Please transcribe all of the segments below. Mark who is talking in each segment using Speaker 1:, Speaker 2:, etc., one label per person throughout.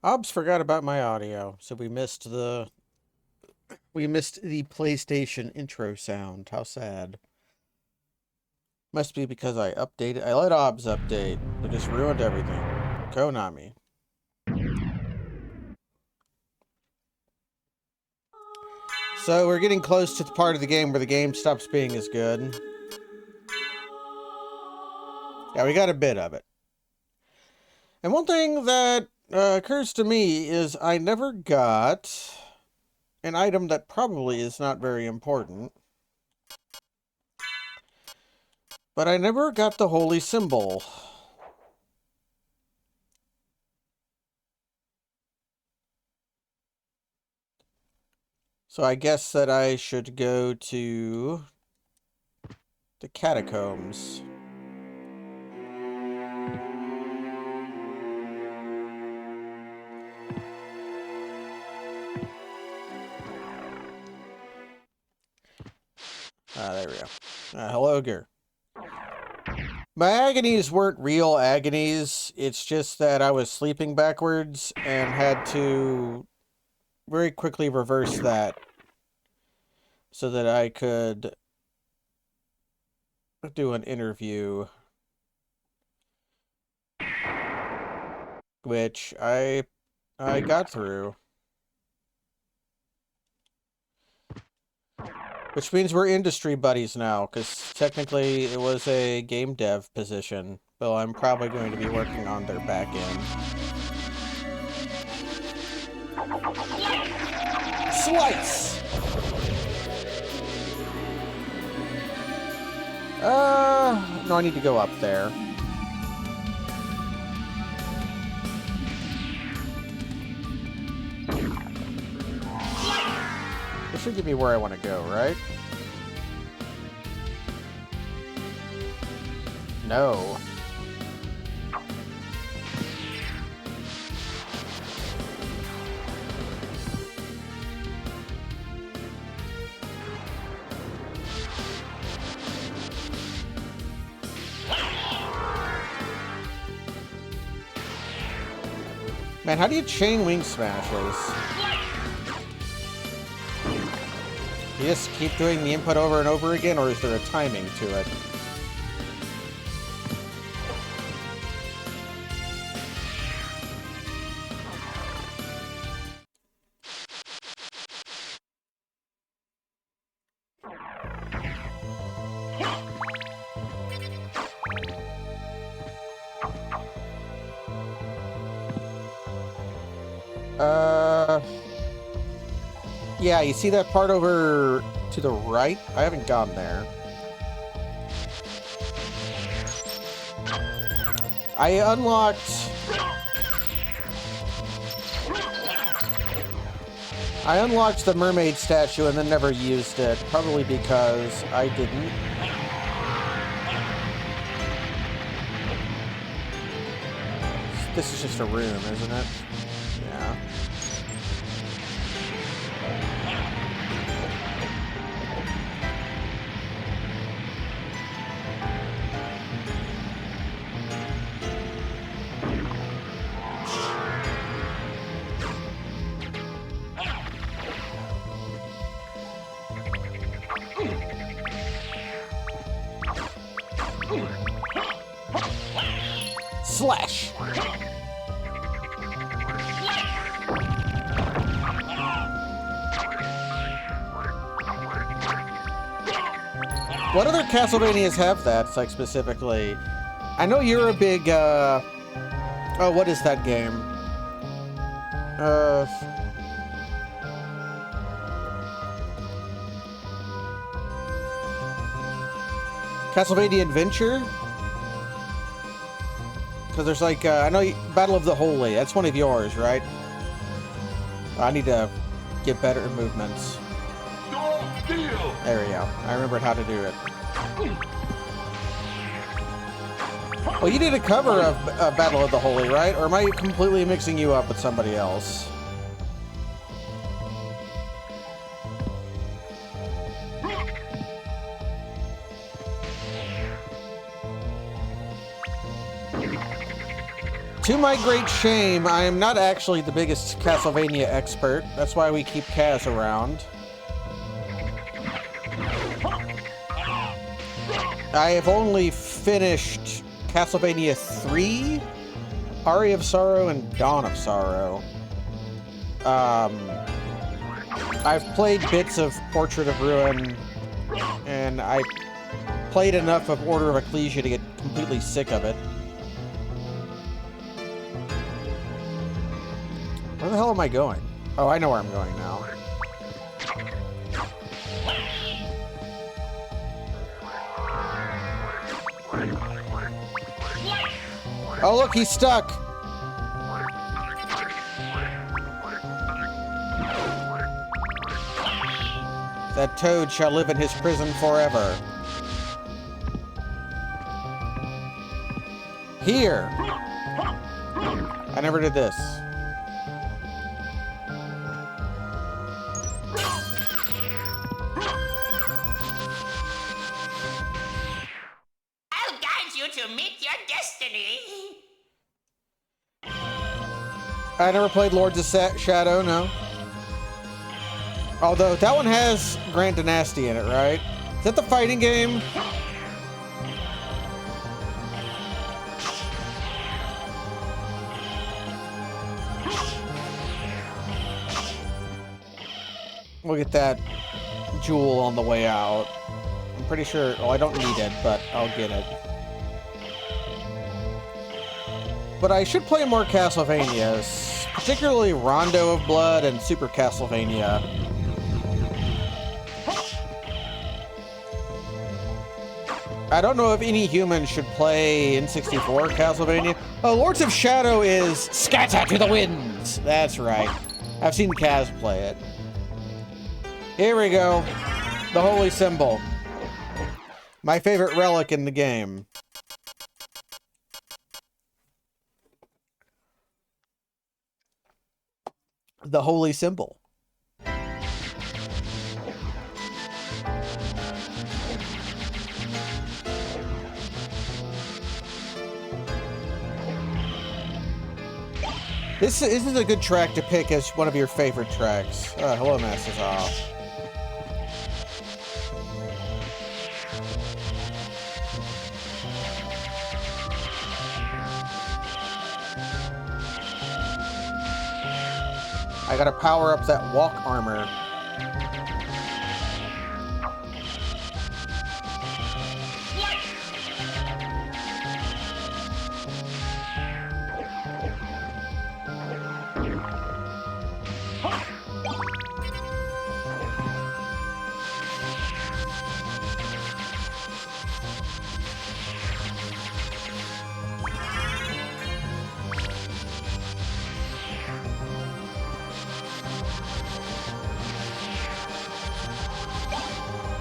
Speaker 1: Obs forgot about my audio, so we missed the PlayStation intro sound. How sad. Must be because I let Obs update. It just ruined everything. Konami. So we're getting close to the part of the game where the game stops being as good. Yeah, we got a bit of it. And one thing that occurs to me is I never got an item that probably is not very important. But I never got the holy symbol. So I guess that I should go to the catacombs. There we go. Hello, Ger. My agonies weren't real agonies. It's just that I was sleeping backwards and had to very quickly reverse that so that I could do an interview, which I got through. Which means we're industry buddies now, because technically it was a game dev position, though I'm probably going to be working on their back end. Slice! No, I need to go up there. This should give me where I want to go, right? No. Man, how do you chain wing smashes? You just keep doing the input over and over again, or is there a timing to it? Yeah, you see that part over to the right? I haven't gone there. I unlocked the mermaid statue and then never used it, probably because I didn't. This is just a room, isn't it? Yeah. Slash! What other Castlevanias have that, like, specifically? I know you're a big, oh, what is that game? Castlevania Adventure? Because there's like, I know Battle of the Holy. That's one of yours, right? I need to get better at movements. There we go. I remembered how to do it. Well, you did a cover of Battle of the Holy, right? Or am I completely mixing you up with somebody else? To my great shame, I am not actually the biggest Castlevania expert. That's why we keep Kaz around. I have only finished Castlevania 3, Aria of Sorrow, and Dawn of Sorrow. I've played bits of Portrait of Ruin, and I played enough of Order of Ecclesia to get completely sick of it. Where the hell am I going? Oh, I know where I'm going now. Oh, look, he's stuck. That toad shall live in his prison forever. Here. I never did this.
Speaker 2: I'll guide you to meet your destiny.
Speaker 1: I never played Lords of Shadow, no. Although, that one has Grand Dynasty in it, right? Is that the fighting game? We'll get that jewel on the way out. I'm pretty sure... Well, I don't need it, but I'll get it. But I should play more Castlevanias, particularly Rondo of Blood and Super Castlevania. I don't know if any human should play N64 Castlevania. Oh, Lords of Shadow is Scatter to the Winds! That's right. I've seen Kaz play it. Here we go. The Holy Symbol. My favorite relic in the game. The Holy Symbol. This is a good track to pick as one of your favorite tracks. Hello, Masters Off. I gotta power up that walk armor.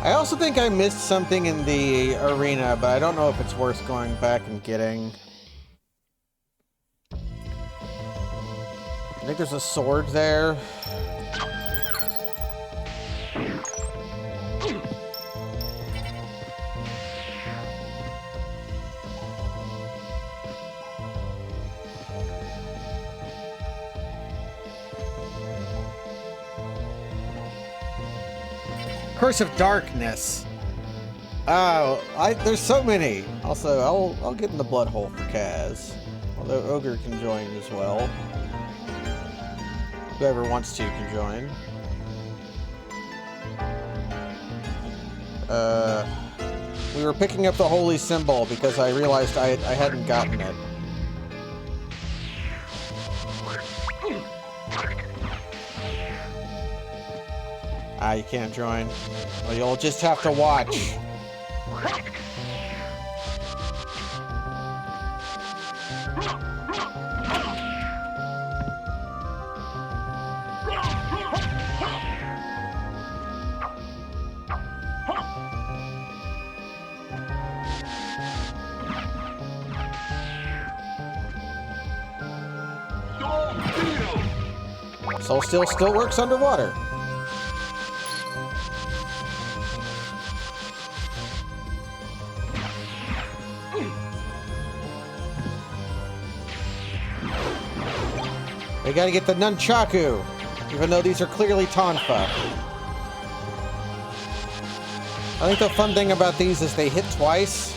Speaker 1: I also think I missed something in the arena, but I don't know if it's worth going back and getting. I think there's a sword there. Curse of Darkness. Oh, there's so many. Also, I'll get in the blood hole for Kaz. Although Ogre can join as well. Whoever wants to can join. We were picking up the Holy Symbol because I realized I hadn't gotten it. Ah, you can't join. Well, you'll just have to watch. Soul Steel still works underwater. We gotta get the nunchaku, even though these are clearly tonfa. I think the fun thing about these is they hit twice.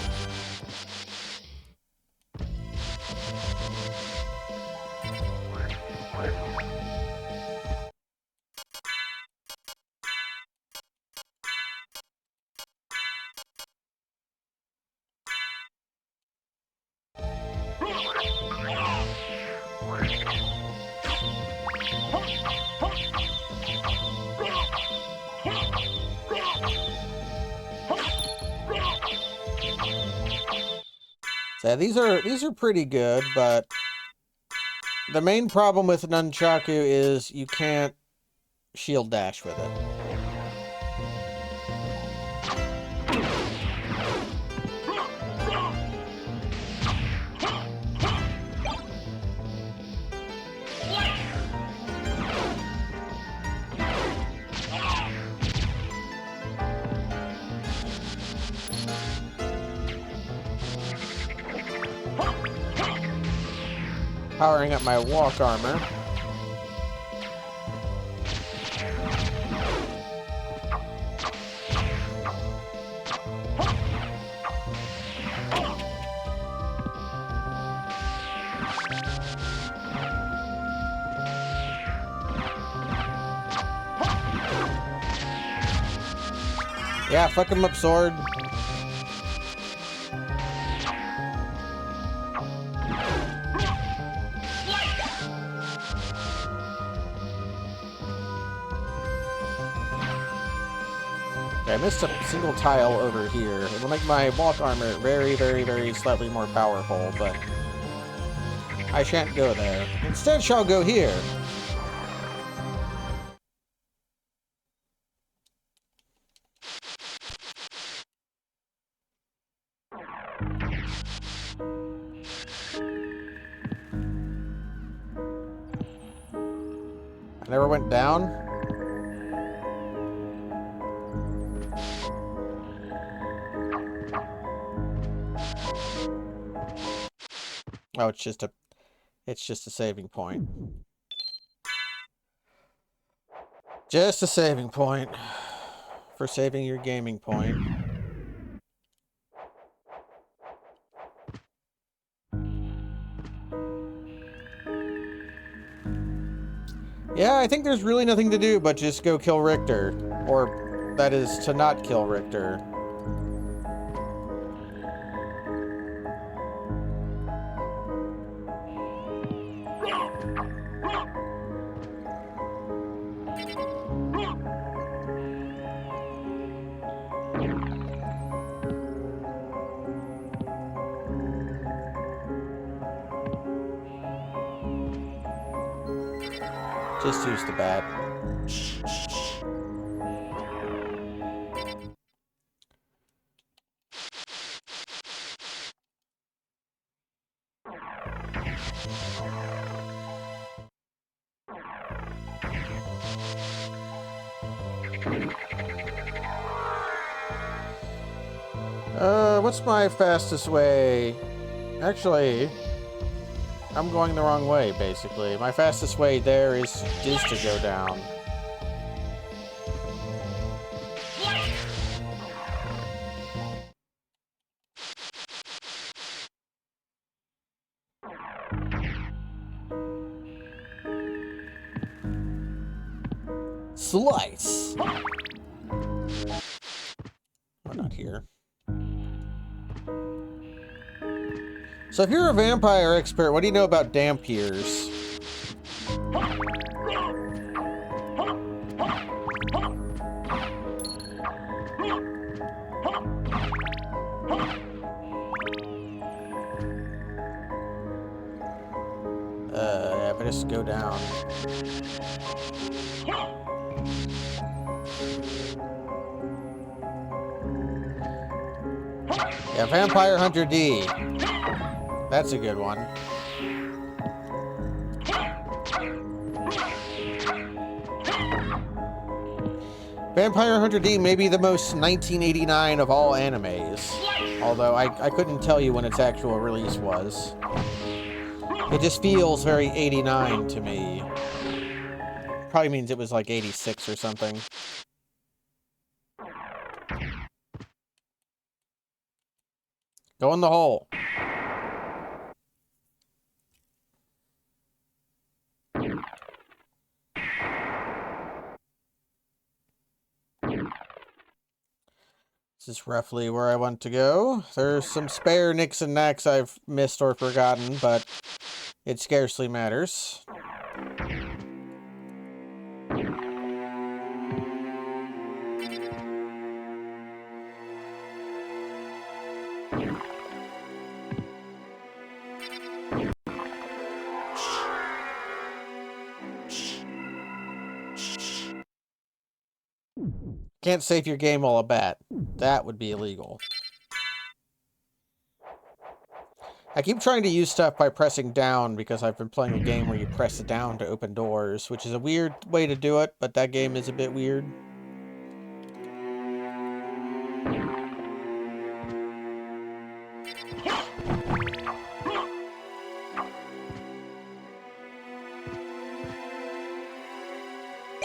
Speaker 1: So these are pretty good, but the main problem with nunchaku is you can't shield dash with it. Powering up my walk armor. Yeah, fuck him up, sword. Okay, I missed a single tile over here. It'll make my walk armor very, very, very slightly more powerful, but I shan't go there. Instead, shall go here. I never went down. Oh, it's just a saving point. Just a saving point for saving your gaming point. Yeah, I think there's really nothing to do but just go kill Richter. Or, that is, to not kill Richter. Just use the bat. What's my fastest way? Actually, I'm going the wrong way, basically. My fastest way there is to go down. Slice! We're not here. So if you're a vampire expert, what do you know about Dampiers? Yeah, but just go down. Yeah, Vampire Hunter D. That's a good one. Vampire Hunter D may be the most 1989 of all animes. Although I couldn't tell you when its actual release was. It just feels very 89 to me. Probably means it was like 86 or something. Go in the hole. This is roughly where I want to go. There's some spare nicks and knacks I've missed or forgotten, but it scarcely matters. Can't save your game while a bat. That would be illegal. I keep trying to use stuff by pressing down because I've been playing a game where you press it down to open doors, which is a weird way to do it, but that game is a bit weird.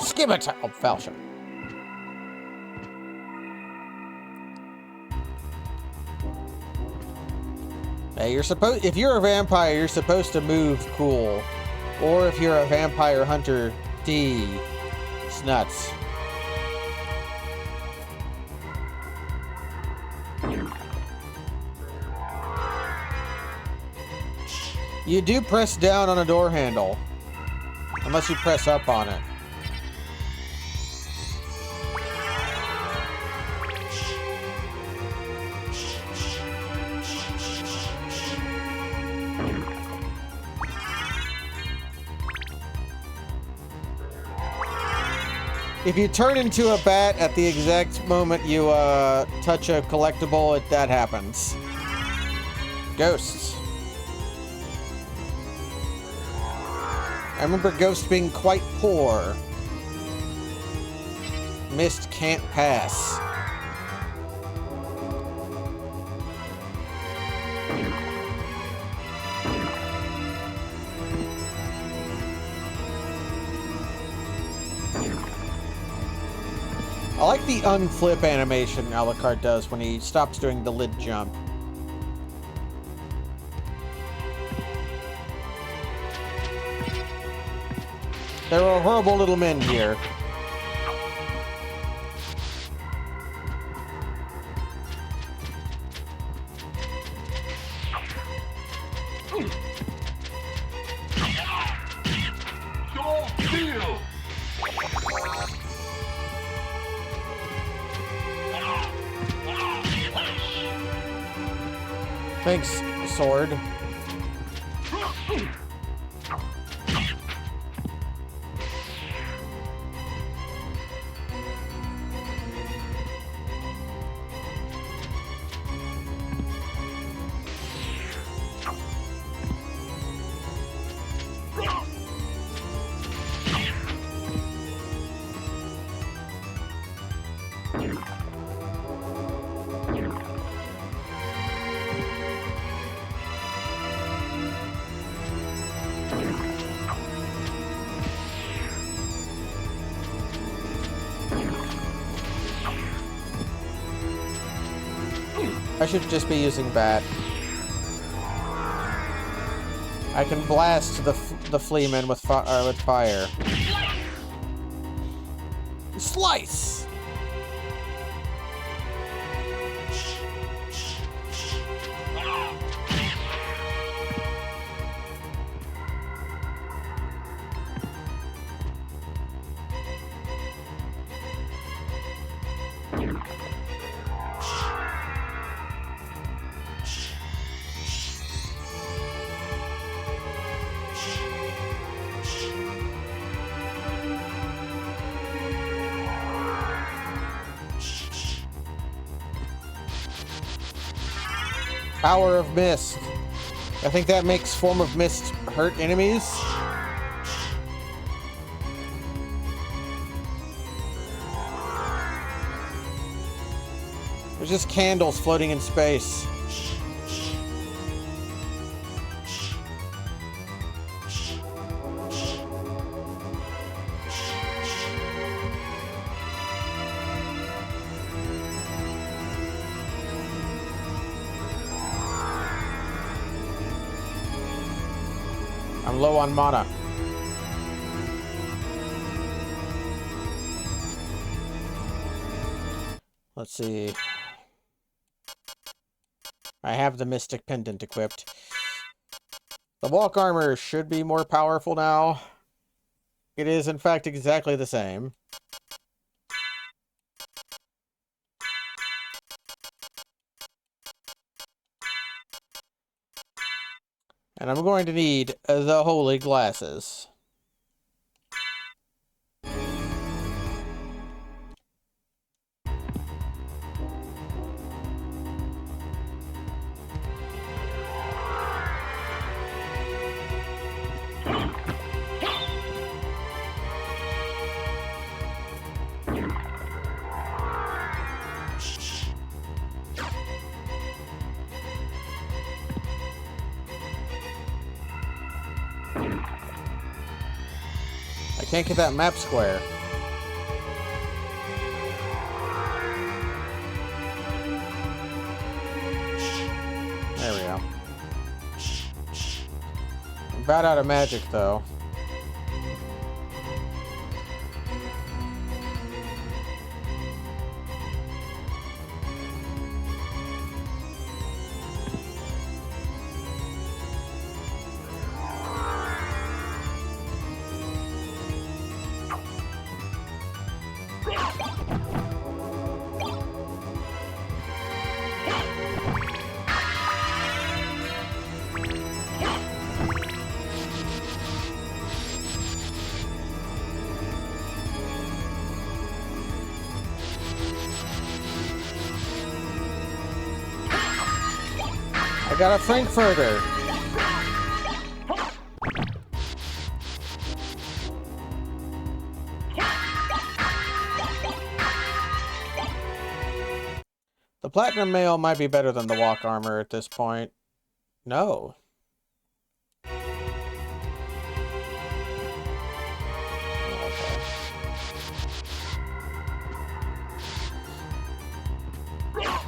Speaker 1: Skip-a-tow! Oh, Falchion. Hey, if you're a vampire, you're supposed to move cool. Or if you're a vampire hunter, D. It's nuts. You do press down on a door handle. Unless you press up on it. If you turn into a bat at the exact moment you touch a collectible, that happens. Ghosts. I remember ghosts being quite poor. Mist can't pass. I like the unflip animation Alucard does when he stops doing the lid jump. There are horrible little men here. Thanks, sword. I should just be using bat. I can blast the fleaman with fire. Slice! Power of Mist. I think that makes Form of Mist hurt enemies. There's just candles floating in space. I'm low on mana. Let's see. I have the Mystic Pendant equipped. The walk armor should be more powerful now. It is, in fact, exactly the same. And I'm going to need the holy glasses. I can't get that map square. There we go. I'm about out of magic, though. I gotta think further. The Platinum Mail might be better than the walk armor at this point. No.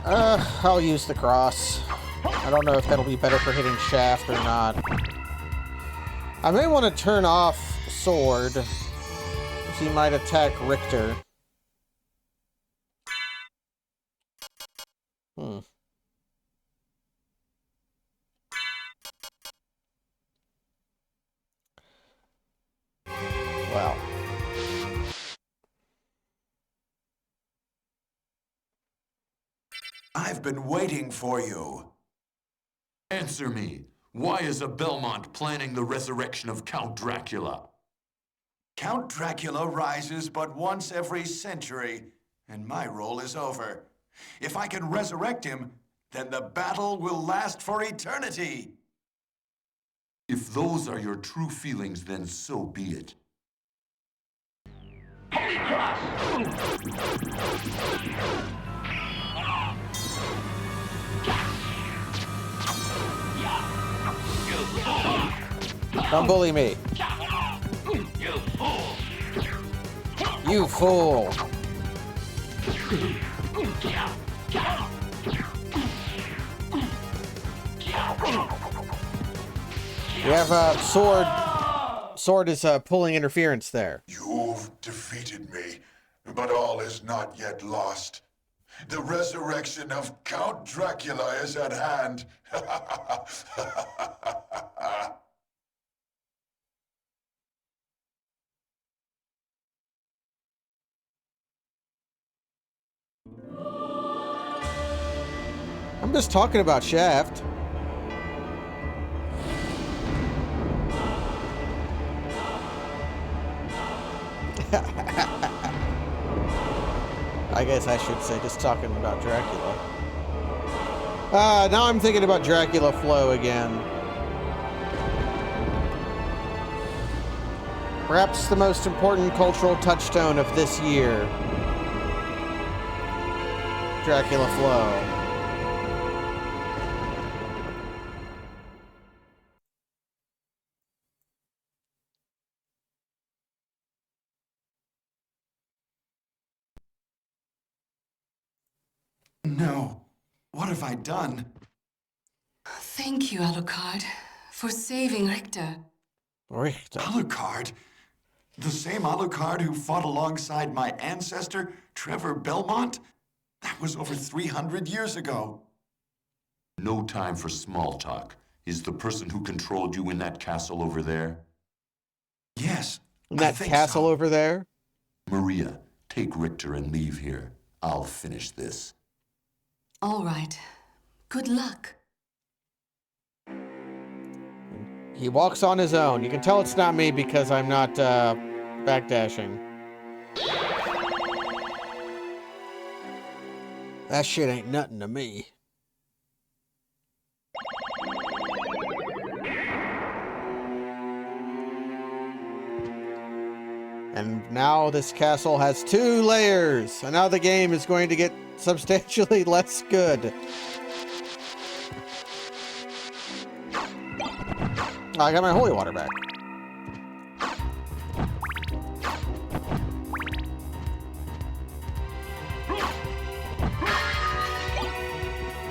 Speaker 1: I'll use the cross. I don't know if that'll be better for hitting shaft or not. I may want to turn off sword, if he might attack Richter. Well.
Speaker 3: I've been waiting for you.
Speaker 4: Answer me. Why is a Belmont planning the resurrection of Count Dracula?
Speaker 3: Count Dracula rises but once every century, and my role is over. If I can resurrect him, then the battle will last for eternity.
Speaker 4: If those are your true feelings, then so be it.
Speaker 1: Don't bully me. You fool. We have sword. Sword is pulling interference there.
Speaker 5: You've defeated me, but all is not yet lost. The resurrection of Count Dracula is at hand.
Speaker 1: I'm just talking about Shaft. I guess I should say just talking about Dracula. Now I'm thinking about Dracula Flow again. Perhaps the most important cultural touchstone of this year. Dracula Flow.
Speaker 3: No. What have I done?
Speaker 6: Thank you, Alucard, for saving Richter.
Speaker 1: Richter.
Speaker 3: Alucard? The same Alucard who fought alongside my ancestor, Trevor Belmont? That was over 300 years ago.
Speaker 4: No time for small talk. Is the person who controlled you in that castle over there?
Speaker 3: Yes,
Speaker 1: In
Speaker 3: I
Speaker 1: that
Speaker 3: think
Speaker 1: castle
Speaker 3: so.
Speaker 1: over there?
Speaker 4: Maria, take Richter and leave here. I'll finish this.
Speaker 6: All right. Good luck.
Speaker 1: He walks on his own. You can tell it's not me because I'm not backdashing. That shit ain't nothing to me. And now this castle has 2 layers. And now the game is going to get substantially less good. Oh, I got my holy water back.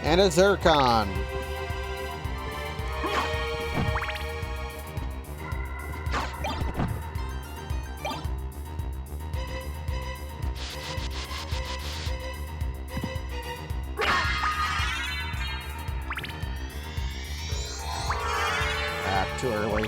Speaker 1: And a zircon. Too early.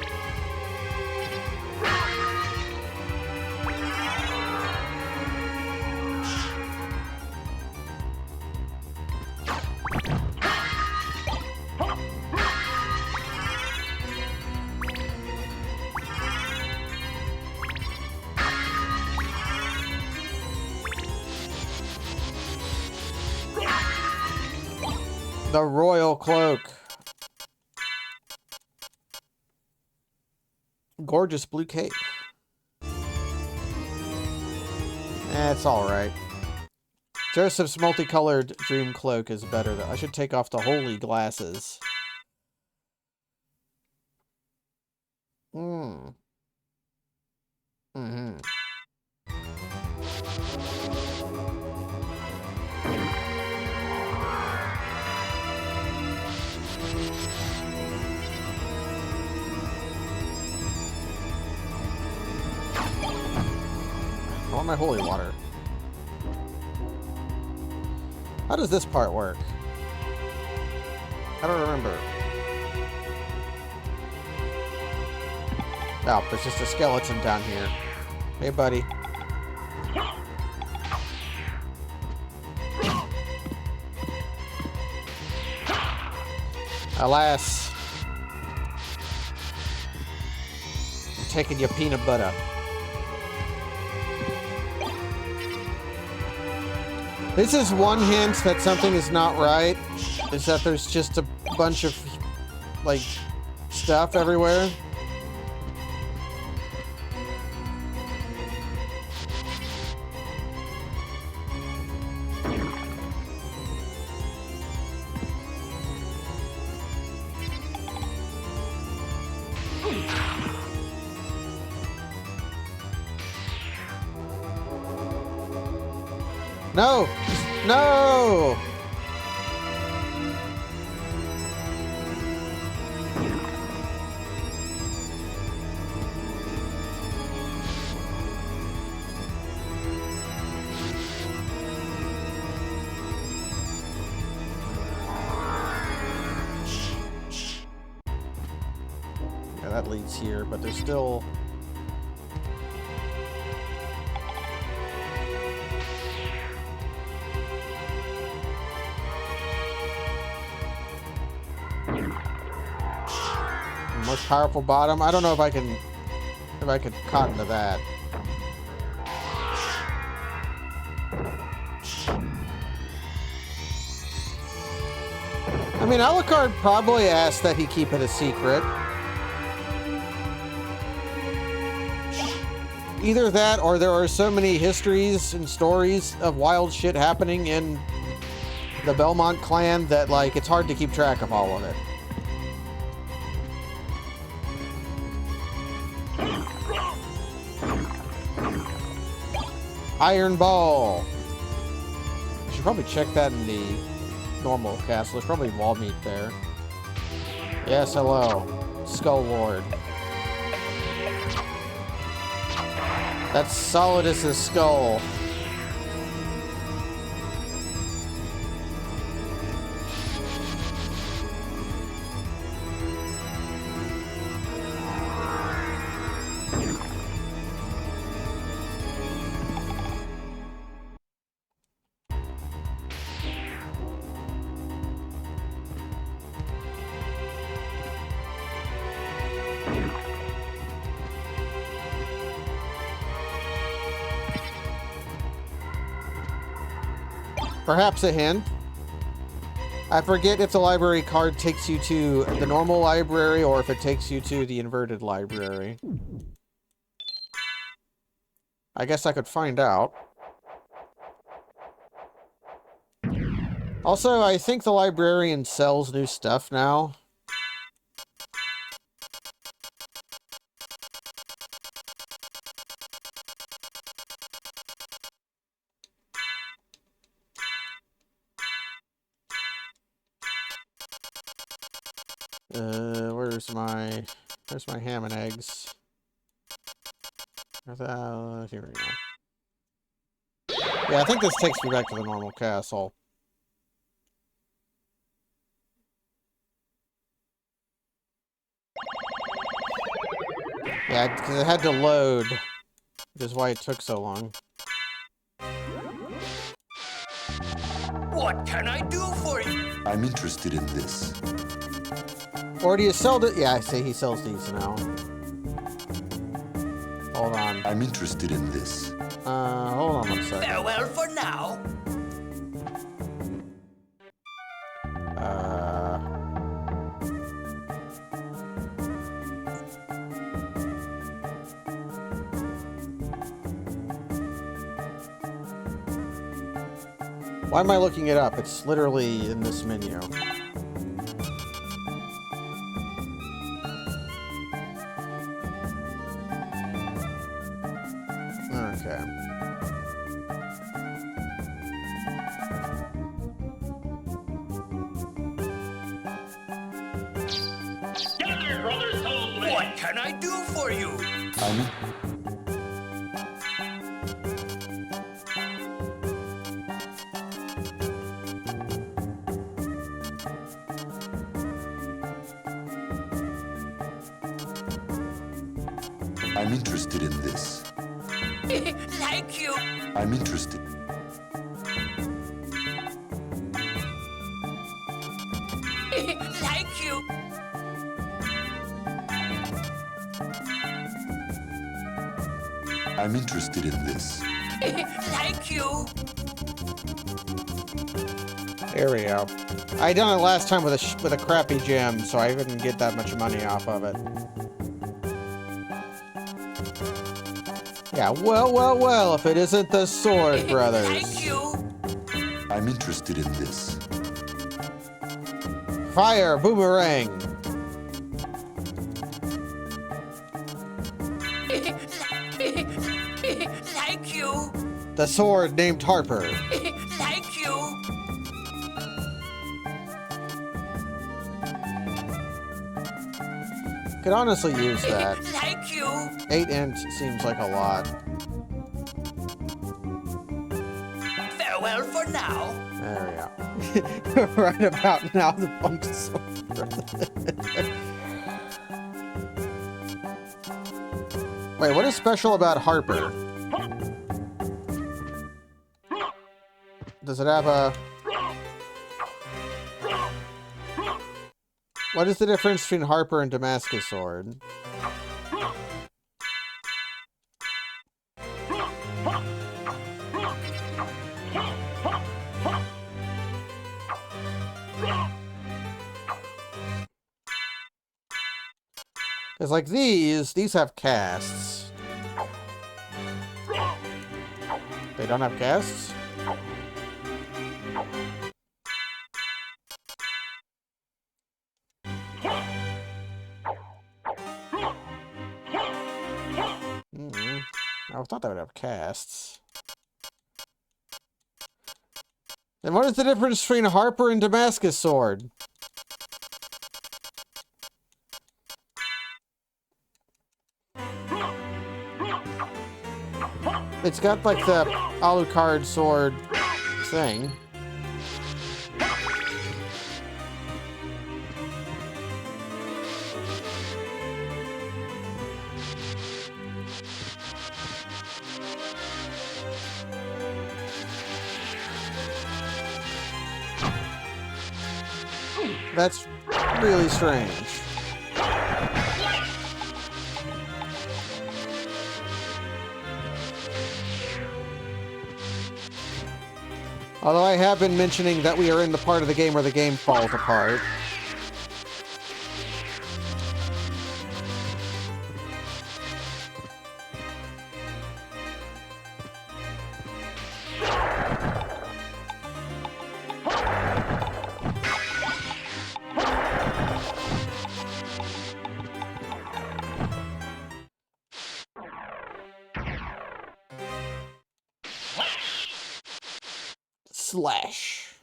Speaker 1: The royal cloak. Gorgeous blue cape. It's alright. Joseph's multicolored dream cloak is better though. I should take off the holy glasses. Mm-hmm. I want my holy water. How does this part work? I don't remember. Oh, there's just a skeleton down here. Hey, buddy. Alas. I'm taking your peanut butter. This is one hint that something is not right, is that there's just a bunch of, like, stuff everywhere. No! No! Yeah, that leads here, but there's still... most powerful bottom. I don't know if I can cotton to that. I mean, Alucard probably asked that he keep it a secret. Either that, or there are so many histories and stories of wild shit happening in the Belmont clan that, like, it's hard to keep track of all of it. Iron Ball. I should probably check that in the normal castle. There's probably wall meat there. Yes, hello. Skull Lord. That's solid as his skull. Perhaps a hint. I forget if the library card takes you to the normal library or if it takes you to the inverted library. I guess I could find out. Also, I think the librarian sells new stuff now. Where's my ham and eggs? Here we go. Yeah, I think this takes me back to the normal castle. Yeah, because it had to load, which is why it took so long.
Speaker 2: What can I do for you?
Speaker 4: I'm interested in this.
Speaker 1: Or do you sell it? Yeah, I see he sells these now. Hold on.
Speaker 4: I'm interested in this.
Speaker 1: Hold on one second.
Speaker 2: Farewell for now.
Speaker 1: Why am I looking it up? It's literally in this menu. Okay.
Speaker 2: What can I do for you?
Speaker 4: I'm interested in this.
Speaker 2: Like you.
Speaker 4: I'm interested.
Speaker 2: Like you.
Speaker 4: I'm interested in this.
Speaker 2: Like you.
Speaker 1: There we go. I done it last time with a crappy gem, so I couldn't get that much money off of it. Yeah, well, if it isn't the Sword Brothers.
Speaker 2: Like you.
Speaker 4: I'm interested in this.
Speaker 1: Fire Boomerang.
Speaker 2: Like you.
Speaker 1: The sword named Harper.
Speaker 2: Like you.
Speaker 1: Could honestly use that.
Speaker 2: Like you.
Speaker 1: 8 int seems like a lot.
Speaker 2: Farewell for now.
Speaker 1: There we go. Right about now, the Funk Sword Brothers. Wait, what is special about Harper? Does it have a... What is the difference between Harper and Damascus Sword? Because like these have casts. They don't have casts? I thought they would have casts. Then what is the difference between Harper and Damascus Sword? It's got like the Alucard sword thing. That's really strange. Although I have been mentioning that we are in the part of the game where the game falls apart. Slash.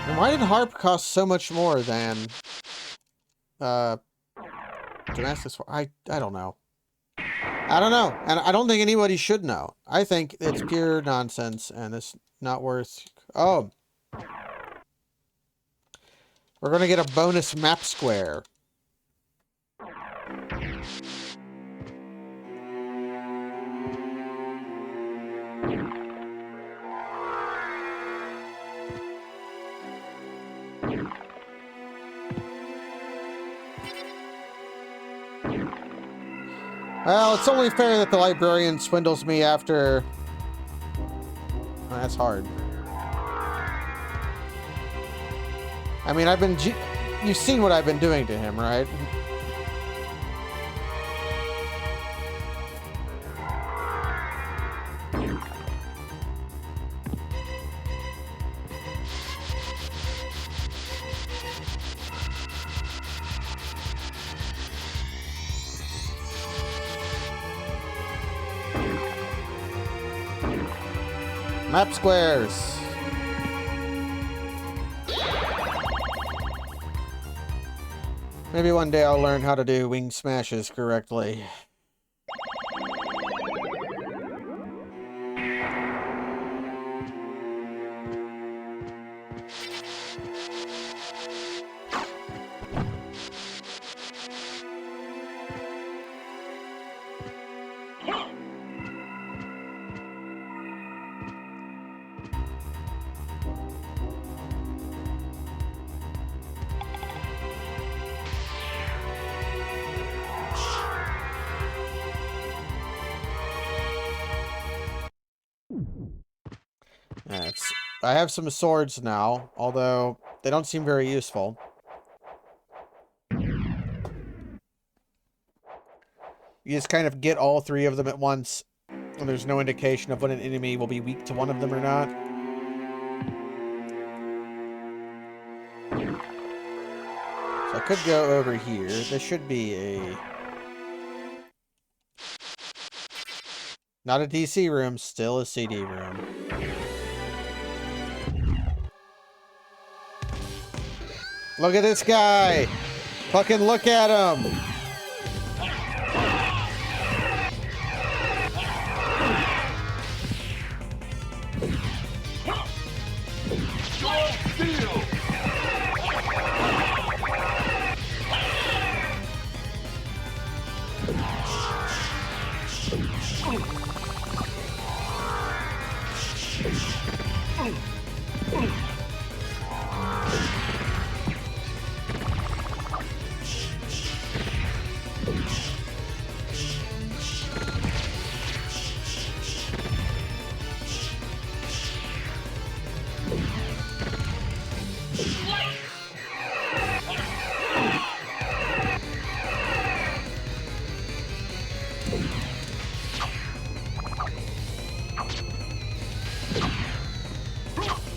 Speaker 1: And why did harp cost so much more than Damascus? I don't know. I don't know, and I don't think anybody should know. I think it's pure nonsense, and it's not worth... Oh. We're gonna get a bonus map square. Well, it's only fair that the librarian swindles me after... Oh, that's hard. I mean, you've seen what I've been doing to him, right? Map squares. Maybe one day I'll learn how to do wing smashes correctly. I have some swords now, although they don't seem very useful. You just kind of get all three of them at once, and there's no indication of when an enemy will be weak to one of them or not. So I could go over here. This should be a... Not a DC room, still a CD room. Look at this guy! Fucking look at him!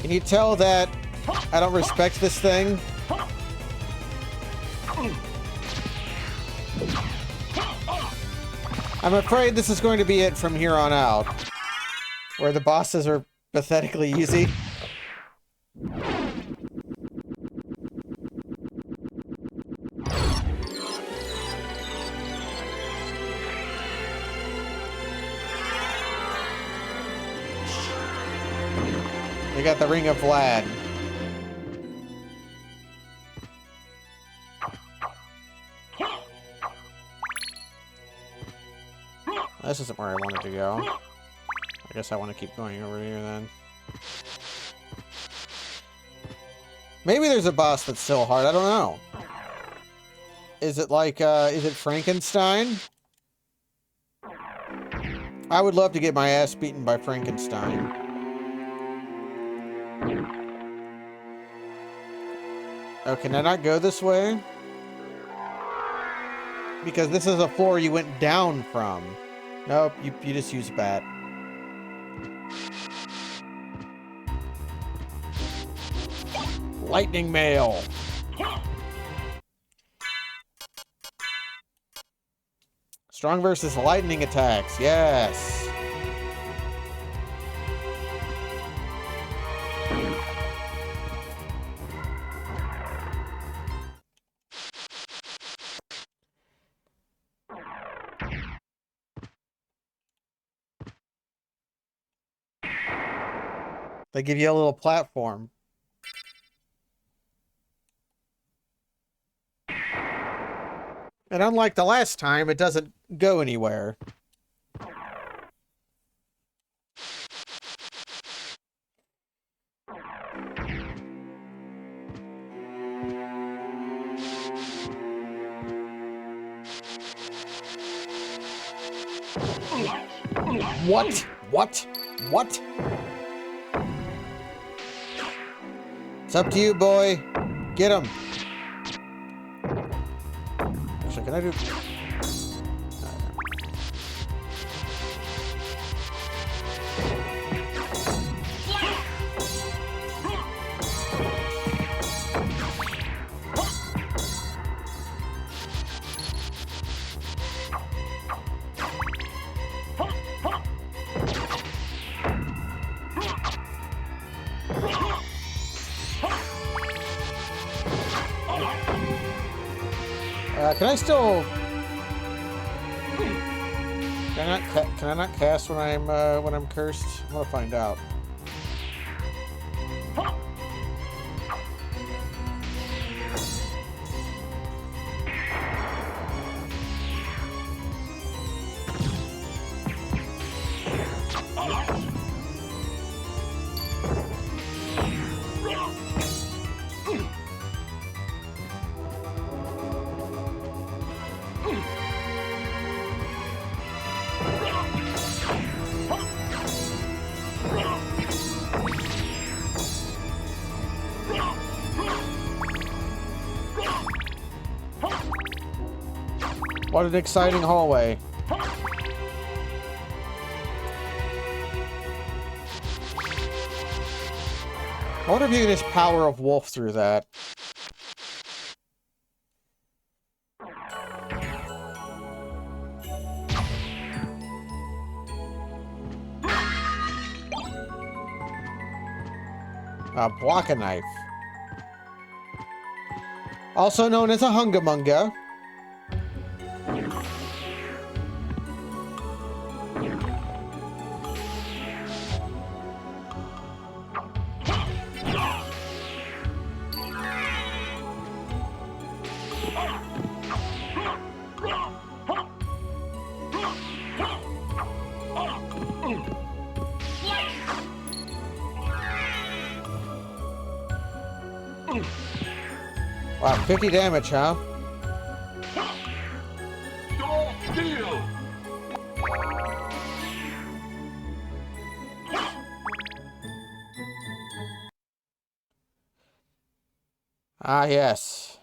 Speaker 1: Can you tell that I don't respect this thing? I'm afraid this is going to be it from here on out. Where the bosses are pathetically easy. We got the Ring of Vlad. This isn't where I wanted to go. I guess I want to keep going over here then. Maybe there's a boss that's still hard. I don't know. Is it like, is it Frankenstein? I would love to get my ass beaten by Frankenstein. Oh, can I not go this way? Because this is a floor you went down from. Nope, you just use bat. Lightning mail. Strong versus lightning attacks. Yes. They give you a little platform. And unlike the last time, it doesn't go anywhere. What? What? What? It's up to you, boy. Get him. Actually, can I do... can I still... Can I not cast when I'm cursed? I'm gonna find out. What an exciting hallway. I wonder if you can just power of wolf through that. Block a knife. Also known as a hungamunga. Wow, 50 damage, huh? Ah, yes.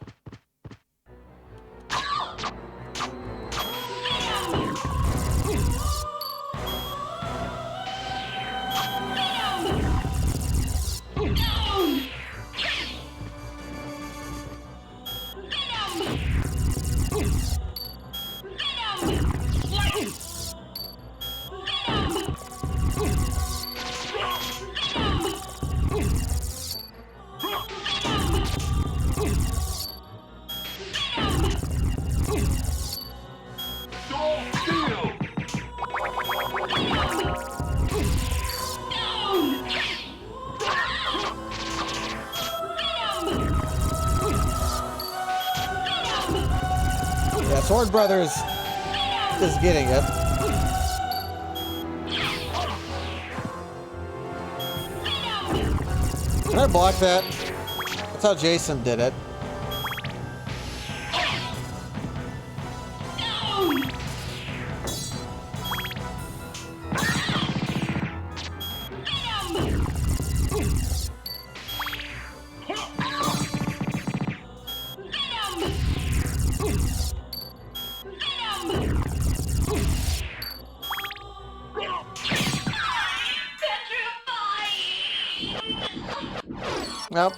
Speaker 1: Yeah, Sword Brothers is getting it. Can I block that? That's how Jason did it. Nope.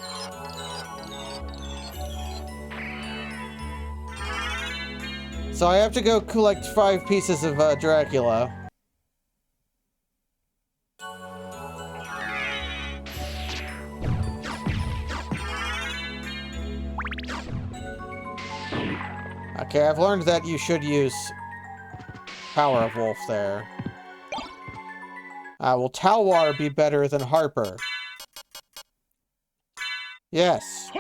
Speaker 1: So I have to go collect 5 pieces of Dracula. Okay, I've learned that you should use Power of Wolf there. Will Talwar be better than Harper? Yes.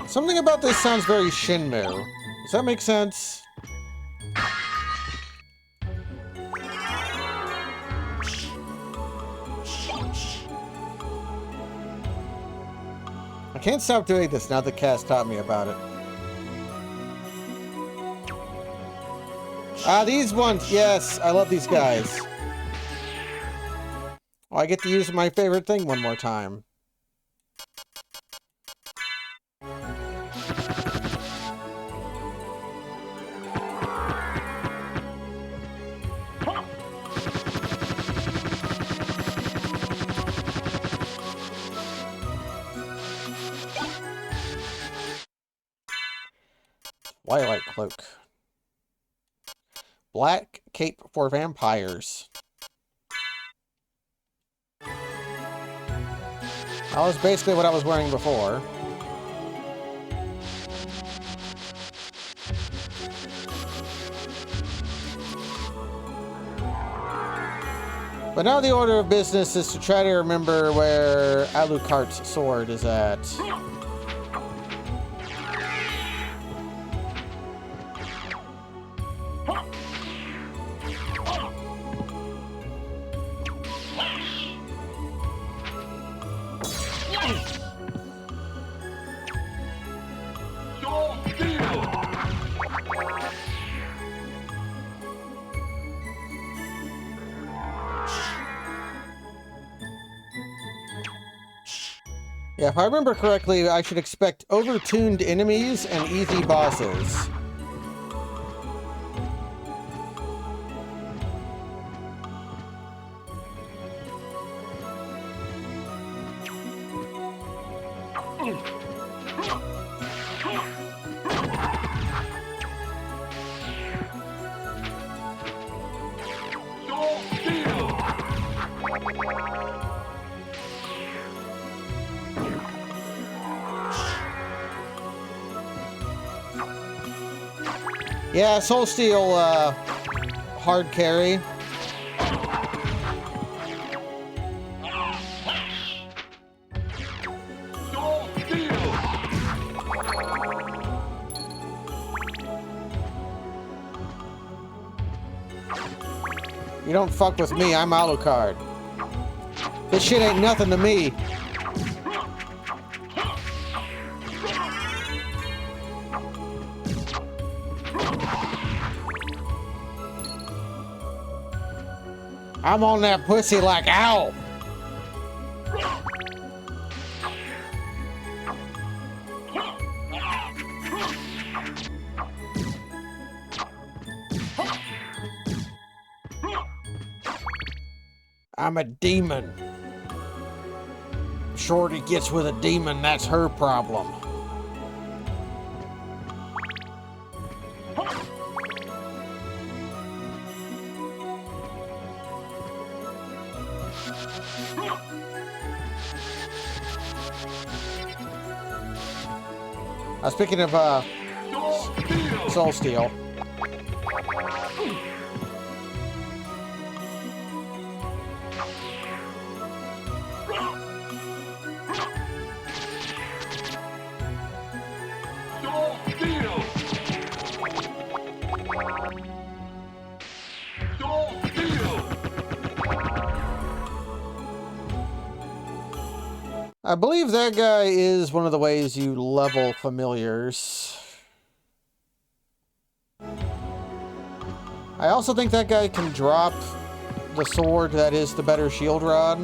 Speaker 1: Something about this sounds very Shinmu. Does that make sense? I can't stop doing this now that Cass taught me about it. Ah, these ones! Yes, I love these guys. Oh, I get to use my favorite thing one more time. Twilight Cloak. Black Cape for Vampires. That was basically what I was wearing before. But now the order of business is to try to remember where Alucard's sword is at. Yeah, if I remember correctly, I should expect overtuned enemies and easy bosses. Yeah, Soul Steel, hard carry. You don't fuck with me, I'm Alucard. This shit ain't nothing to me. I'm on that pussy like ow. I'm a demon. Shorty gets with a demon, that's her problem. Speaking of Soul Steel. I believe that guy is one of the ways you level familiars. I also think that guy can drop the sword that is the better shield rod.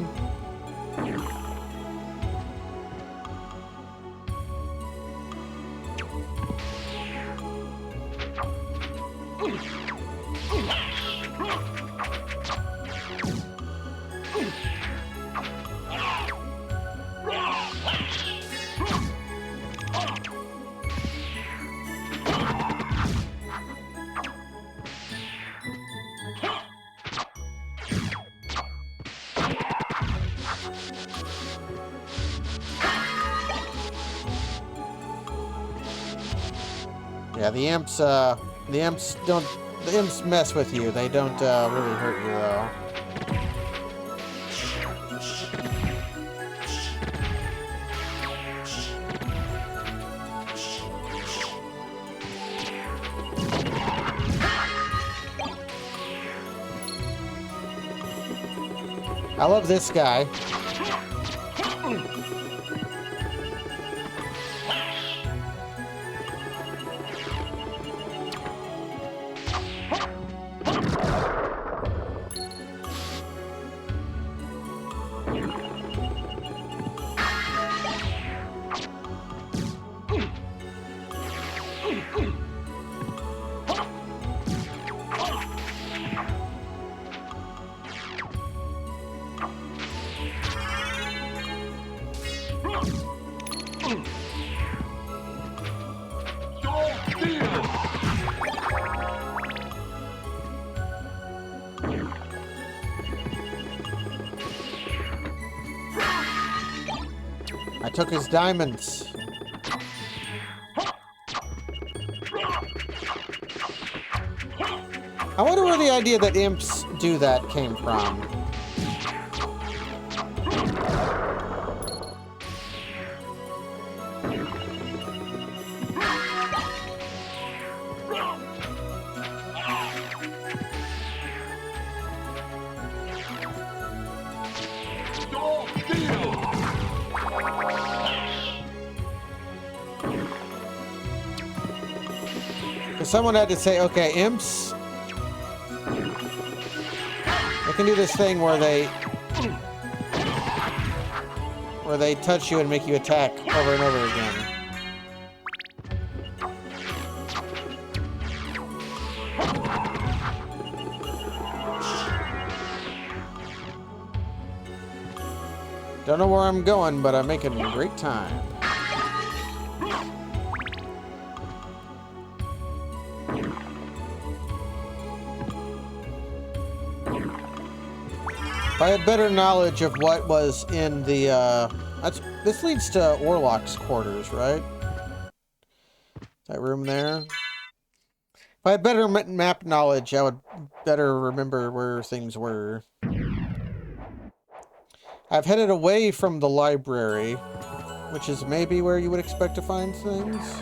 Speaker 1: Yeah, the imps mess with you. They don't really hurt you though. I love this guy. I took his diamonds. I wonder where the idea that imps do that came from. Someone had to say, okay, imps, they can do this thing where they touch you and make you attack over and over again. Don't know where I'm going, but I'm making great time. If I had better knowledge of what was in the, this leads to Orlok's quarters, right? That room there? If I had better map knowledge, I would better remember where things were. I've headed away from the library, which is maybe where you would expect to find things.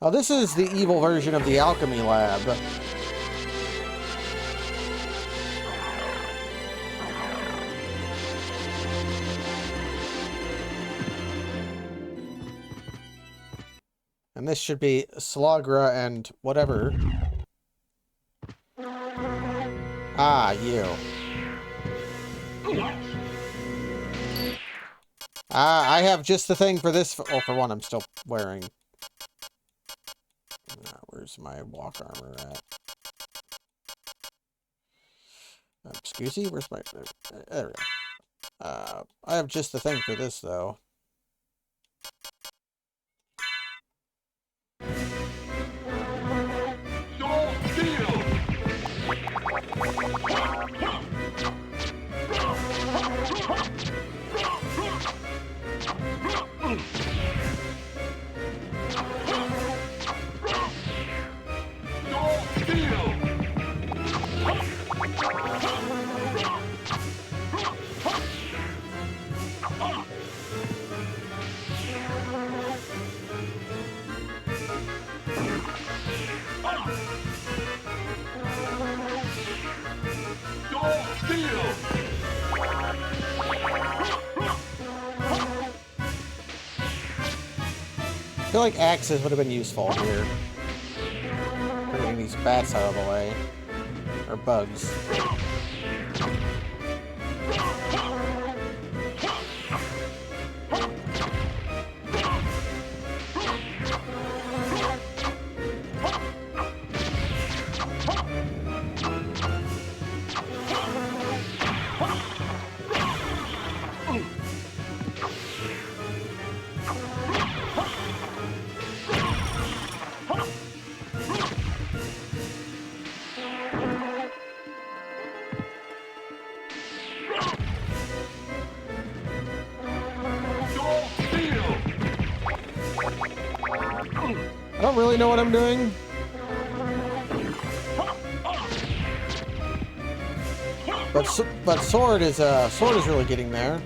Speaker 1: Oh, this is the evil version of the alchemy lab. And this should be Slagra and whatever. Ah, you. Ah, I have just the thing for this. Oh, for one, I'm still wearing Where's my walk armor at? Excuse me, where's my... There we go. I have just the thing for this, though. I feel like axes would have been useful here. For getting these bats out of the way. Or bugs. I don't really know what I'm doing. But sword is really getting there.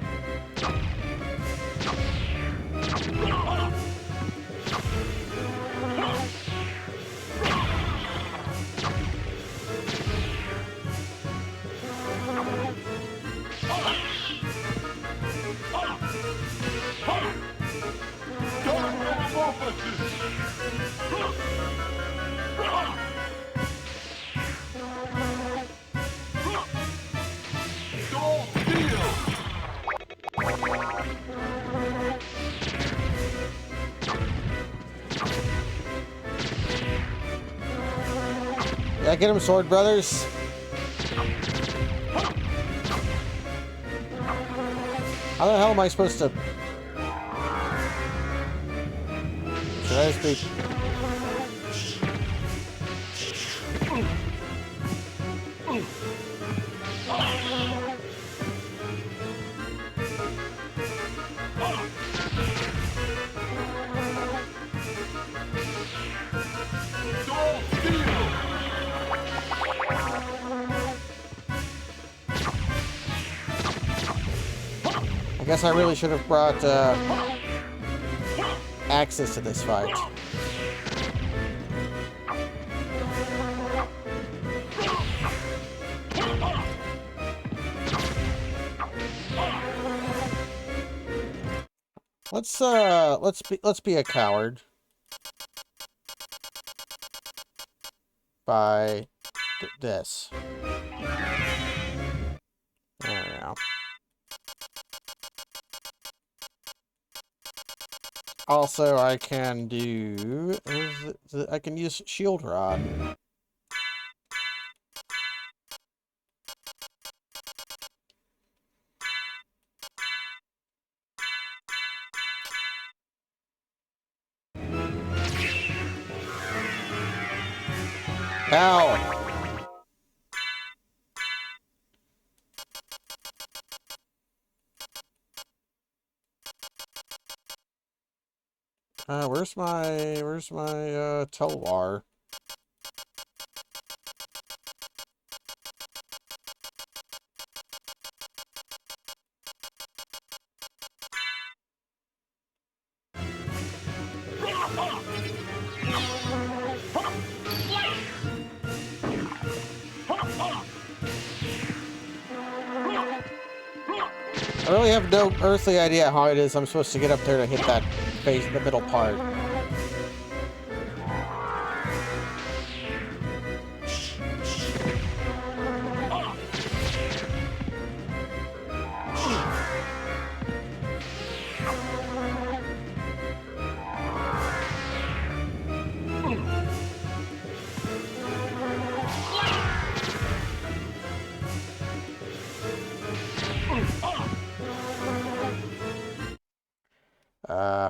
Speaker 1: Yeah, get him, sword brothers. How the hell am I supposed to... Should I just be... I guess I really should have brought axes to this fight. Let's be a coward. By this. There we go. Also, I can do... I can use shield rod. Ow! Where's my Tolwar? I really have no earthly idea how it is I'm supposed to get up there to hit that face, the middle part.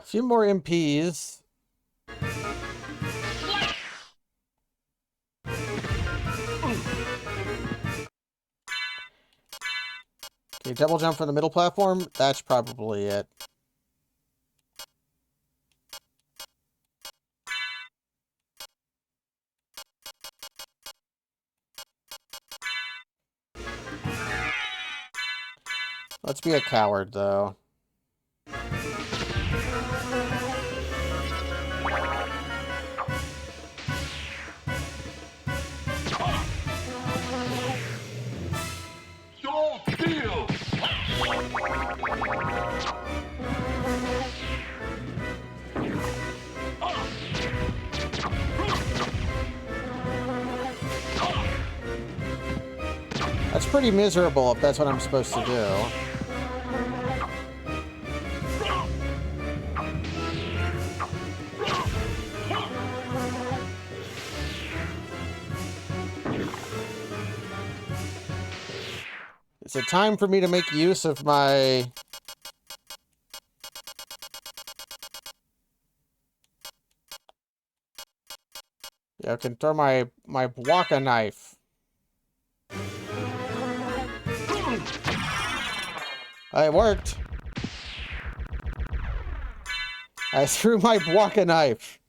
Speaker 1: few more MPs. Okay, double jump from the middle platform. That's probably it. Let's be a coward, though. That's pretty miserable if that's what I'm supposed to do. Is it time for me to make use of my... Yeah, I can throw my Waka knife. It worked. I threw my Waka knife.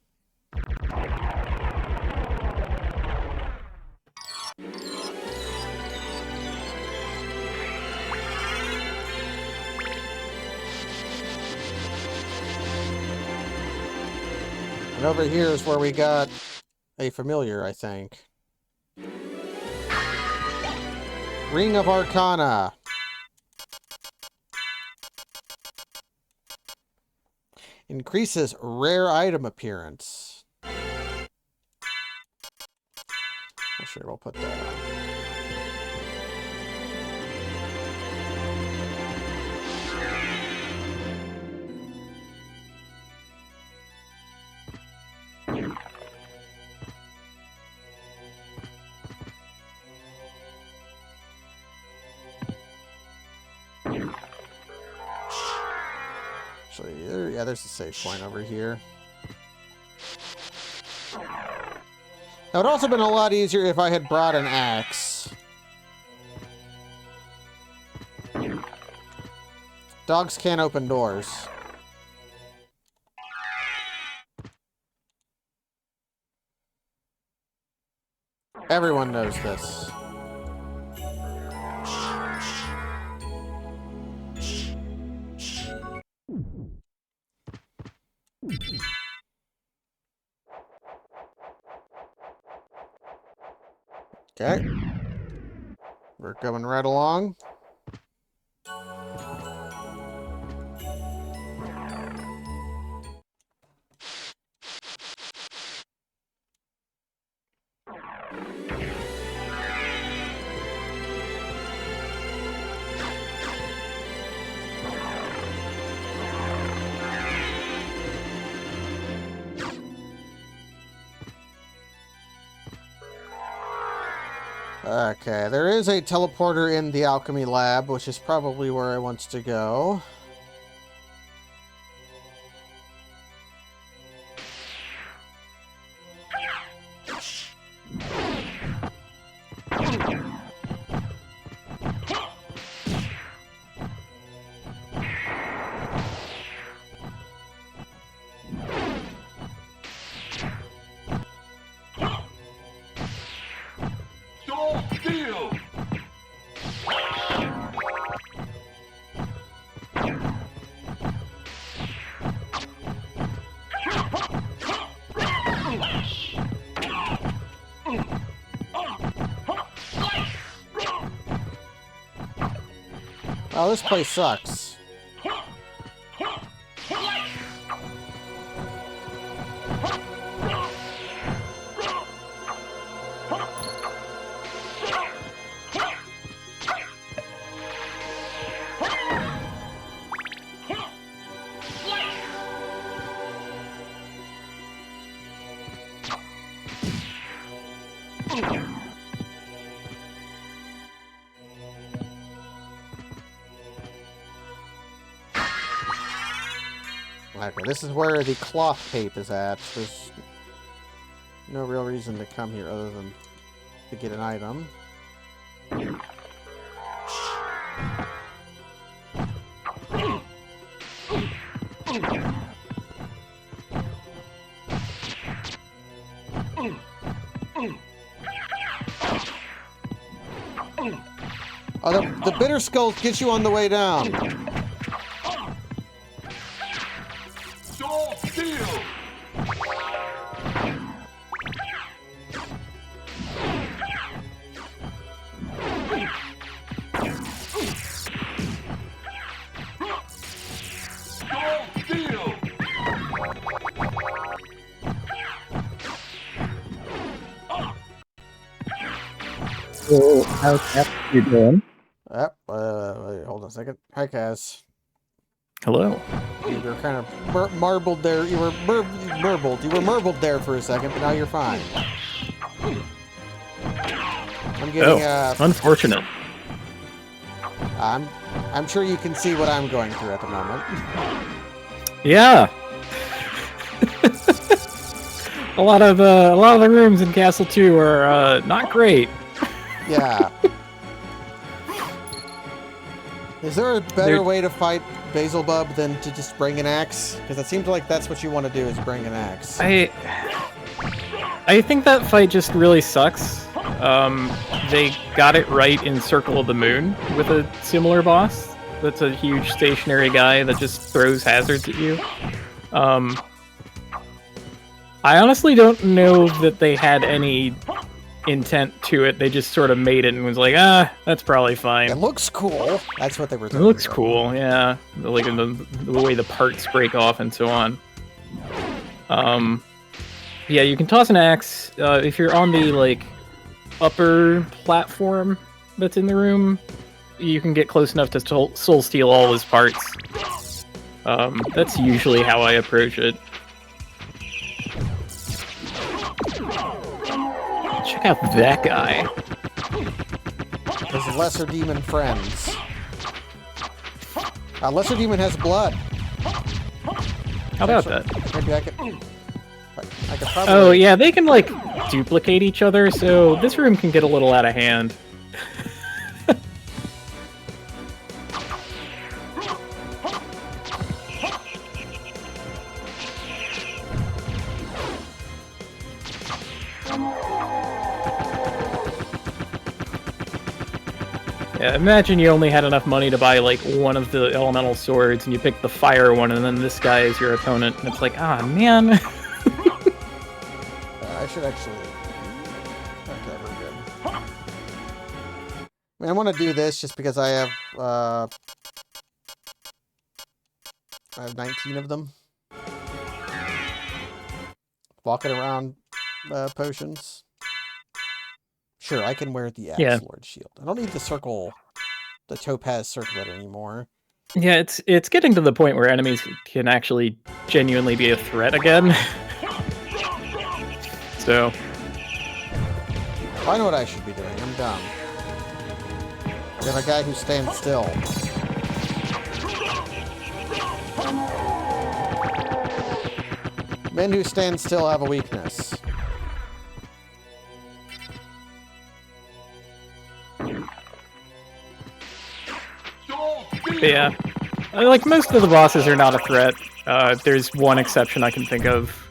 Speaker 1: And over here is where we got a familiar, I think. Ring of Arcana. Increases rare item appearance. Oh, sure, we'll put that on. So yeah, there's a save point over here. That would also been a lot easier if I had brought an axe. Dogs can't open doors. Everyone knows this. Okay. We're going right along. Okay, there is a teleporter in the alchemy lab, which is probably where I want to go. Oh, this place sucks. Okay, this is where the cloth tape is at. There's no real reason to come here other than to get an item. Oh, the bitter skull gets you on the way down.
Speaker 7: So, how's that you doing?
Speaker 1: Yep. Wait, hold on a second. Hi, Kaz.
Speaker 7: Hello.
Speaker 1: You were kind of marbled there. You were marbled. You were marbled there for a second, but now you're fine. I'm getting.
Speaker 7: Unfortunate.
Speaker 1: I'm sure you can see what I'm going through at the moment.
Speaker 7: Yeah. a lot of the rooms in Castle 2 are not great.
Speaker 1: Yeah. Is there a better way to fight Basilbub than to just bring an axe? Because it seems like that's what you want to do is bring an axe.
Speaker 7: I think that fight just really sucks. They got it right in Circle of the Moon with a similar boss. That's a huge stationary guy that just throws hazards at you. I honestly don't know that they had any intent to it. They just sort of made it and was like, that's probably fine.
Speaker 1: It looks cool. That's what they were
Speaker 7: It
Speaker 1: doing.
Speaker 7: looks cool, yeah. Like in the way the parts break off and so on. Yeah, you can toss an axe. If you're on the like upper platform that's in the room, you can get close enough to soul steal all his parts. That's usually how I approach it. Check out that guy.
Speaker 1: His lesser demon friends. Lesser demon has blood.
Speaker 7: How about that?
Speaker 1: Maybe I could probably...
Speaker 7: Oh yeah, they can like duplicate each other, so this room can get a little out of hand. Yeah, imagine you only had enough money to buy like one of the elemental swords and you picked the fire one and then this guy is your opponent and it's like, man.
Speaker 1: I should actually... Okay, we're good. I mean, I want to do this just because I have 19 of them. Walking around potions. Sure, I can wear the Axe Lord shield. I don't need the topaz circlet anymore.
Speaker 7: Yeah, it's getting to the point where enemies can actually genuinely be a threat again. So...
Speaker 1: I know what I should be doing. I'm dumb. I got a guy who stands still. Men who stand still have a weakness.
Speaker 7: Yeah. Like, most of the bosses are not a threat. There's one exception I can think of.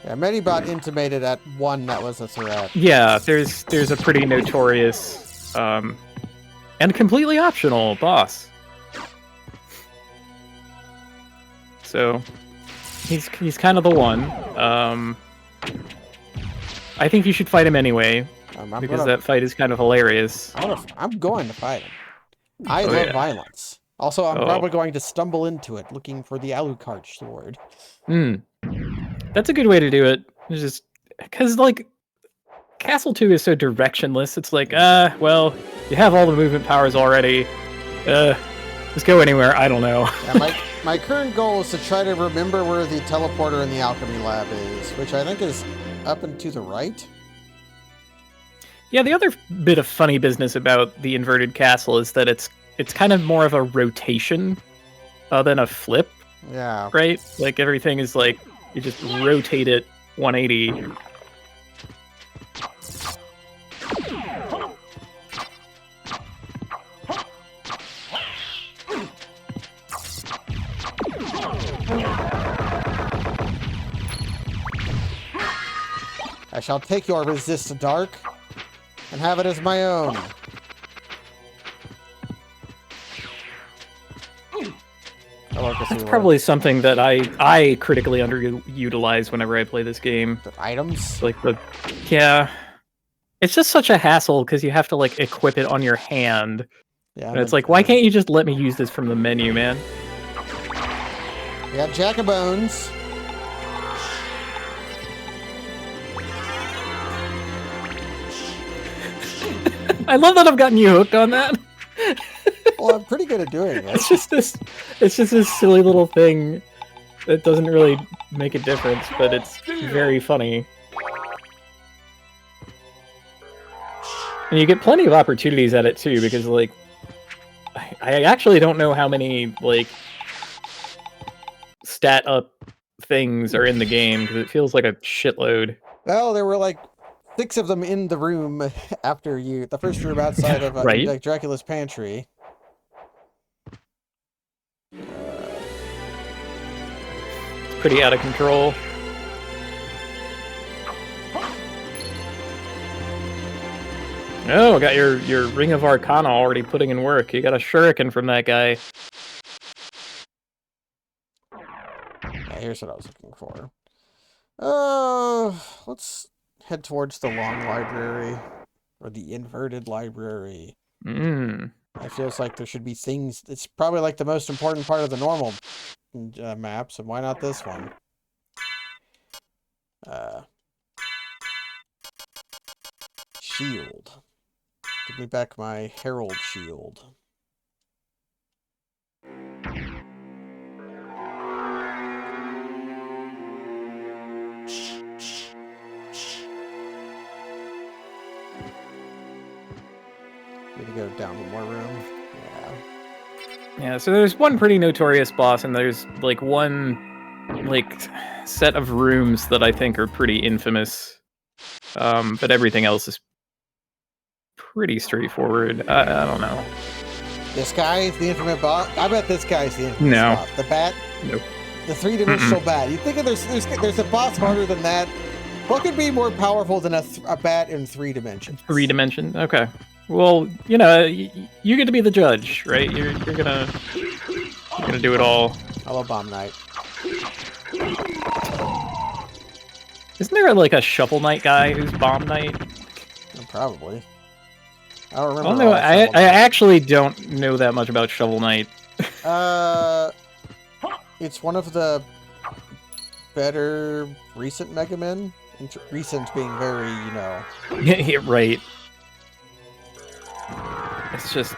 Speaker 1: Yeah, Medibot intimated at one that was a threat.
Speaker 7: Yeah, there's a pretty notorious, and completely optional boss. So, he's kind of the one. I think you should fight him anyway, because that fight is kind of hilarious.
Speaker 1: I'm going to fight him. I love violence. Also, I'm probably going to stumble into it looking for the Alucard sword.
Speaker 7: That's a good way to do it. It's just because, like, Castle 2 is so directionless. It's like, well, you have all the movement powers already. Just go anywhere. I don't know.
Speaker 1: Yeah, my current goal is to try to remember where the teleporter in the alchemy lab is, which I think is up and to the right.
Speaker 7: Yeah, the other bit of funny business about the inverted castle is that it's kind of more of a rotation than a flip,
Speaker 1: Yeah.
Speaker 7: right? Like everything is like you just rotate it 180.
Speaker 1: I shall take your resist dark and have it as my own.
Speaker 7: That's probably something that I critically underutilize whenever I play this game.
Speaker 1: The items.
Speaker 7: Like yeah, it's just such a hassle because you have to like equip it on your hand,
Speaker 1: Yeah.
Speaker 7: and it's like, why can't you just let me use this from the menu, man?
Speaker 1: We got Jack of Bones.
Speaker 7: I love that I've gotten you hooked on that.
Speaker 1: Well, I'm pretty good at doing it.
Speaker 7: It's just this silly little thing that doesn't really make a difference, but it's very funny. And you get plenty of opportunities at it too, because like I actually don't know how many like stat up things are in the game because it feels like a shitload.
Speaker 1: Well, there were like 6 of them in the room after the first room outside of
Speaker 7: Right.
Speaker 1: like Dracula's pantry.
Speaker 7: It's pretty out of control. Oh, got your Ring of Arcana already putting in work. You got a shuriken from that guy.
Speaker 1: Yeah, here's what I was looking for. Let's head towards the long library, or the inverted library.
Speaker 7: Mm.
Speaker 1: It feels like there should be things. It's probably like the most important part of the normal maps, and why not this one? Shield. Give me back my Herald Shield. Need to go down one more room. Yeah.
Speaker 7: Yeah, so there's one pretty notorious boss, and there's like one like set of rooms that I think are pretty infamous. But everything else is pretty straightforward. I don't know.
Speaker 1: This guy is the infamous boss. I bet this guy's the infamous
Speaker 7: No.
Speaker 1: boss. The bat.
Speaker 7: Nope.
Speaker 1: The three-dimensional bat. You think there's a boss harder than that? What could be more powerful than a bat in 3 dimensions?
Speaker 7: 3 dimension. Okay. Well, you know, you get to be the judge, right? You're gonna do it all.
Speaker 1: Hello, Bomb Knight.
Speaker 7: Isn't there like a Shovel Knight guy who's Bomb Knight?
Speaker 1: Probably. I don't
Speaker 7: I
Speaker 1: remember.
Speaker 7: don't know. I actually don't know that much about Shovel Knight.
Speaker 1: It's one of the better recent Mega Men. Recent being very,
Speaker 7: Yeah, right. It's just,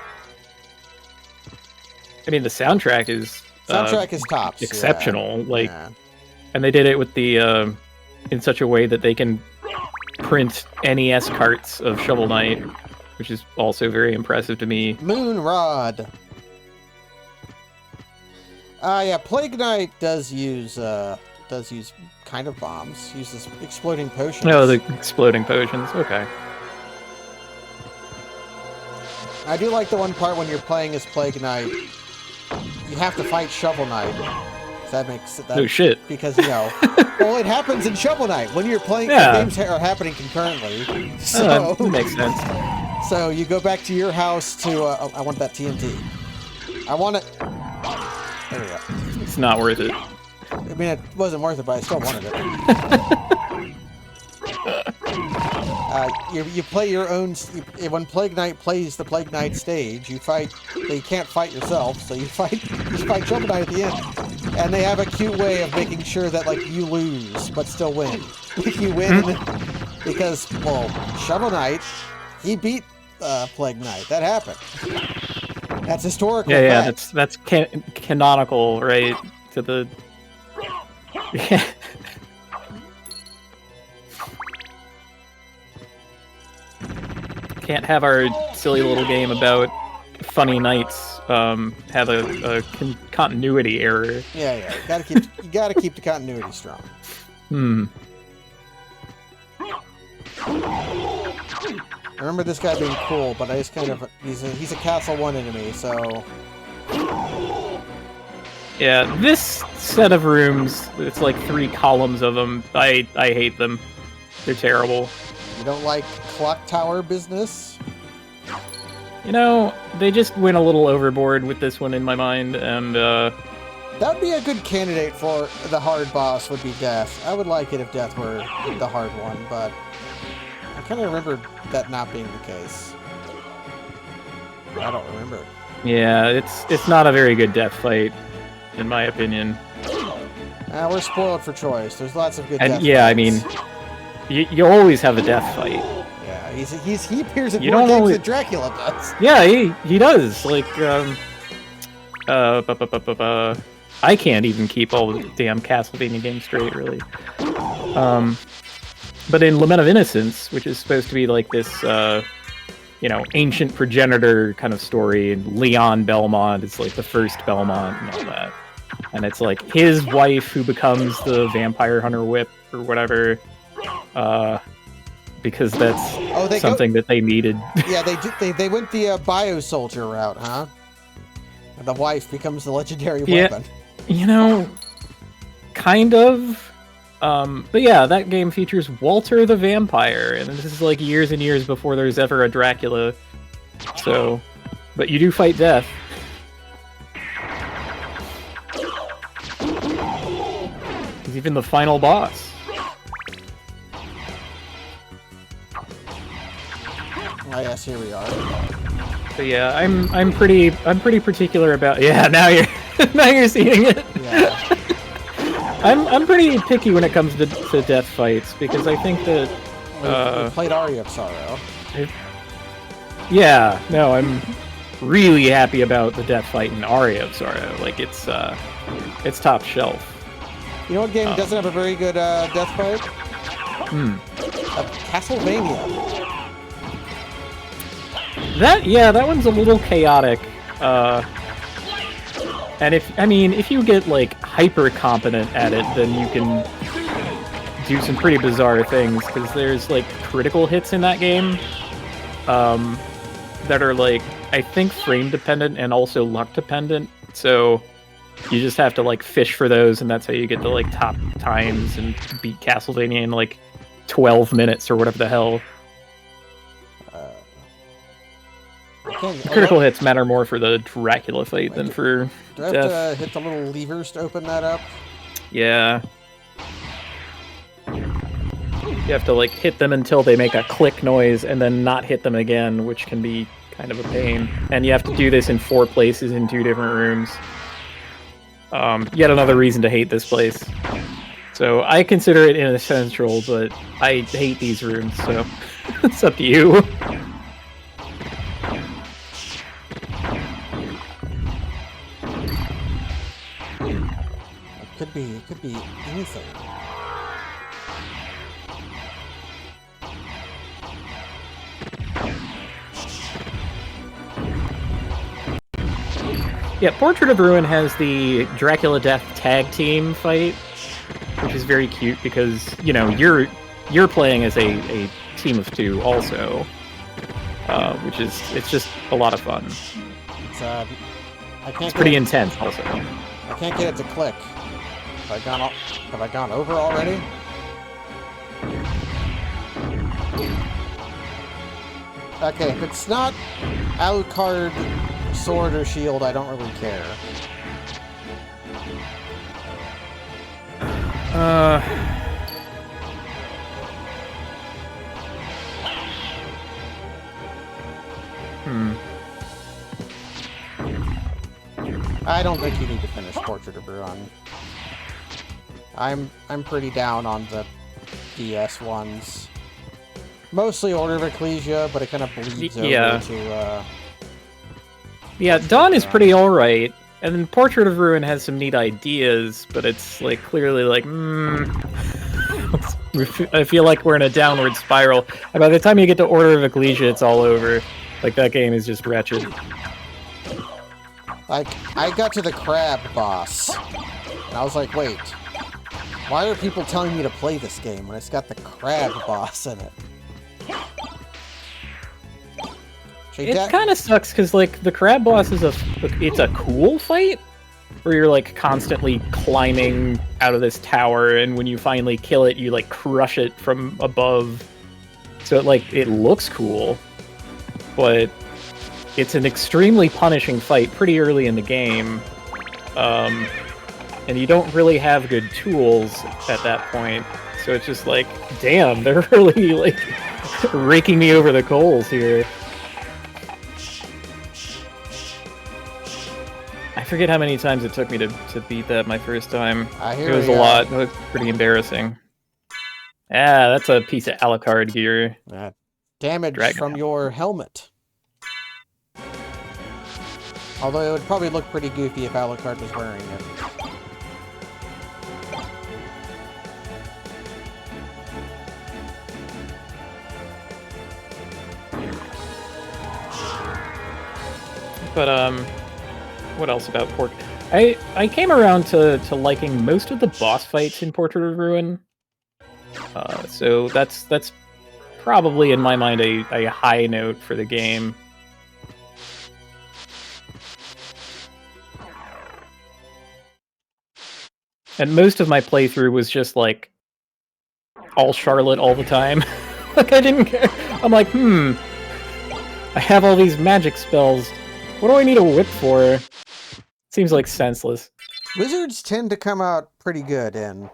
Speaker 7: I mean, the soundtrack is
Speaker 1: tops.
Speaker 7: exceptional.
Speaker 1: Yeah.
Speaker 7: Like,
Speaker 1: Yeah.
Speaker 7: and they did it with the in such a way that they can print NES carts of Shovel Knight, which is also very impressive to me.
Speaker 1: Moon Rod. Yeah, Plague Knight does use kind of bombs. Uses exploding potions.
Speaker 7: Oh, the exploding potions. Okay.
Speaker 1: I do like the one part when you're playing as Plague Knight. You have to fight Shovel Knight. If that makes that.
Speaker 7: Oh shit.
Speaker 1: Because well, it happens in Shovel Knight when you're playing.
Speaker 7: Yeah.
Speaker 1: The games are happening concurrently. So
Speaker 7: That makes sense.
Speaker 1: So you go back to your house to. I want that TNT. I want it. There we go.
Speaker 7: It's not worth it.
Speaker 1: I mean, it wasn't worth it, but I still wanted it. You play your own. When Plague Knight plays the Plague Knight stage, you fight. You can't fight yourself, so you fight Shovel Knight at the end, and they have a cute way of making sure that like you lose but still win. You win because Shovel Knight, he beat Plague Knight. That happened. That's historical.
Speaker 7: Yeah,
Speaker 1: fact.
Speaker 7: that's canonical, right? To the. Yeah. Can't have our silly little game about funny nights have a continuity error.
Speaker 1: Yeah. You gotta keep the continuity strong. I remember this guy being cool, but I just kind of he's a Castle 1 enemy, so
Speaker 7: Yeah, this set of rooms, it's like 3 columns of them. I hate them. They're terrible.
Speaker 1: you don't like clock tower business?
Speaker 7: You know, they just went a little overboard with this one in my mind, and
Speaker 1: That'd be a good candidate for the hard boss would be Death. I would like it if Death were the hard one, but I kind of remember that not being the case. I don't remember.
Speaker 7: yeah, it's not a very good death fight, in my opinion.
Speaker 1: We're spoiled for choice. There's lots of good
Speaker 7: And
Speaker 1: death
Speaker 7: yeah, I
Speaker 1: fights.
Speaker 7: mean, you always have a death fight.
Speaker 1: Yeah, he appears in
Speaker 7: You
Speaker 1: more
Speaker 7: don't
Speaker 1: games
Speaker 7: always-
Speaker 1: than Dracula does.
Speaker 7: Yeah, he does. Like, I can't even keep all the damn Castlevania games straight, really. But in Lament of Innocence, which is supposed to be like this, ancient progenitor kind of story, and Leon Belmont is like the first Belmont and all that. And it's like his wife who becomes the vampire hunter whip or whatever, because that's something that they needed.
Speaker 1: Yeah, they went the bio soldier route, huh? The wife becomes the legendary weapon.
Speaker 7: You know, kind of. But yeah, that game features Walter the Vampire, and this is like years and years before there's ever a Dracula. So, but you do fight death. He's even the final boss.
Speaker 1: Oh yes, here we are.
Speaker 7: But yeah, I'm pretty particular about. Yeah, now you're now you're seeing it.
Speaker 1: Yeah.
Speaker 7: I'm pretty picky when it comes to death fights because I think that
Speaker 1: We played Aria of Sorrow.
Speaker 7: yeah, no, I'm really happy about the death fight in Aria of Sorrow. Like it's top shelf.
Speaker 1: You know what game doesn't have a very good death fight? Castlevania.
Speaker 7: That one's a little chaotic. And if you get like hyper competent at it, then you can do some pretty bizarre things because there's like critical hits in that game that are like I think frame dependent and also luck dependent. So you just have to like fish for those, and that's how you get the like top times and beat Castlevania in like 12 minutes or whatever the hell. The critical hits matter more for the Dracula fight than for
Speaker 1: Do I have
Speaker 7: death.
Speaker 1: to hit the little levers to open that up?
Speaker 7: Yeah. You have to like hit them until they make a click noise and then not hit them again, which can be kind of a pain. And you have to do this in 4 places in 2 different rooms. Yet another reason to hate this place. So I consider it inessential, but I hate these rooms, so it's up to you.
Speaker 1: It could be anything.
Speaker 7: Yeah, Portrait of Ruin has the Dracula Death tag team fight, which is very cute because, you know, you're playing as a team of 2 also, it's just a lot of fun. It's pretty intense also.
Speaker 1: I can't get it to click. Have I gone over already? Okay, if it's not Alucard, sword, or shield, I don't really care. I don't think you need to finish Portrait of Ruin. I'm pretty down on the DS ones. Mostly Order of Ecclesia, but it kind of bleeds over to
Speaker 7: Yeah, Dawn is pretty alright, and then Portrait of Ruin has some neat ideas, but it's like clearly like, I feel like we're in a downward spiral. And by the time you get to Order of Ecclesia, it's all over. Like, that game is just wretched.
Speaker 1: Like, I got to the crab boss, and I was like, wait, why are people telling me to play this game when it's got the crab boss in it?
Speaker 7: It kind of sucks because like the crab boss is it's a cool fight where you're like constantly climbing out of this tower, and when you finally kill it, you like crush it from above. So it looks cool, but it's an extremely punishing fight pretty early in the game, and you don't really have good tools at that point. So it's just like, damn, they're really like raking me over the coals here. I forget how many times it took me to beat that my first time. It was a lot. It was pretty embarrassing. Ah, that's a piece of Alucard gear.
Speaker 1: Damage from your helmet. Although it would probably look pretty goofy if Alucard was wearing it.
Speaker 7: But, what else about Portrait? I came around to liking most of the boss fights in Portrait of Ruin. So that's probably, in my mind, a high note for the game. And most of my playthrough was just, like, all Charlotte all the time. Like, I didn't care. I'm like, I have all these magic spells. What do I need a whip for? Seems, like, senseless.
Speaker 1: Wizards tend to come out pretty good in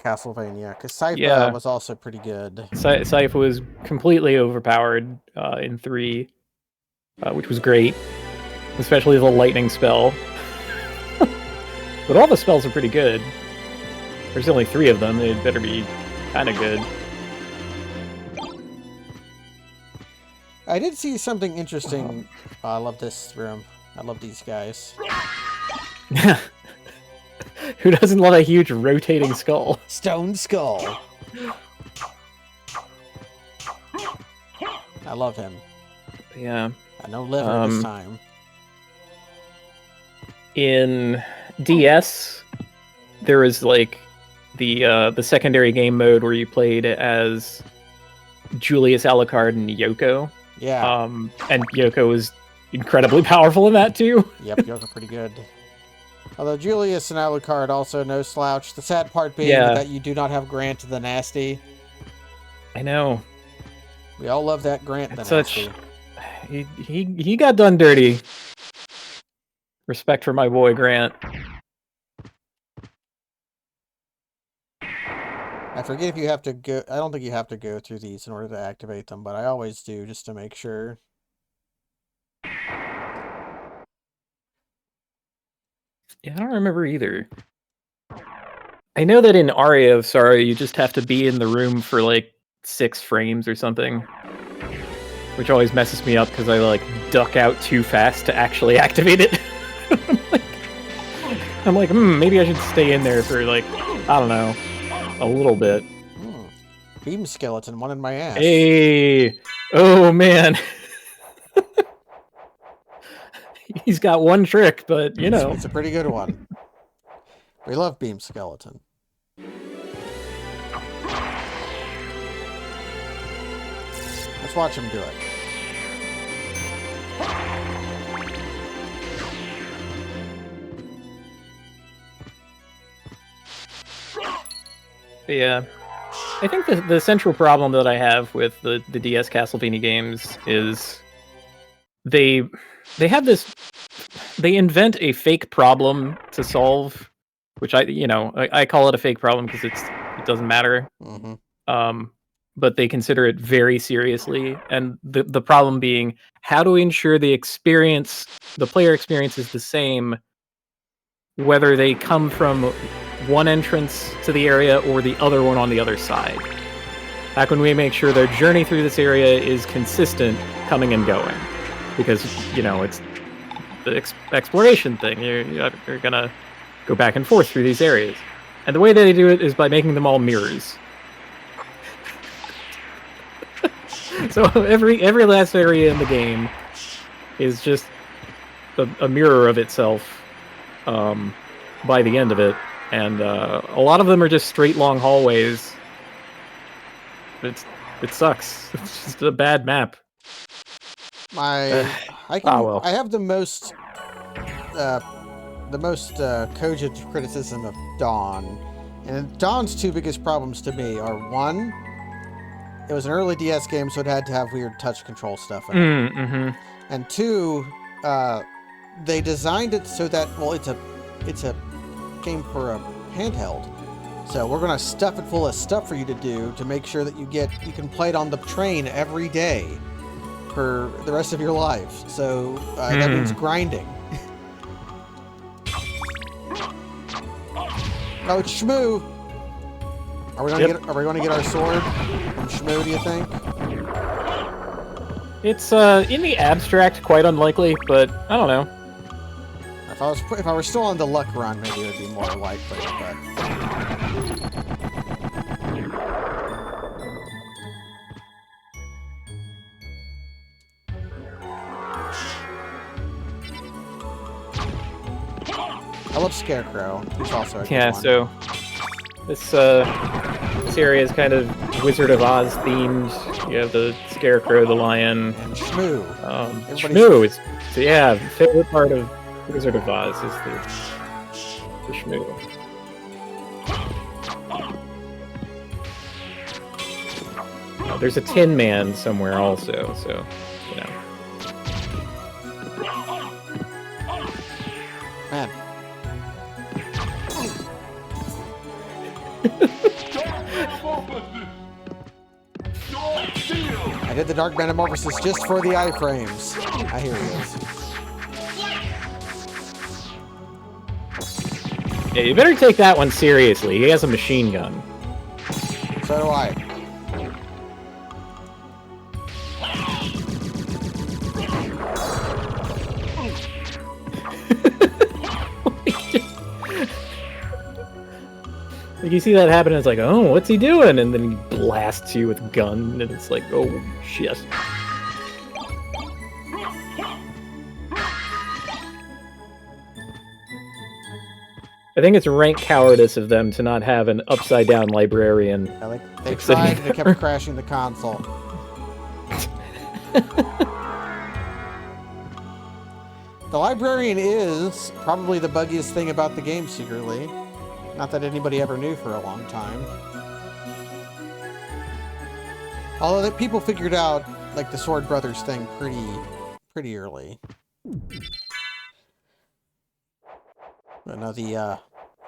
Speaker 1: Castlevania, because Sypha was also pretty good.
Speaker 7: Sypha was completely overpowered in 3, which was great. Especially the lightning spell. But all the spells are pretty good. There's only 3 of them, they'd better be kind of good.
Speaker 1: I did see something interesting. I love this room. I love these guys.
Speaker 7: Who doesn't love a huge rotating skull?
Speaker 1: Stone skull. I love him.
Speaker 7: Yeah.
Speaker 1: No liver this time.
Speaker 7: In DS, there was like the secondary game mode where you played as Julius Alucard and Yoko.
Speaker 1: Yeah.
Speaker 7: And Yoko was incredibly powerful in that too.
Speaker 1: Yep, Yoko pretty good. Although Julius and Alucard also no slouch. The sad part being that you do not have Grant the Nasty.
Speaker 7: I know.
Speaker 1: We all love that Grant the Nasty.
Speaker 7: He got done dirty. Respect for my boy Grant.
Speaker 1: I forget if you have to go. I don't think you have to go through these in order to activate them, but I always do just to make sure.
Speaker 7: Yeah, I don't remember either. I know that in Aria of Sorrow, you just have to be in the room for like 6 frames or something. Which always messes me up because I like duck out too fast to actually activate it. I'm like, maybe I should stay in there for like, I don't know, a little bit.
Speaker 1: Beam skeleton, one in my ass.
Speaker 7: Hey! Oh man! He's got one trick, but you know.
Speaker 1: It's a pretty good one. We love Beam Skeleton. Let's watch him do it.
Speaker 7: But yeah. I think the central problem that I have with the DS Castlevania games is they have this. They invent a fake problem to solve, which I call it a fake problem because it doesn't matter.
Speaker 1: Mm-hmm.
Speaker 7: But they consider it very seriously, and the problem being how to ensure the player experience is the same, whether they come from one entrance to the area or the other one on the other side. How can we make sure their journey through this area is consistent, coming and going? Because it's the exploration thing. You're gonna go back and forth through these areas, and the way that they do it is by making them all mirrors. So every last area in the game is just a mirror of itself by the end of it, and a lot of them are just straight long hallways. It sucks. It's just a bad map.
Speaker 1: I
Speaker 7: well.
Speaker 1: I have the most cogent criticism of Dawn, and Dawn's two biggest problems to me are one, it was an early DS game, so it had to have weird touch control stuff in it, and two, they designed it so that it's a game for a handheld. So we're gonna stuff it full of stuff for you to do to make sure that you can play it on the train every day for the rest of your life. So that means grinding. Oh, it's Shmoo. Are we gonna get our sword from Shmoo? Do you think?
Speaker 7: It's in the abstract quite unlikely, but I don't know.
Speaker 1: If I were still on the luck run, maybe it would be more likely. But I love Scarecrow. He's also a good one.
Speaker 7: So this area is kind of Wizard of Oz themed. You have the Scarecrow, the lion,
Speaker 1: and Shmoo.
Speaker 7: Shmoo is favorite part of Wizard of Oz is the Shmoo. There's a Tin Man somewhere also, so you know.
Speaker 1: Man. I did the Dark Metamorphosis just for the iframes. I hear you.
Speaker 7: Yeah, you better take that one seriously. He has a machine gun.
Speaker 1: So do I.
Speaker 7: Like, you see that happen, and it's like, oh, what's he doing? And then he blasts you with a gun, and it's like, oh, shit. I think it's rank cowardice of them to not have an upside-down librarian.
Speaker 1: Yeah, they tried, and it kept crashing the console. The librarian is probably the buggiest thing about the game, secretly. Not that anybody ever knew for a long time. Although people figured out, like, the Sword Brothers thing pretty early. But no, the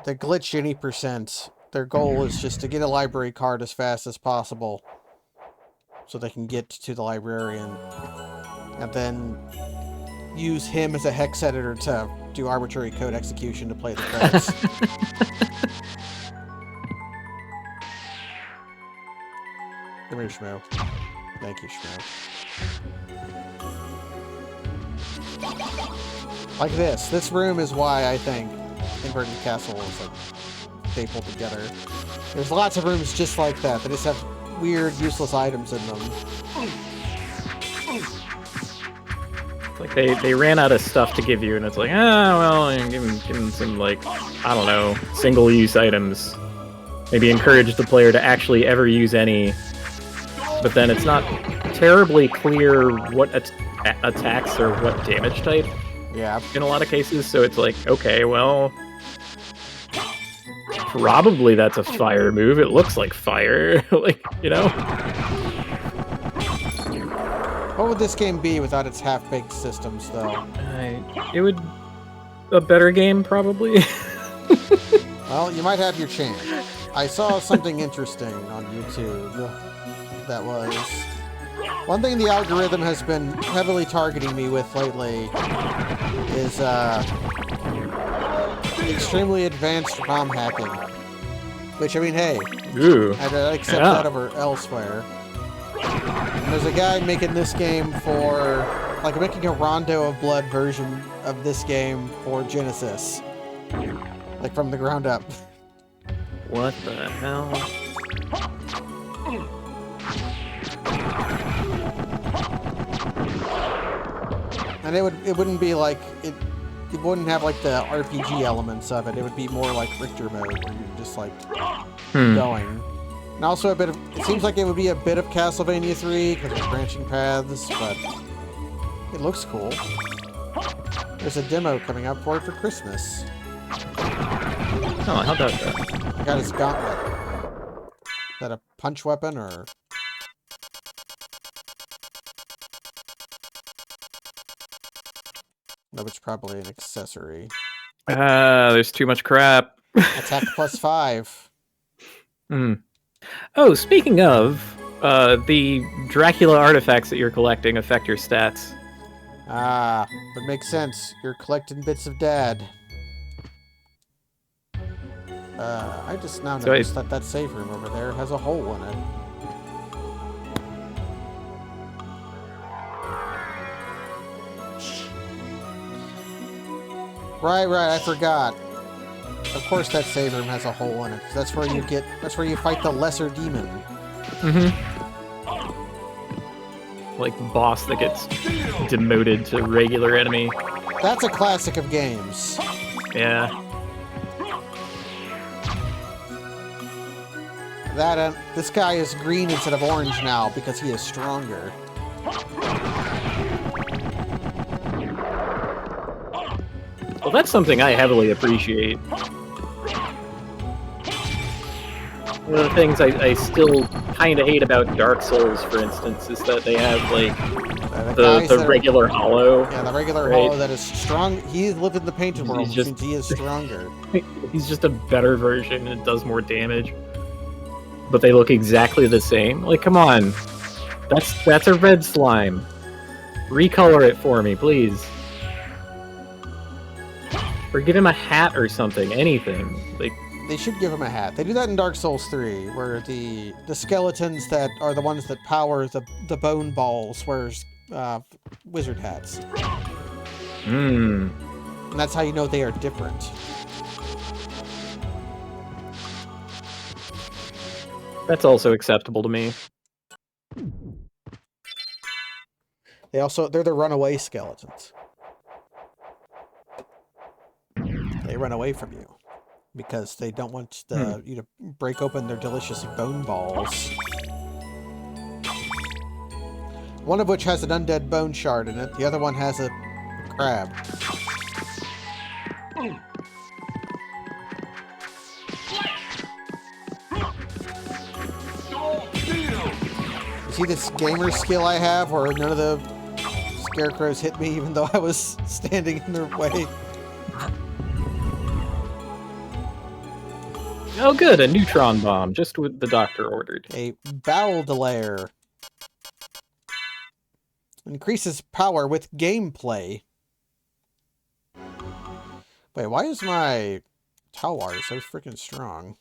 Speaker 1: glitch any percent, their goal is just to get a library card as fast as possible so they can get to the librarian and then use him as a hex editor to do arbitrary code execution to play the credits. Come here, Shmoo. Thank you, Shmoo. Like this. This room is why I think Inverted Castle is like stapled together. There's lots of rooms just like that. They just have weird, useless items in them.
Speaker 7: Like they ran out of stuff to give you, and it's like, well, give him some, like, I don't know, single-use items. Maybe encourage the player to actually ever use any. But then it's not terribly clear what attacks or what damage type.
Speaker 1: Yeah.
Speaker 7: In a lot of cases, so it's like, okay, well, probably that's a fire move. It looks like fire, like, you know.
Speaker 1: What would this game be without its half-baked systems, though?
Speaker 7: It would... a better game, probably.
Speaker 1: Well, you might have your chance. I saw something interesting on YouTube that was... One thing the algorithm has been heavily targeting me with lately is extremely advanced ROM hacking. Which, I mean, hey,
Speaker 7: Ooh.
Speaker 1: I'd accept that over elsewhere. And there's a guy making this game for, like, making a Rondo of Blood version of this game for Genesis. Like, from the ground up.
Speaker 7: What the hell?
Speaker 1: And it wouldn't be like it wouldn't have like the RPG elements of it. It would be more like Richter mode where you're just like going. And also it seems like it would be a bit of Castlevania 3 because of branching paths, but it looks cool. There's a demo coming out for it for Christmas.
Speaker 7: Oh, how about that?
Speaker 1: I got his gauntlet. Is that a punch weapon or? No, it's probably an accessory.
Speaker 7: There's too much crap.
Speaker 1: Attack +5.
Speaker 7: Oh, speaking of, the Dracula artifacts that you're collecting affect your stats.
Speaker 1: Ah, but makes sense. You're collecting bits of Dad. I just now noticed that that save room over there has a hole in it. Right, I forgot. Of course that save room has a hole in it, 'cause that's where you fight the lesser demon.
Speaker 7: Like the boss that gets demoted to regular enemy.
Speaker 1: That's a classic of games.
Speaker 7: Yeah.
Speaker 1: This guy is green instead of orange now because he is stronger.
Speaker 7: Well, that's something I heavily appreciate. One of the things I still kind of hate about Dark Souls, for instance, is that they have, like, the regular hollow.
Speaker 1: Yeah, the regular hollow that is strong. He lived in the painted world, which means he is stronger.
Speaker 7: He's just a better version and does more damage. But they look exactly the same. Like, come on. That's a red slime. Recolor it for me, please. Or give him a hat or something, anything. Like,
Speaker 1: they should give him a hat. They do that in Dark Souls 3, where the skeletons that are the ones that power the bone balls wears wizard hats. And that's how you know they are different.
Speaker 7: That's also acceptable to me.
Speaker 1: They're the runaway skeletons. They run away from you because they don't want you to break open their delicious bone balls. One of which has an undead bone shard in it. The other one has a crab. See this gamer skill I have where none of the scarecrows hit me even though I was standing in their way?
Speaker 7: Oh good, a neutron bomb, just what the doctor ordered.
Speaker 1: A bowel delayer. Increases power with gameplay. Wait, why is my Talwar so freaking strong?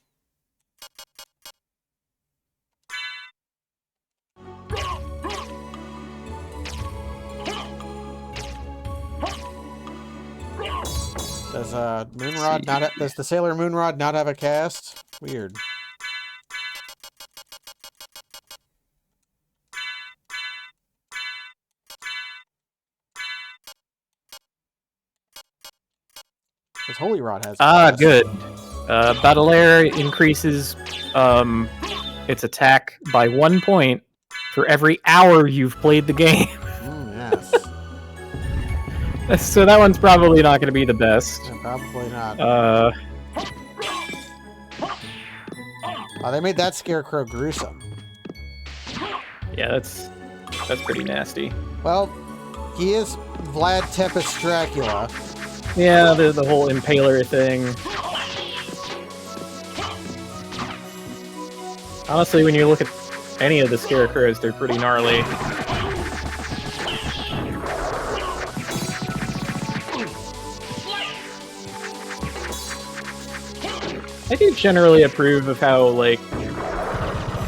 Speaker 1: Does Moonrod not? Does the Sailor Moonrod not have a cast? Weird. Because Holy Rod has.
Speaker 7: Good. Battleair increases its attack by 1 point for every hour you've played the game.
Speaker 1: Yes.
Speaker 7: So that one's probably not going to be the best.
Speaker 1: Yeah, probably not. They made that scarecrow gruesome.
Speaker 7: Yeah, that's pretty nasty.
Speaker 1: Well, he is Vlad Tepes Dracula.
Speaker 7: Yeah, the whole impaler thing. Honestly, when you look at any of the scarecrows, they're pretty gnarly. I do generally approve of how, like,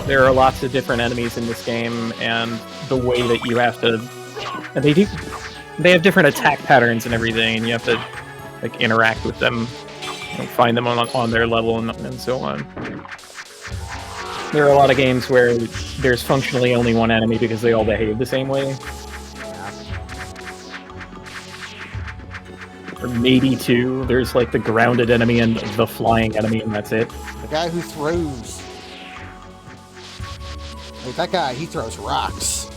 Speaker 7: there are lots of different enemies in this game, and the way that you have to... And they have different attack patterns and everything, and you have to, like, interact with them, find them on their level, and so on. There are a lot of games where there's functionally only one enemy because they all behave the same way. Or maybe two. There's like the grounded enemy and the flying enemy, and that's it.
Speaker 1: The guy who throws. Like that guy, he throws rocks.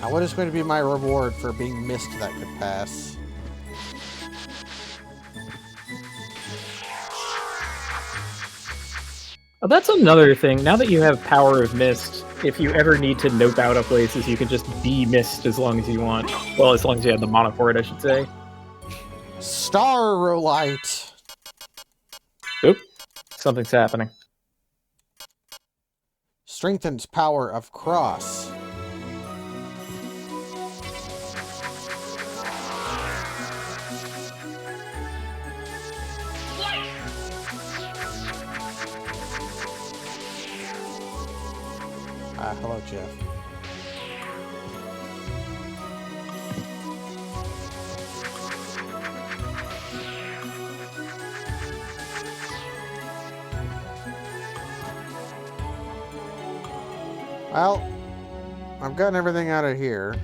Speaker 1: Now, what is going to be my reward for being missed that could pass?
Speaker 7: Oh, that's another thing. Now that you have Power of Mist, if you ever need to nope out of places, you can just be mist as long as you want. Well, as long as you have the mana for it, I should say.
Speaker 1: Starlight!
Speaker 7: Oop. Something's happening.
Speaker 1: Strengthens power of cross. Hello, Jeff. Well, I've gotten everything out of here.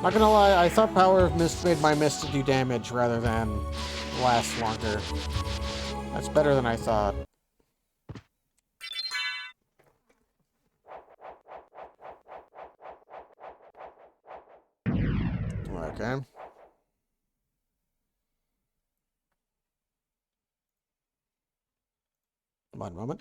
Speaker 1: Not gonna lie, I thought Power of Mist made my mist to do damage rather than last longer. That's better than I thought. Okay. One moment.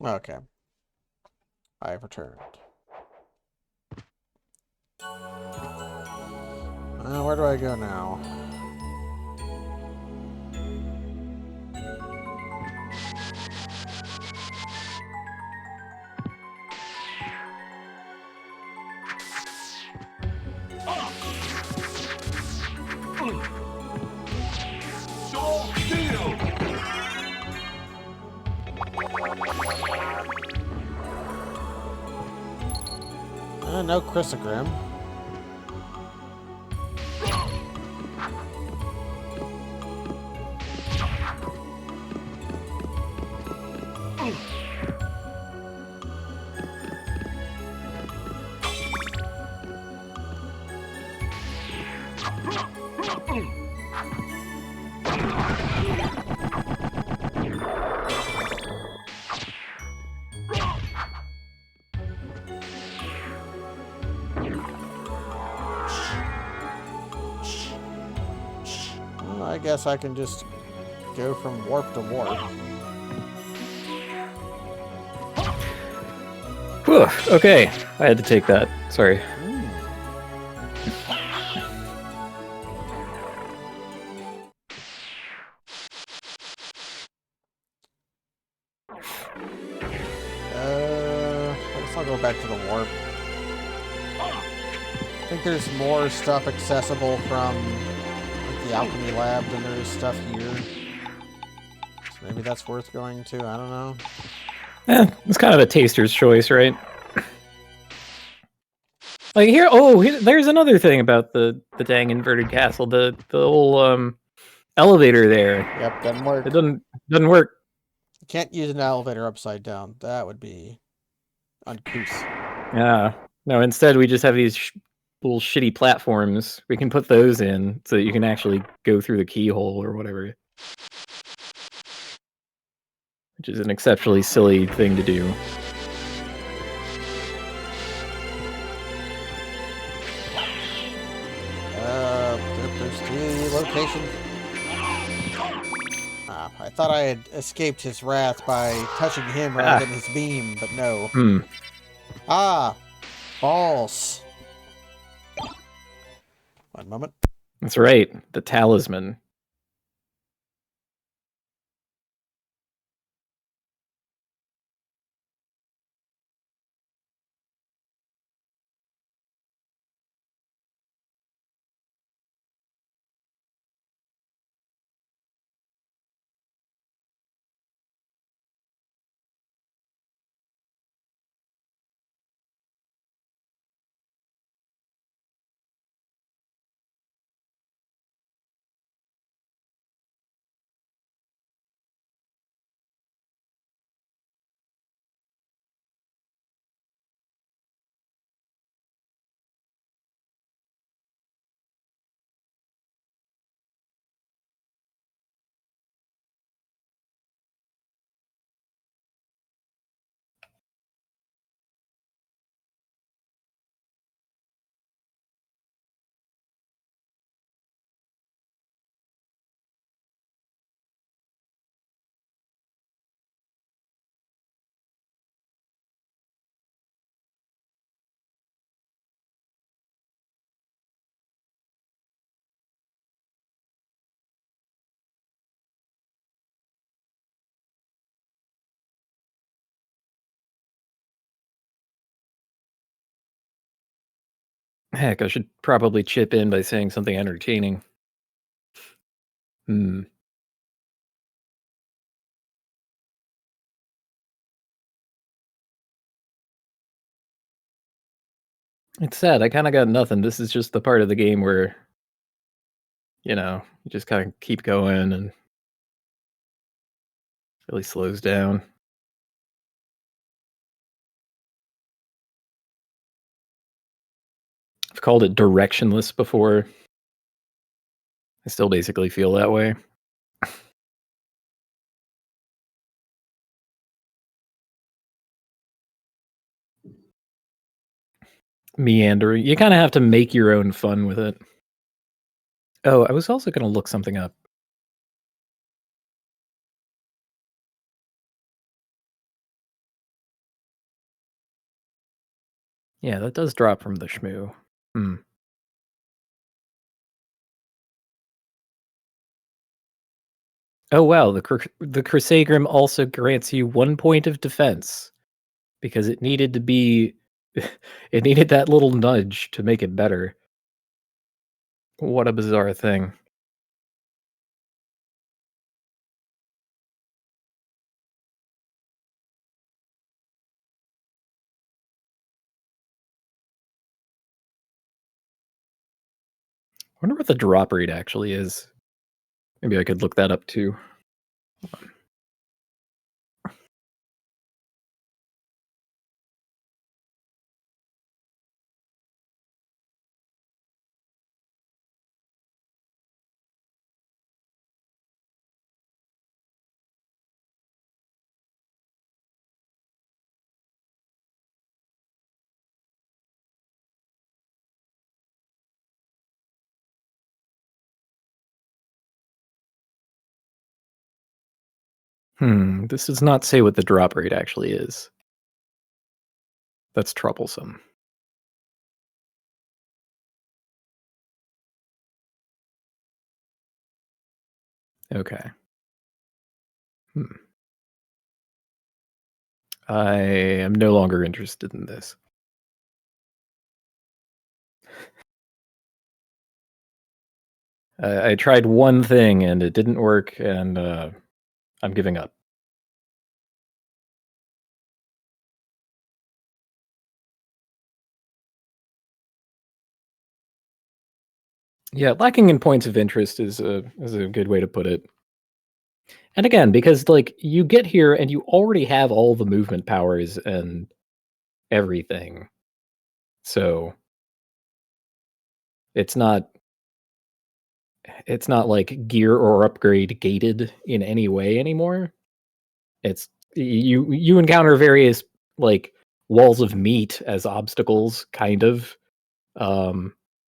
Speaker 1: Okay. I have returned. Where do I go now? No Chrysogrim. I guess I can just go from warp to warp.
Speaker 7: Whew, okay, I had to take that. Sorry.
Speaker 1: I guess I'll go back to the warp. I think there's more stuff accessible from like, the alchemy lab than there is stuff here. So maybe that's worth going to. I don't know.
Speaker 7: It's kind of a taster's choice, right? Like there's another thing about the dang inverted castle. The whole elevator there.
Speaker 1: Yep, doesn't work.
Speaker 7: It doesn't work.
Speaker 1: You can't use an elevator upside down. That would be uncouth.
Speaker 7: Yeah. No, instead we just have these little shitty platforms. We can put those in so that you can actually go through the keyhole or whatever. Which is an exceptionally silly thing to do.
Speaker 1: There's 3 locations. I thought I had escaped his wrath by touching him rather than his beam, but no. Balls. One moment.
Speaker 7: That's right, the talisman. Heck, I should probably chip in by saying something entertaining. It's sad. I kind of got nothing. This is just the part of the game where, you just kind of keep going and really slows down. I've called it directionless before. I still basically feel that way. Meandering. You kind of have to make your own fun with it. Oh, I was also going to look something up. Yeah, that does drop from the shmoo. Oh wow, the Crusaegrim also grants you 1 point of defense because it needed to be it needed that little nudge to make it better. What a bizarre thing. I wonder what the drop rate actually is. Maybe I could look that up too. This does not say what the drop rate actually is. That's troublesome. Okay. I am no longer interested in this. I tried one thing and it didn't work, and I'm giving up. Yeah, lacking in points of interest is a good way to put it. And again, because like you get here and you already have all the movement powers and everything, so it's not like gear or upgrade gated in any way anymore. It's you encounter various like walls of meat as obstacles, kind of,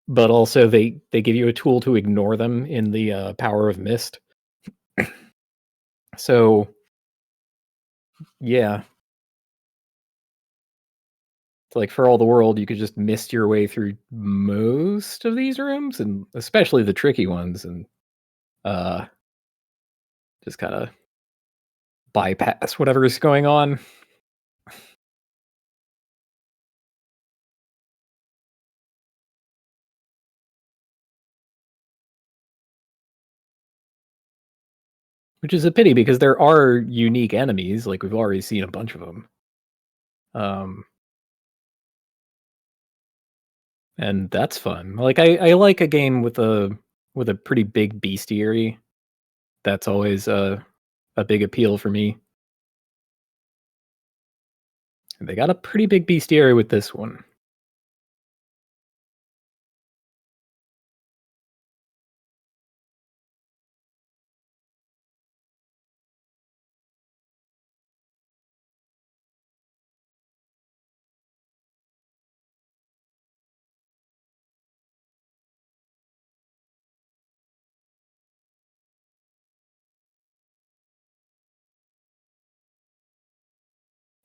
Speaker 7: but also they give you a tool to ignore them in the power of mist. So yeah, it's like for all the world, you could just mist your way through most of these rooms, and especially the tricky ones, and uh, just kind of bypass whatever is going on. Which is a pity because there are unique enemies, like we've already seen a bunch of them. And that's fun. Like I like a game with a pretty big bestiary. That's always a big appeal for me. And they got a pretty big bestiary with this one.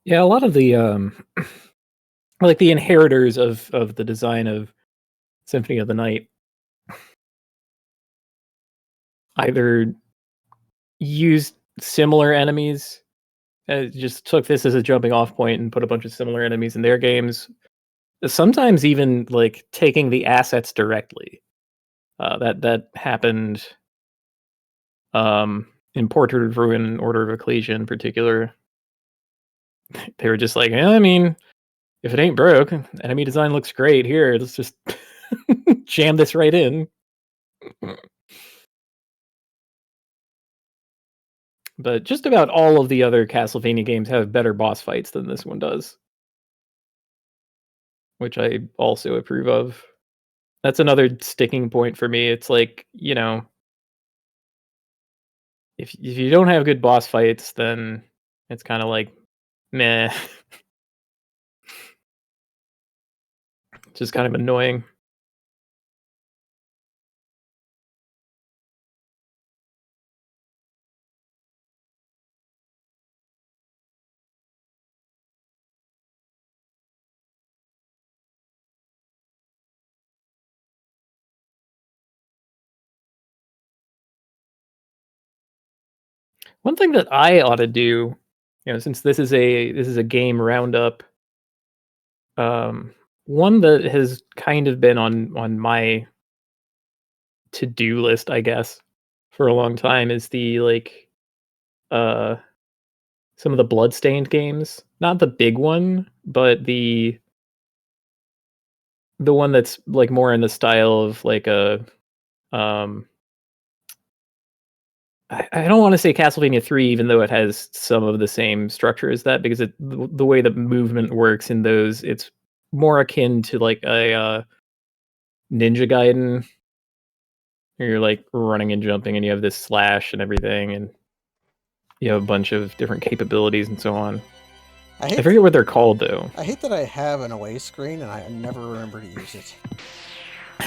Speaker 7: Yeah, a lot of the like the inheritors of the design of Symphony of the Night either used similar enemies, just took this as a jumping off point and put a bunch of similar enemies in their games. Sometimes even like taking the assets directly. That happened in Portrait of Ruin and Order of Ecclesia in particular. They were just like, I mean, if it ain't broke, enemy design looks great. Here, let's just jam this right in. But just about all of the other Castlevania games have better boss fights than this one does, which I also approve of. That's another sticking point for me. It's like, if you don't have good boss fights, then it's kind of like, meh. Just kind of annoying. One thing that I ought to do, since this is a game roundup, one that has kind of been on my to-do list, I guess, for a long time is the like some of the Bloodstained games. Not the big one, but the one that's like more in the style of like a I don't want to say Castlevania 3, even though it has some of the same structure as that, because the way the movement works in those, it's more akin to like a Ninja Gaiden, where you're like running and jumping, and you have this slash and everything, and you have a bunch of different capabilities and so on. I forget what they're called though.
Speaker 1: I hate that I have an away screen and I never remember to use it.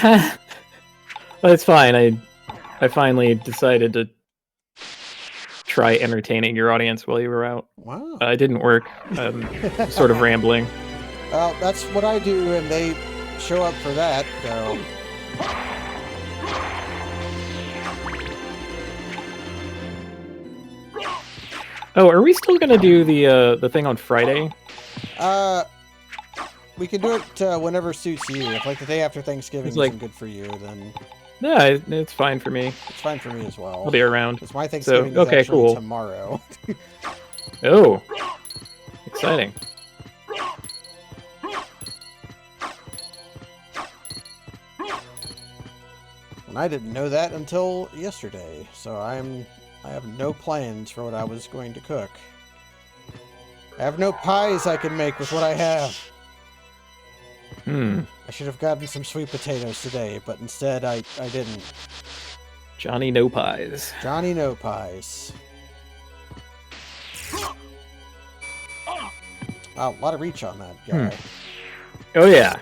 Speaker 7: But it's fine. I finally decided to try entertaining your audience while you were out.
Speaker 1: Wow.
Speaker 7: It didn't work. Sort of rambling.
Speaker 1: Well, that's what I do, and they show up for that, so...
Speaker 7: Oh, are we still gonna do the thing on Friday?
Speaker 1: We can do it whenever suits you. If like the day after Thanksgiving isn't good for you, then
Speaker 7: Yeah, it's fine for me.
Speaker 1: It's fine for me as well.
Speaker 7: I'll be around.
Speaker 1: Because my Thanksgiving is
Speaker 7: okay,
Speaker 1: actually
Speaker 7: cool.
Speaker 1: tomorrow.
Speaker 7: Oh, exciting.
Speaker 1: And I didn't know that until yesterday, so I have no plans for what I was going to cook. I have no pies I can make with what I have. I should have gotten some sweet potatoes today, but instead I didn't.
Speaker 7: Johnny No Pies.
Speaker 1: Johnny No Pies. Wow, a lot of reach on that guy.
Speaker 7: Oh yeah.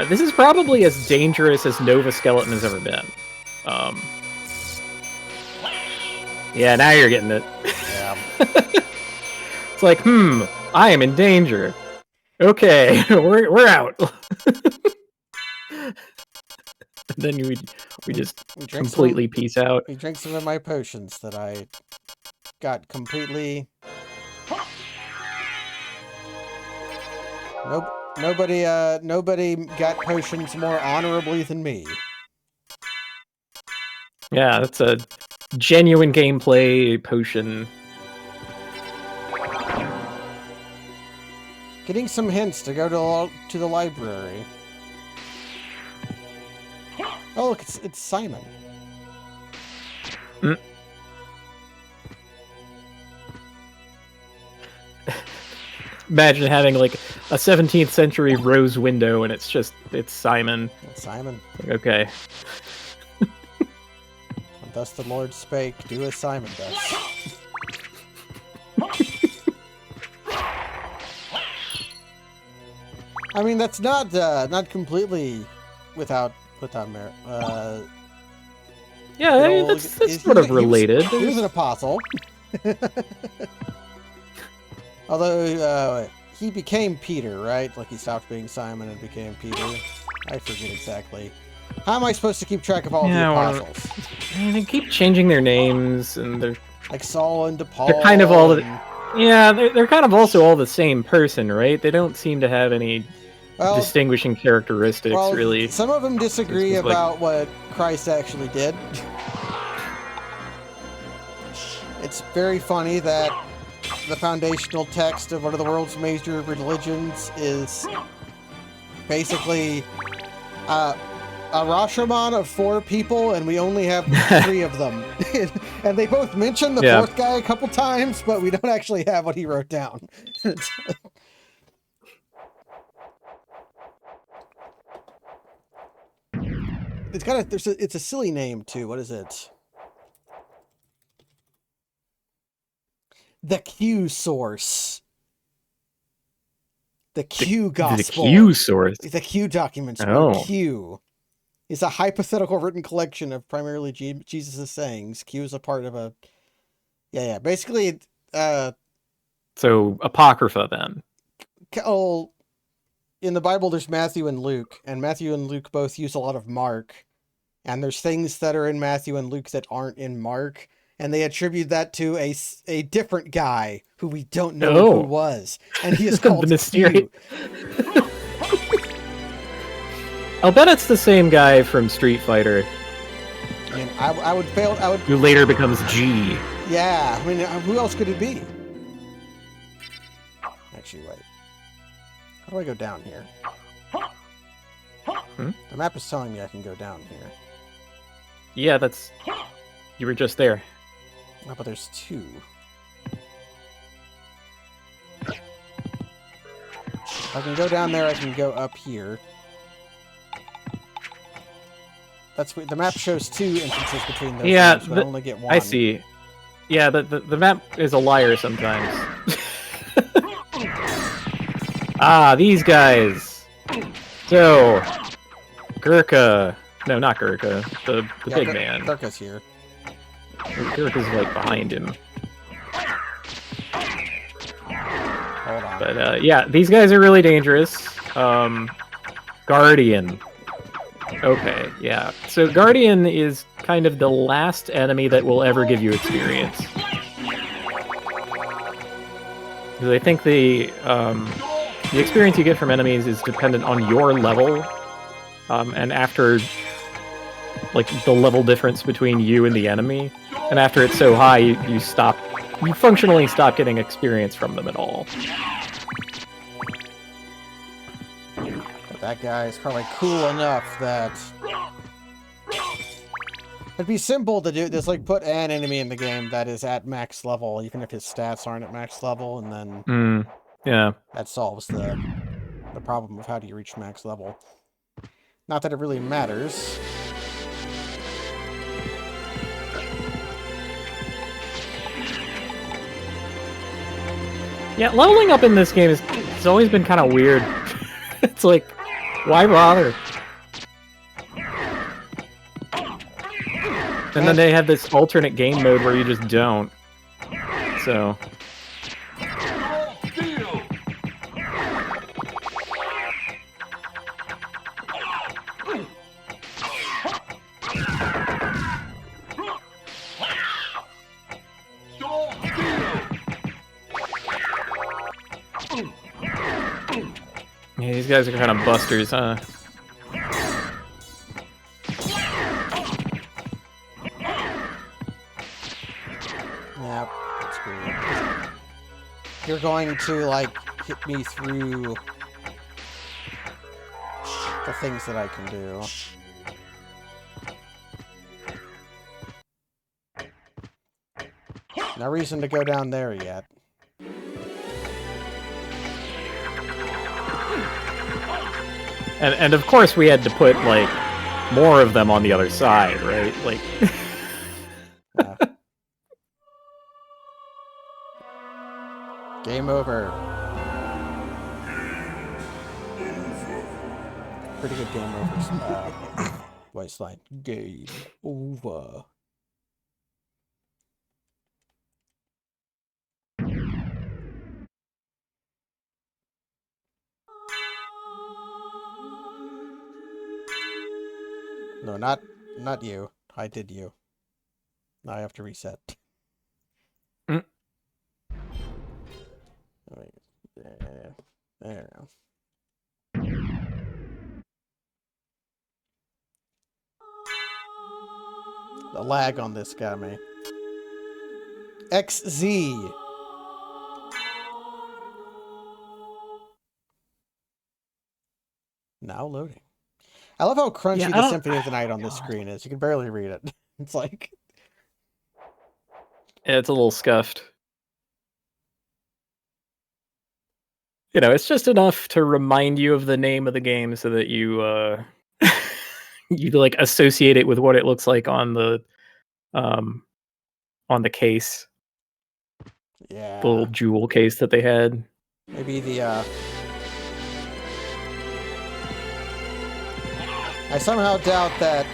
Speaker 7: This is probably as dangerous as Nova Skeleton has ever been. Yeah, now you're getting it.
Speaker 1: Yeah.
Speaker 7: It's like, I am in danger. Okay, we're out. And then we just completely peace out.
Speaker 1: We drank some of my potions that I got completely. Nobody got potions more honorably than me.
Speaker 7: Yeah, that's a genuine gameplay potion.
Speaker 1: Getting some hints to go to the library. Oh, look, it's Simon.
Speaker 7: Imagine having like a 17th century rose window and it's Simon.
Speaker 1: It's Simon.
Speaker 7: Like, okay.
Speaker 1: And thus the Lord spake, do as Simon does. I mean, that's not completely without merit.
Speaker 7: Yeah, I mean, that's sort of related.
Speaker 1: He was an apostle. Although, he became Peter, right? Like, he stopped being Simon and became Peter. I forget exactly. How am I supposed to keep track of all the apostles?
Speaker 7: They keep changing their names, and they're...
Speaker 1: Like Saul and DePaul.
Speaker 7: They're kind of all the... Yeah, they're kind of also all the same person, right? They don't seem to have any distinguishing characteristics, really.
Speaker 1: Some of them disagree about what Christ actually did. It's very funny that the foundational text of one of the world's major religions is basically a Rashomon of 4 people, and we only have 3 of them. And they both mention the 4th guy a couple times, but we don't actually have what he wrote down. It's a silly name too. What is it? The Q source. The Q gospel.
Speaker 7: The Q source.
Speaker 1: The Q documents.
Speaker 7: Oh.
Speaker 1: Q is a hypothetical written collection of primarily Jesus' sayings. Q is a part of a. Yeah. Basically,
Speaker 7: so Apocrypha then.
Speaker 1: In the Bible, there's Matthew and Luke, and Matthew and Luke both use a lot of Mark, and there's things that are in Matthew and Luke that aren't in Mark, and they attribute that to a different guy who we don't know who was, and he is called
Speaker 7: the mysterious.
Speaker 1: Q.
Speaker 7: I'll bet it's the same guy from Street Fighter.
Speaker 1: I mean, I would fail.
Speaker 7: Who later becomes G.
Speaker 1: Yeah, I mean, who else could it be? Actually, wait. How do I go down here? The map is telling me I can go down here.
Speaker 7: Yeah, you were just there.
Speaker 1: Oh, but there's 2. If I can go down there, I can go up here. That's what the map shows 2 entrances between those.
Speaker 7: Yeah,
Speaker 1: rooms, but I only get 1.
Speaker 7: I see. Yeah, the map is a liar sometimes. These guys. So, Gurkha. No, not Gurkha. The big man.
Speaker 1: Gurkha's here.
Speaker 7: Gurkha's like behind him.
Speaker 1: Hold on.
Speaker 7: But yeah, these guys are really dangerous. Guardian. Okay, yeah. So Guardian is kind of the last enemy that will ever give you experience. Because I think the experience you get from enemies is dependent on your level, and after like the level difference between you and the enemy, and after it's so high, you functionally stop getting experience from them at all.
Speaker 1: But that guy is probably cool enough that it'd be simple to do this, like put an enemy in the game that is at max level, even if his stats aren't at max level, and then
Speaker 7: Yeah.
Speaker 1: that solves the problem of how do you reach max level. Not that it really matters.
Speaker 7: Yeah, leveling up in this game it's always been kind of weird. It's like, why bother? And then they have this alternate game mode where you just don't. So... Yeah, these guys are kind of busters, huh?
Speaker 1: Yeah, that's weird. You're going to, like, hit me through the things that I can do. No reason to go down there yet.
Speaker 7: And of course we had to put, like, more of them on the other side, right? Like...
Speaker 1: Game over. Pretty good game over. Voice line. Game over. No, not you. I did you. Now I have to reset.
Speaker 7: Mm.
Speaker 1: There we go. The lag on this got me. XZ. Now loading. I love how crunchy the Symphony of the Night on this screen is. You can barely read it. It's like...
Speaker 7: Yeah, it's a little scuffed. You know, it's just enough to remind you of the name of the game so that you, you like associate it with what it looks like on the case.
Speaker 1: Yeah.
Speaker 7: The little jewel case that they had.
Speaker 1: Maybe the, I somehow doubt that,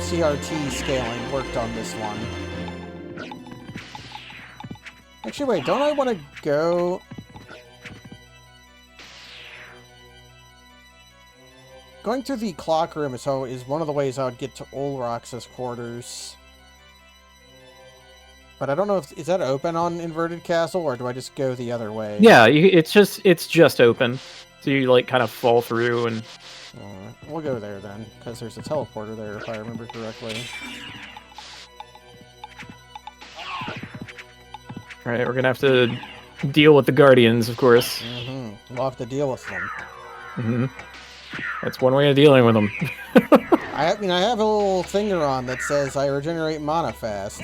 Speaker 1: CRT scaling worked on this one. Actually, wait, don't I want to go... Going through the clock room is one of the ways I would get to Olrox's quarters. But I don't know if... Is that open on Inverted Castle, or do I just go the other way?
Speaker 7: Yeah, it's just open. So you, like, kind of fall through and...
Speaker 1: We'll go there then, because there's a teleporter there, if I remember correctly.
Speaker 7: Alright, we're gonna have to deal with the Guardians, of course.
Speaker 1: Mm-hmm. We'll have to deal with them.
Speaker 7: Mm-hmm. That's one way of dealing with them.
Speaker 1: I have a little finger on that says I regenerate mana fast.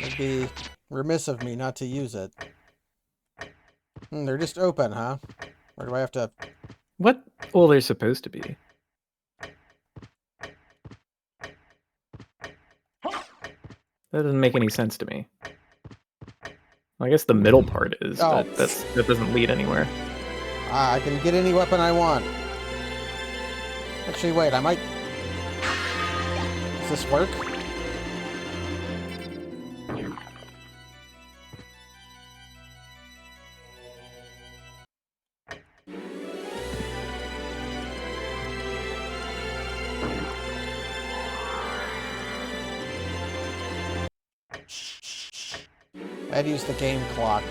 Speaker 1: It'd be remiss of me not to use it. They're just open, huh? Or do I have to...
Speaker 7: What? Well, they're supposed to be. That doesn't make any sense to me. I guess the middle part is, but that doesn't lead anywhere.
Speaker 1: I can get any weapon I want. Actually, wait, I might... Does this work? I'd use the game clock.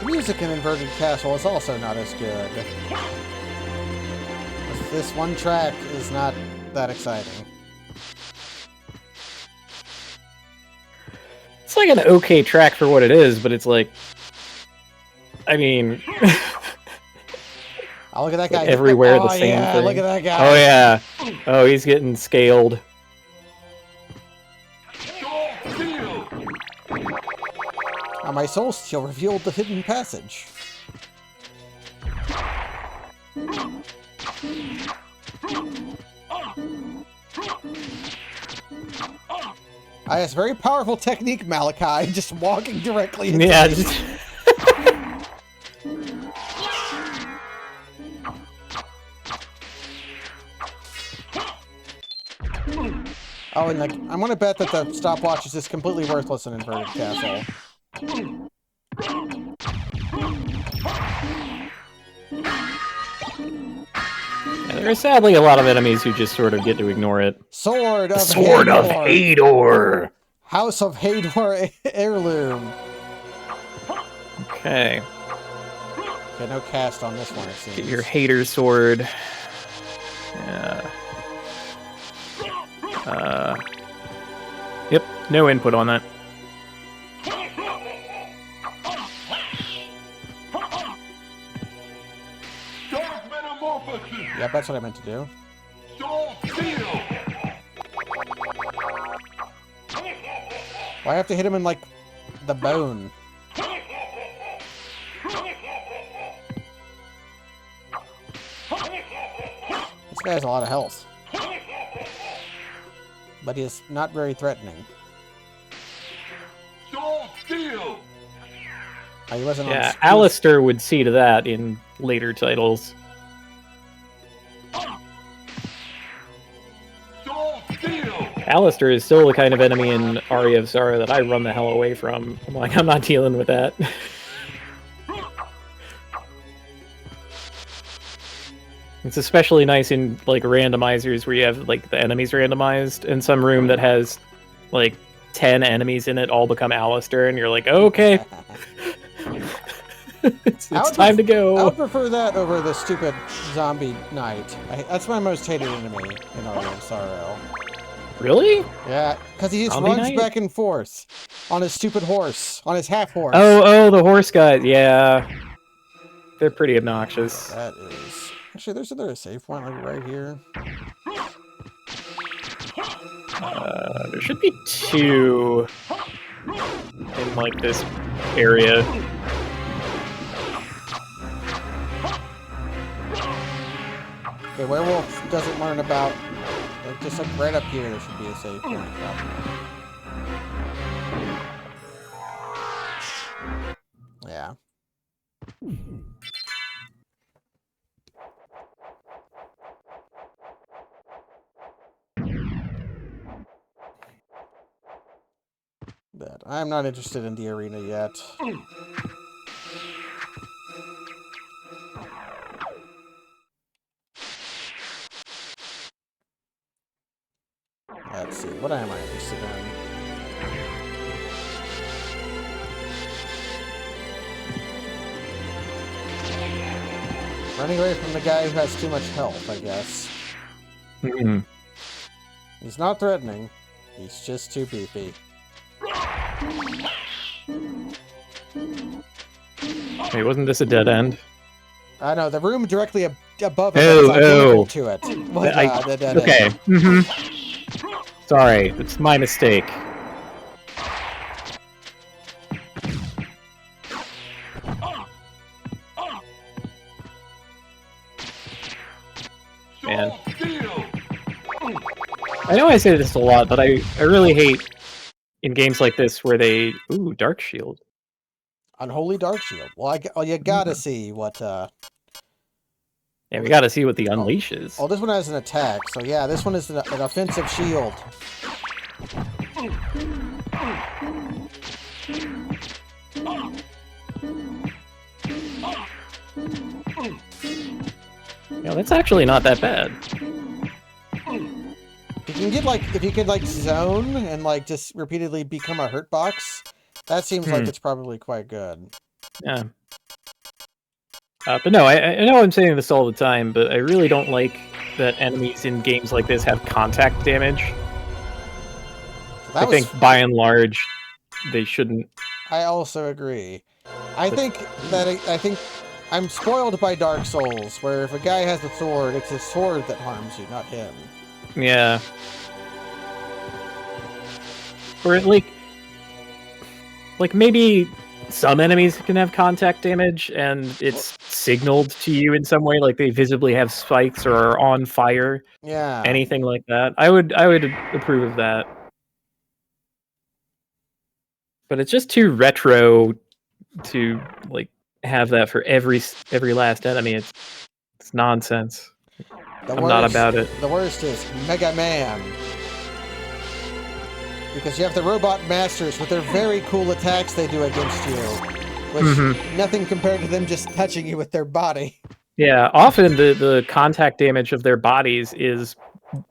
Speaker 1: Music in Inverted Castle is also not as good. This one track is not that exciting.
Speaker 7: It's like an okay track for what it is, but it's like, I mean,
Speaker 1: Oh, look at that guy.
Speaker 7: everywhere
Speaker 1: oh,
Speaker 7: the same
Speaker 1: yeah,
Speaker 7: thing.
Speaker 1: Look at that guy.
Speaker 7: Oh yeah. Oh, he's getting scaled.
Speaker 1: My soul steel revealed the hidden passage. It's a very powerful technique, Malachi. Just walking directly into
Speaker 7: Yeah.
Speaker 1: me. Oh, and like, I'm gonna bet that the stopwatch is just completely worthless in Inverted Castle.
Speaker 7: Yeah, there are sadly a lot of enemies who just sort of get to ignore it.
Speaker 1: Sword of
Speaker 7: Sword of
Speaker 1: Hador.
Speaker 7: Hador!
Speaker 1: House of Hador heirloom.
Speaker 7: Okay.
Speaker 1: Okay, no cast on this one, it seems.
Speaker 7: Get your hater sword. Yeah. Yep, no input on that.
Speaker 1: Yep, that's what I meant to do. Well, I have to hit him in, like, the bone. This guy has a lot of health. But he is not very threatening. Oh, he wasn't
Speaker 7: Yeah,
Speaker 1: on
Speaker 7: Alistair would see to that in later titles. Alistair is still the kind of enemy in Aria of Sorrow that I run the hell away from. I'm like, I'm not dealing with that. It's especially nice in like randomizers where you have like the enemies randomized, and some room that has like 10 enemies in it all become Alistair, and you're like, okay. it's time to go.
Speaker 1: I would prefer that over the stupid zombie knight. That's my most hated enemy in Aria of Sorrow.
Speaker 7: Really?
Speaker 1: Yeah, because he just
Speaker 7: Zombie
Speaker 1: runs
Speaker 7: knight?
Speaker 1: back and forth on his stupid horse, on his half horse.
Speaker 7: Oh, the horse guys. Yeah. They're pretty obnoxious.
Speaker 1: That is... Actually, there's a safe point like right here.
Speaker 7: There should be 2 in like this area.
Speaker 1: Okay, werewolf doesn't learn about... Just like right up here, there should be a safe point. Yeah. But I'm not interested in the arena yet. Let's see, what am I interested in? Running away from the guy who has too much health, I guess.
Speaker 7: Mm-hmm.
Speaker 1: He's not threatening. He's just too beefy.
Speaker 7: Wait, wasn't this a dead end?
Speaker 1: I know, the room directly above it
Speaker 7: Oh,
Speaker 1: is identical
Speaker 7: oh.
Speaker 1: to it. Was, the dead
Speaker 7: Okay.
Speaker 1: end.
Speaker 7: Mm-hmm. Sorry, it's my mistake. Man. I know I say this a lot, but I really hate in games like this where they... Ooh, Dark Shield.
Speaker 1: Unholy Dark Shield. Well, you gotta see what...
Speaker 7: Yeah, we gotta see what the Unleash is.
Speaker 1: Oh, this one has an attack, so yeah, this one is an offensive shield.
Speaker 7: Yeah, that's actually not that bad.
Speaker 1: You can get, like, if you could, like, zone and, like, just repeatedly become a hurt box, that seems like it's probably quite good.
Speaker 7: Yeah. But no, I know I'm saying this all the time, but I really don't like that enemies in games like this have contact damage. I think by and large, they shouldn't.
Speaker 1: I also agree. I think I'm spoiled by Dark Souls, where if a guy has a sword, it's his sword that harms you, not him.
Speaker 7: Yeah. Or like maybe some enemies can have contact damage, and it's signaled to you in some way, like they visibly have spikes or are on fire.
Speaker 1: Yeah.
Speaker 7: Anything like that. I would approve of that. But it's just too retro to like have that for every last enemy. It's nonsense. I'm not about it.
Speaker 1: The worst is Mega Man. Because you have the robot masters with their very cool attacks they do against you. Which, nothing compared to them just touching you with their body.
Speaker 7: Yeah, often the contact damage of their bodies is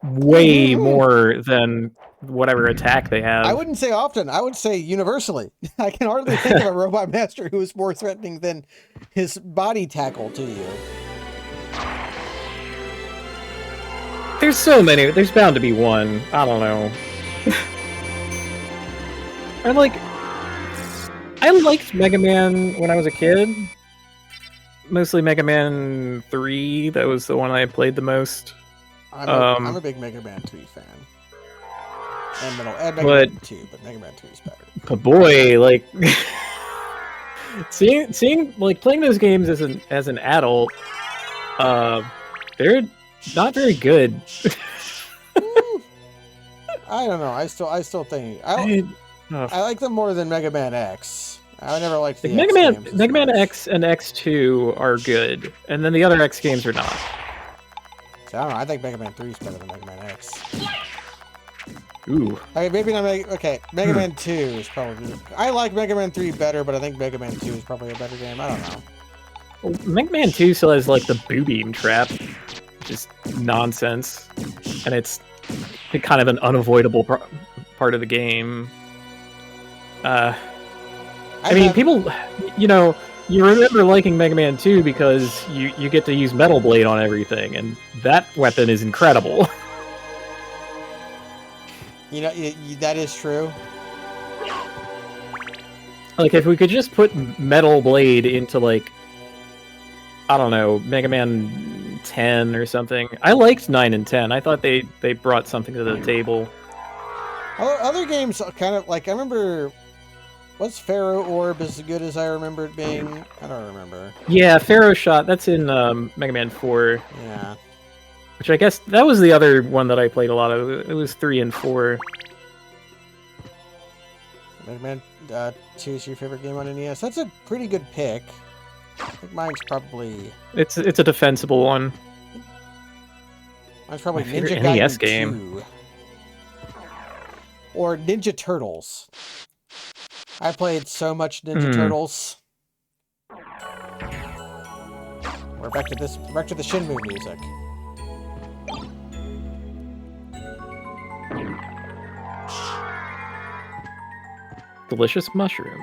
Speaker 7: way more than whatever attack they have.
Speaker 1: I wouldn't say often. I would say universally. I can hardly think of a robot master who is more threatening than his body tackle to you.
Speaker 7: There's so many. There's bound to be one. I don't know. I liked Mega Man when I was a kid. Mostly Mega Man 3. That was the one I played the most.
Speaker 1: I'm a big Mega Man 3 fan. And Mega Man 2, but Mega Man 3 is better.
Speaker 7: But boy, like seeing like playing those games as an adult, they're not very good.
Speaker 1: I don't know. I still think I like them more than Mega Man X. I never liked the
Speaker 7: Mega Man X and X2 are good, and then the other X games are not.
Speaker 1: So, I don't know. I think Mega Man 3 is better than Mega Man X.
Speaker 7: Ooh.
Speaker 1: Okay, maybe not Mega Man 2 is probably... I like Mega Man 3 better, but I think Mega Man 2 is probably a better game. I don't know.
Speaker 7: Well, Mega Man 2 still has, like, the Boo Beam trap. Just nonsense. And it's kind of an unavoidable part of the game. I mean, people... You know, you remember liking Mega Man 2 because you get to use Metal Blade on everything, and that weapon is incredible.
Speaker 1: You know, that is true.
Speaker 7: Like, if we could just put Metal Blade into, like, I don't know, Mega Man 10 or something. I liked 9 and 10. I thought they brought something to the table.
Speaker 1: Other games kind of, like, I remember... Was Pharaoh Orb as good as I remember it being? I don't remember.
Speaker 7: Yeah, Pharaoh Shot, that's in Mega Man 4.
Speaker 1: Yeah.
Speaker 7: Which I guess that was the other one that I played a lot of. It was 3 and 4.
Speaker 1: Mega Man 2 is your favorite game on NES? That's a pretty good pick. I think mine's probably...
Speaker 7: It's a defensible one.
Speaker 1: Mine's probably
Speaker 7: My
Speaker 1: Ninja
Speaker 7: favorite
Speaker 1: Gaiden
Speaker 7: NES
Speaker 1: 2.
Speaker 7: game.
Speaker 1: Or Ninja Turtles. I played so much Ninja Turtles. We're back to the Shenmue music.
Speaker 7: Delicious mushroom.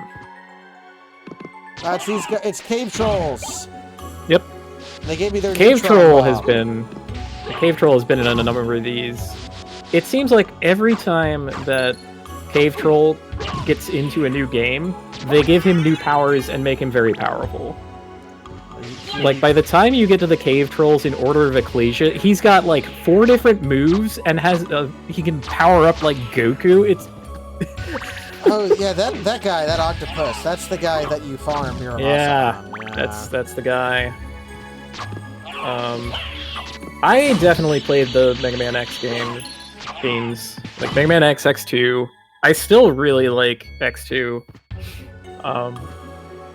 Speaker 1: That's these guys. It's Cave Trolls.
Speaker 7: Yep.
Speaker 1: They gave me their
Speaker 7: Cave
Speaker 1: neutron
Speaker 7: Troll
Speaker 1: bomb.
Speaker 7: has been... The Cave Troll has been in a number of these. It seems like every time that Cave Troll gets into a new game, they give him new powers and make him very powerful. Like, by the time you get to the Cave Trolls in Order of Ecclesia, he's got, like, 4 different moves and has he can power up like Goku. It's...
Speaker 1: Oh, yeah, that guy, that octopus, that's the guy that you farm here.
Speaker 7: Yeah, that's the guy. I definitely played the Mega Man X games, like Mega Man X, X2. I still really like X2.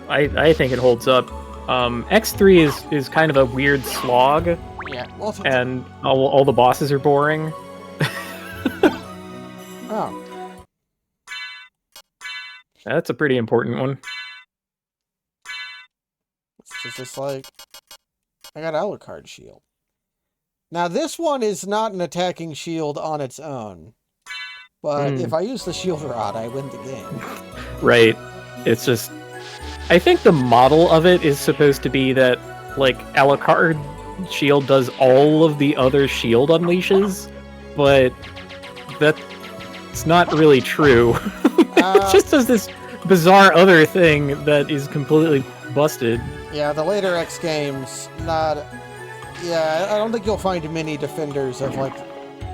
Speaker 7: I think it holds up. X3 is kind of a weird slog.
Speaker 1: Yeah. Well,
Speaker 7: and all the bosses are boring.
Speaker 1: Oh.
Speaker 7: That's a pretty important one.
Speaker 1: It's just like... I got Alucard shield. Now, this one is not an attacking shield on its own. But if I use the shield rod, I win the game.
Speaker 7: Right. It's just... I think the model of it is supposed to be that like Alucard shield does all of the other shield unleashes, but that's not really true. It just does this bizarre other thing that is completely busted.
Speaker 1: Yeah, the later X games, not. Yeah, I don't think you'll find many defenders of like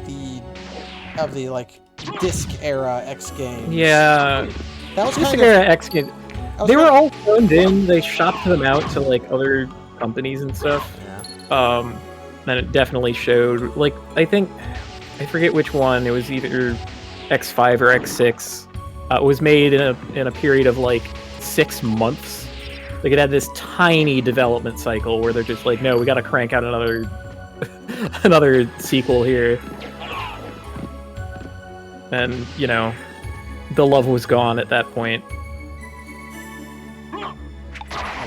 Speaker 1: the like disc era X games.
Speaker 7: Yeah,
Speaker 1: that was
Speaker 7: this
Speaker 1: kind
Speaker 7: era
Speaker 1: of.
Speaker 7: X game. They were all phoned in. They shopped them out to like other companies and stuff.
Speaker 1: Yeah.
Speaker 7: And it definitely showed. Like I forget which one. It was either X5 or X6. It was made in a period of like 6 months. Like it had this tiny development cycle where they're just like, no, we got to crank out another another sequel here. And you know, the love was gone at that point.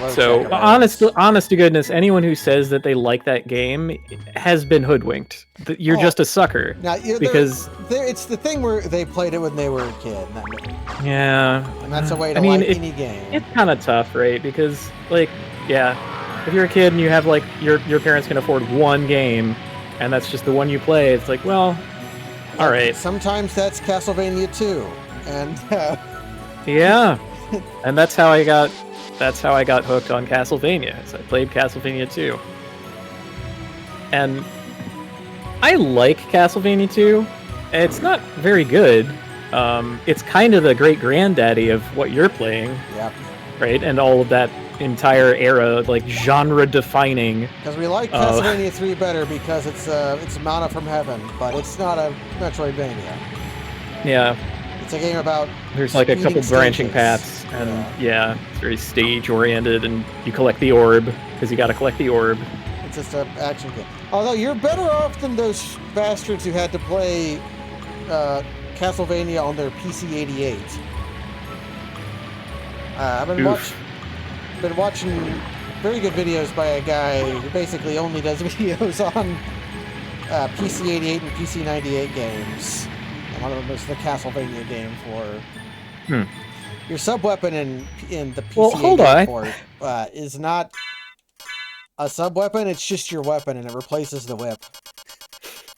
Speaker 7: So honest to goodness, anyone who says that they like that game has been hoodwinked. You're just a sucker.
Speaker 1: Now,
Speaker 7: because
Speaker 1: it's the thing where they played it when they were a kid.
Speaker 7: Yeah.
Speaker 1: And that's a way to like any game.
Speaker 7: It's kind of tough, right? Because like, yeah, if you're a kid and you have like your parents can afford one game, and that's just the one you play, it's like, well, all right.
Speaker 1: Sometimes that's Castlevania 2, and
Speaker 7: yeah, and that's how I got hooked on Castlevania. So I played Castlevania 2. And I like Castlevania 2. It's not very good. It's kind of the great granddaddy of what you're playing.
Speaker 1: Yep.
Speaker 7: Right? And all of that entire era, like genre defining.
Speaker 1: Because we like Castlevania 3 better because it's Mana from Heaven, but it's not a Metroidvania.
Speaker 7: Yeah.
Speaker 1: It's a game about
Speaker 7: there's like a couple branching paths, and yeah, it's very stage oriented, and you collect the orb because you got to collect the orb.
Speaker 1: It's just an action game. Although you're better off than those bastards who had to play Castlevania on their PC-88. I've been watching very good videos by a guy who basically only does videos on PC-88 and PC-98 games. And one of them is the Castlevania game for your sub-weapon in the PC-88 port is not a sub-weapon, it's just your weapon, and it replaces the whip.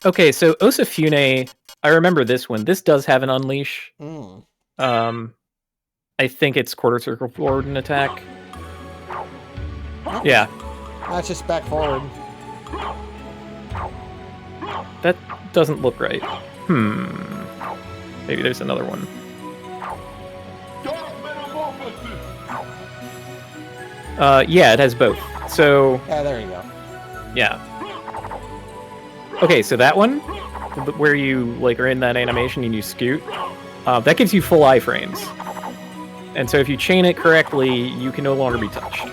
Speaker 7: Okay, so Osafune, I remember this one. This does have an unleash. I think it's quarter circle forward and attack. Yeah.
Speaker 1: That's just back forward.
Speaker 7: That doesn't look right. Maybe there's another one. Yeah, it has both. So...
Speaker 1: yeah, there you go.
Speaker 7: Yeah. Okay, so that one, where you like are in that animation and you scoot, that gives you full iframes. And so if you chain it correctly, you can no longer be touched.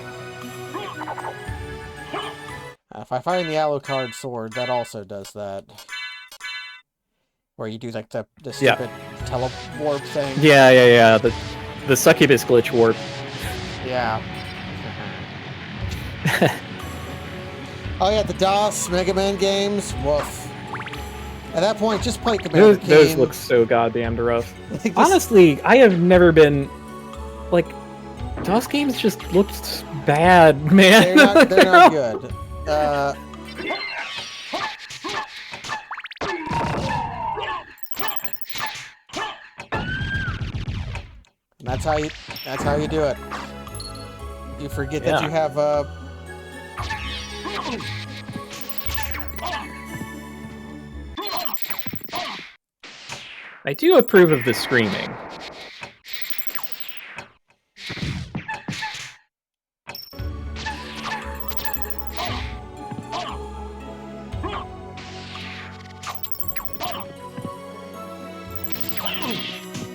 Speaker 1: If I find the Alucard sword, that also does that. Where you do like the stupid telewarp thing.
Speaker 7: Yeah. The succubus glitch warp.
Speaker 1: Yeah. Oh yeah, the DOS Mega Man games. Woof. At that point, just play Commander Keen.
Speaker 7: Those look so goddamn rough. Honestly, I have never been like DOS games just looked bad, man.
Speaker 1: They're not good. That's how you do it. You forget that you have
Speaker 7: I do approve of the screaming.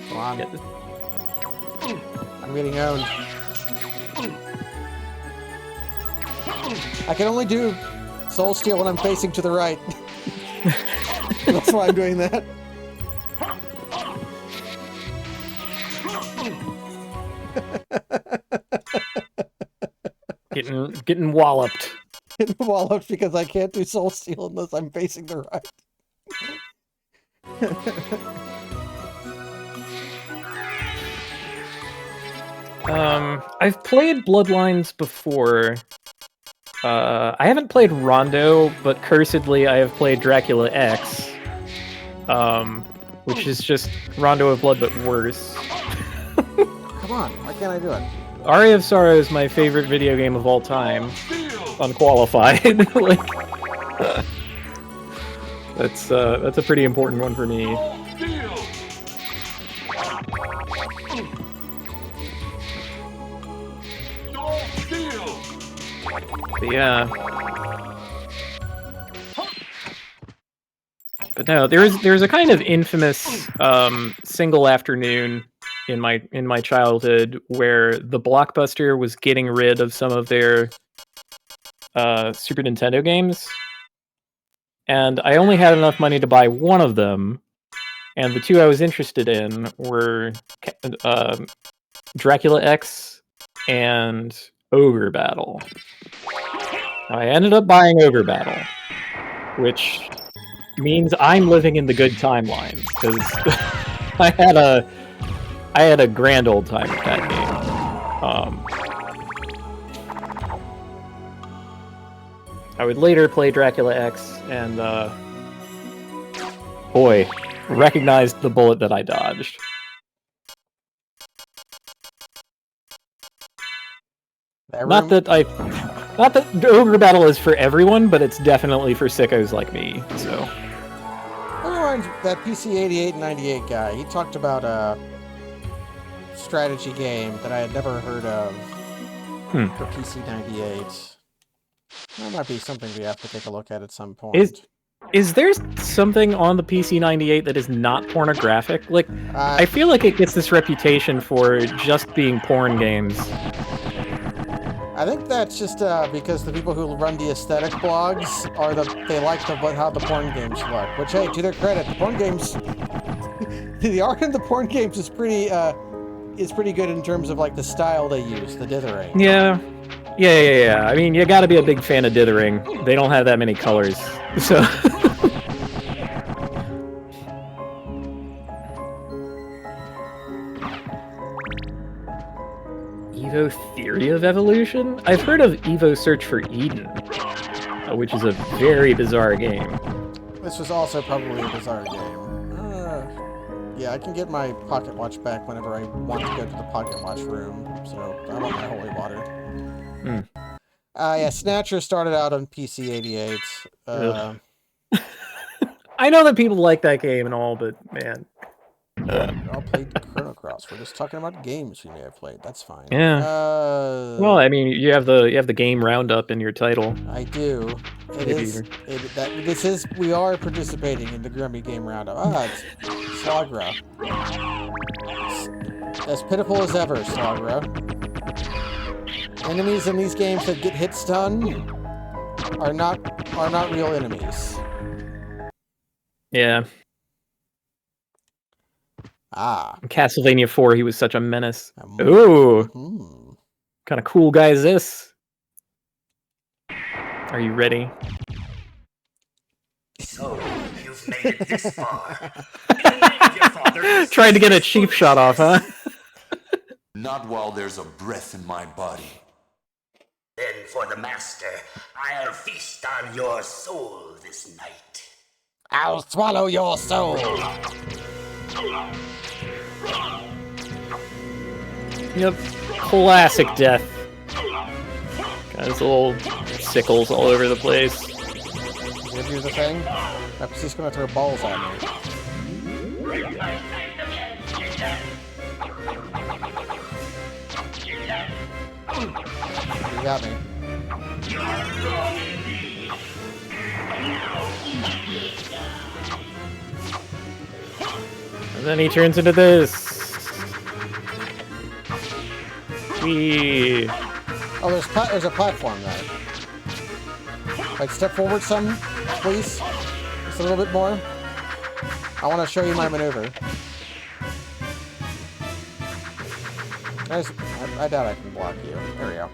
Speaker 1: Come on. I'm getting owned. I can only do Soul Steal when I'm facing to the right. That's why I'm doing that.
Speaker 7: Getting walloped.
Speaker 1: Getting walloped because I can't do Soul Steal unless I'm facing the right.
Speaker 7: I've played Bloodlines before, I haven't played Rondo, but cursedly I have played Dracula X, which is just Rondo of Blood but worse.
Speaker 1: Come on, why can't I do it?
Speaker 7: Aria of Sorrow is my favorite video game of all time. Unqualified. Like, that's a pretty important one for me. But yeah. But no, there's a kind of infamous single afternoon in my childhood where the Blockbuster was getting rid of some of their Super Nintendo games, and I only had enough money to buy one of them, and the two I was interested in were Dracula X and Ogre Battle. I ended up buying Ogre Battle, which means I'm living in the good timeline, because I had a grand old time with that game. I would later play Dracula X, and boy, recognized the bullet that I dodged. Not that Ogre Battle is for everyone, but it's definitely for sickos like me, so.
Speaker 1: That PC 88 and 98 guy, he talked about a strategy game that I had never heard of for PC 98. That might be something we have to take a look at some point.
Speaker 7: Is there something on the PC 98 that is not pornographic? Like, I feel like it gets this reputation for just being porn games.
Speaker 1: I think that's just because the people who run the aesthetic blogs they like how the porn games look. Which, hey, to their credit, the porn games, the art in the porn games is pretty good in terms of like the style they use, the dithering.
Speaker 7: Yeah. I mean, you gotta be a big fan of dithering. They don't have that many colors, so. Evo Theory of Evolution? I've heard of Evo Search for Eden, which is a very bizarre game.
Speaker 1: This was also probably a bizarre game. Yeah, I can get my pocket watch back whenever I want to go to the pocket watch room, so I want my holy water. Yeah, Snatcher started out on PC 88.
Speaker 7: I know that people like that game and all, but man.
Speaker 1: I'll play Chrono Cross. We're just talking about games we may have played. That's fine.
Speaker 7: Yeah. Well, I mean, you have the game roundup in your title.
Speaker 1: I do. We are participating in the Grummy game roundup. It's Slagra. As pitiful as ever, Slagra. Enemies in these games that get hit stun are not real enemies.
Speaker 7: Yeah. In Castlevania 4, he was such a menace. Ooh. What kind of cool guy is this? Are you ready?
Speaker 2: So, you've made it this far.
Speaker 7: Trying to get a cheap shot off, huh?
Speaker 4: Not while there's a breath in my body.
Speaker 2: Then for the master, I'll feast on your soul this night.
Speaker 1: I'll swallow your soul.
Speaker 7: Yep, classic death. Got his little sickles all over the place.
Speaker 1: Give you the thing? That's just gonna throw balls at me. You got me.
Speaker 7: And then he turns into this. Whee.
Speaker 1: Oh, there's a platform there. Like, step forward some, please. Just a little bit more. I want to show you my maneuver. I doubt I can block you. There we go.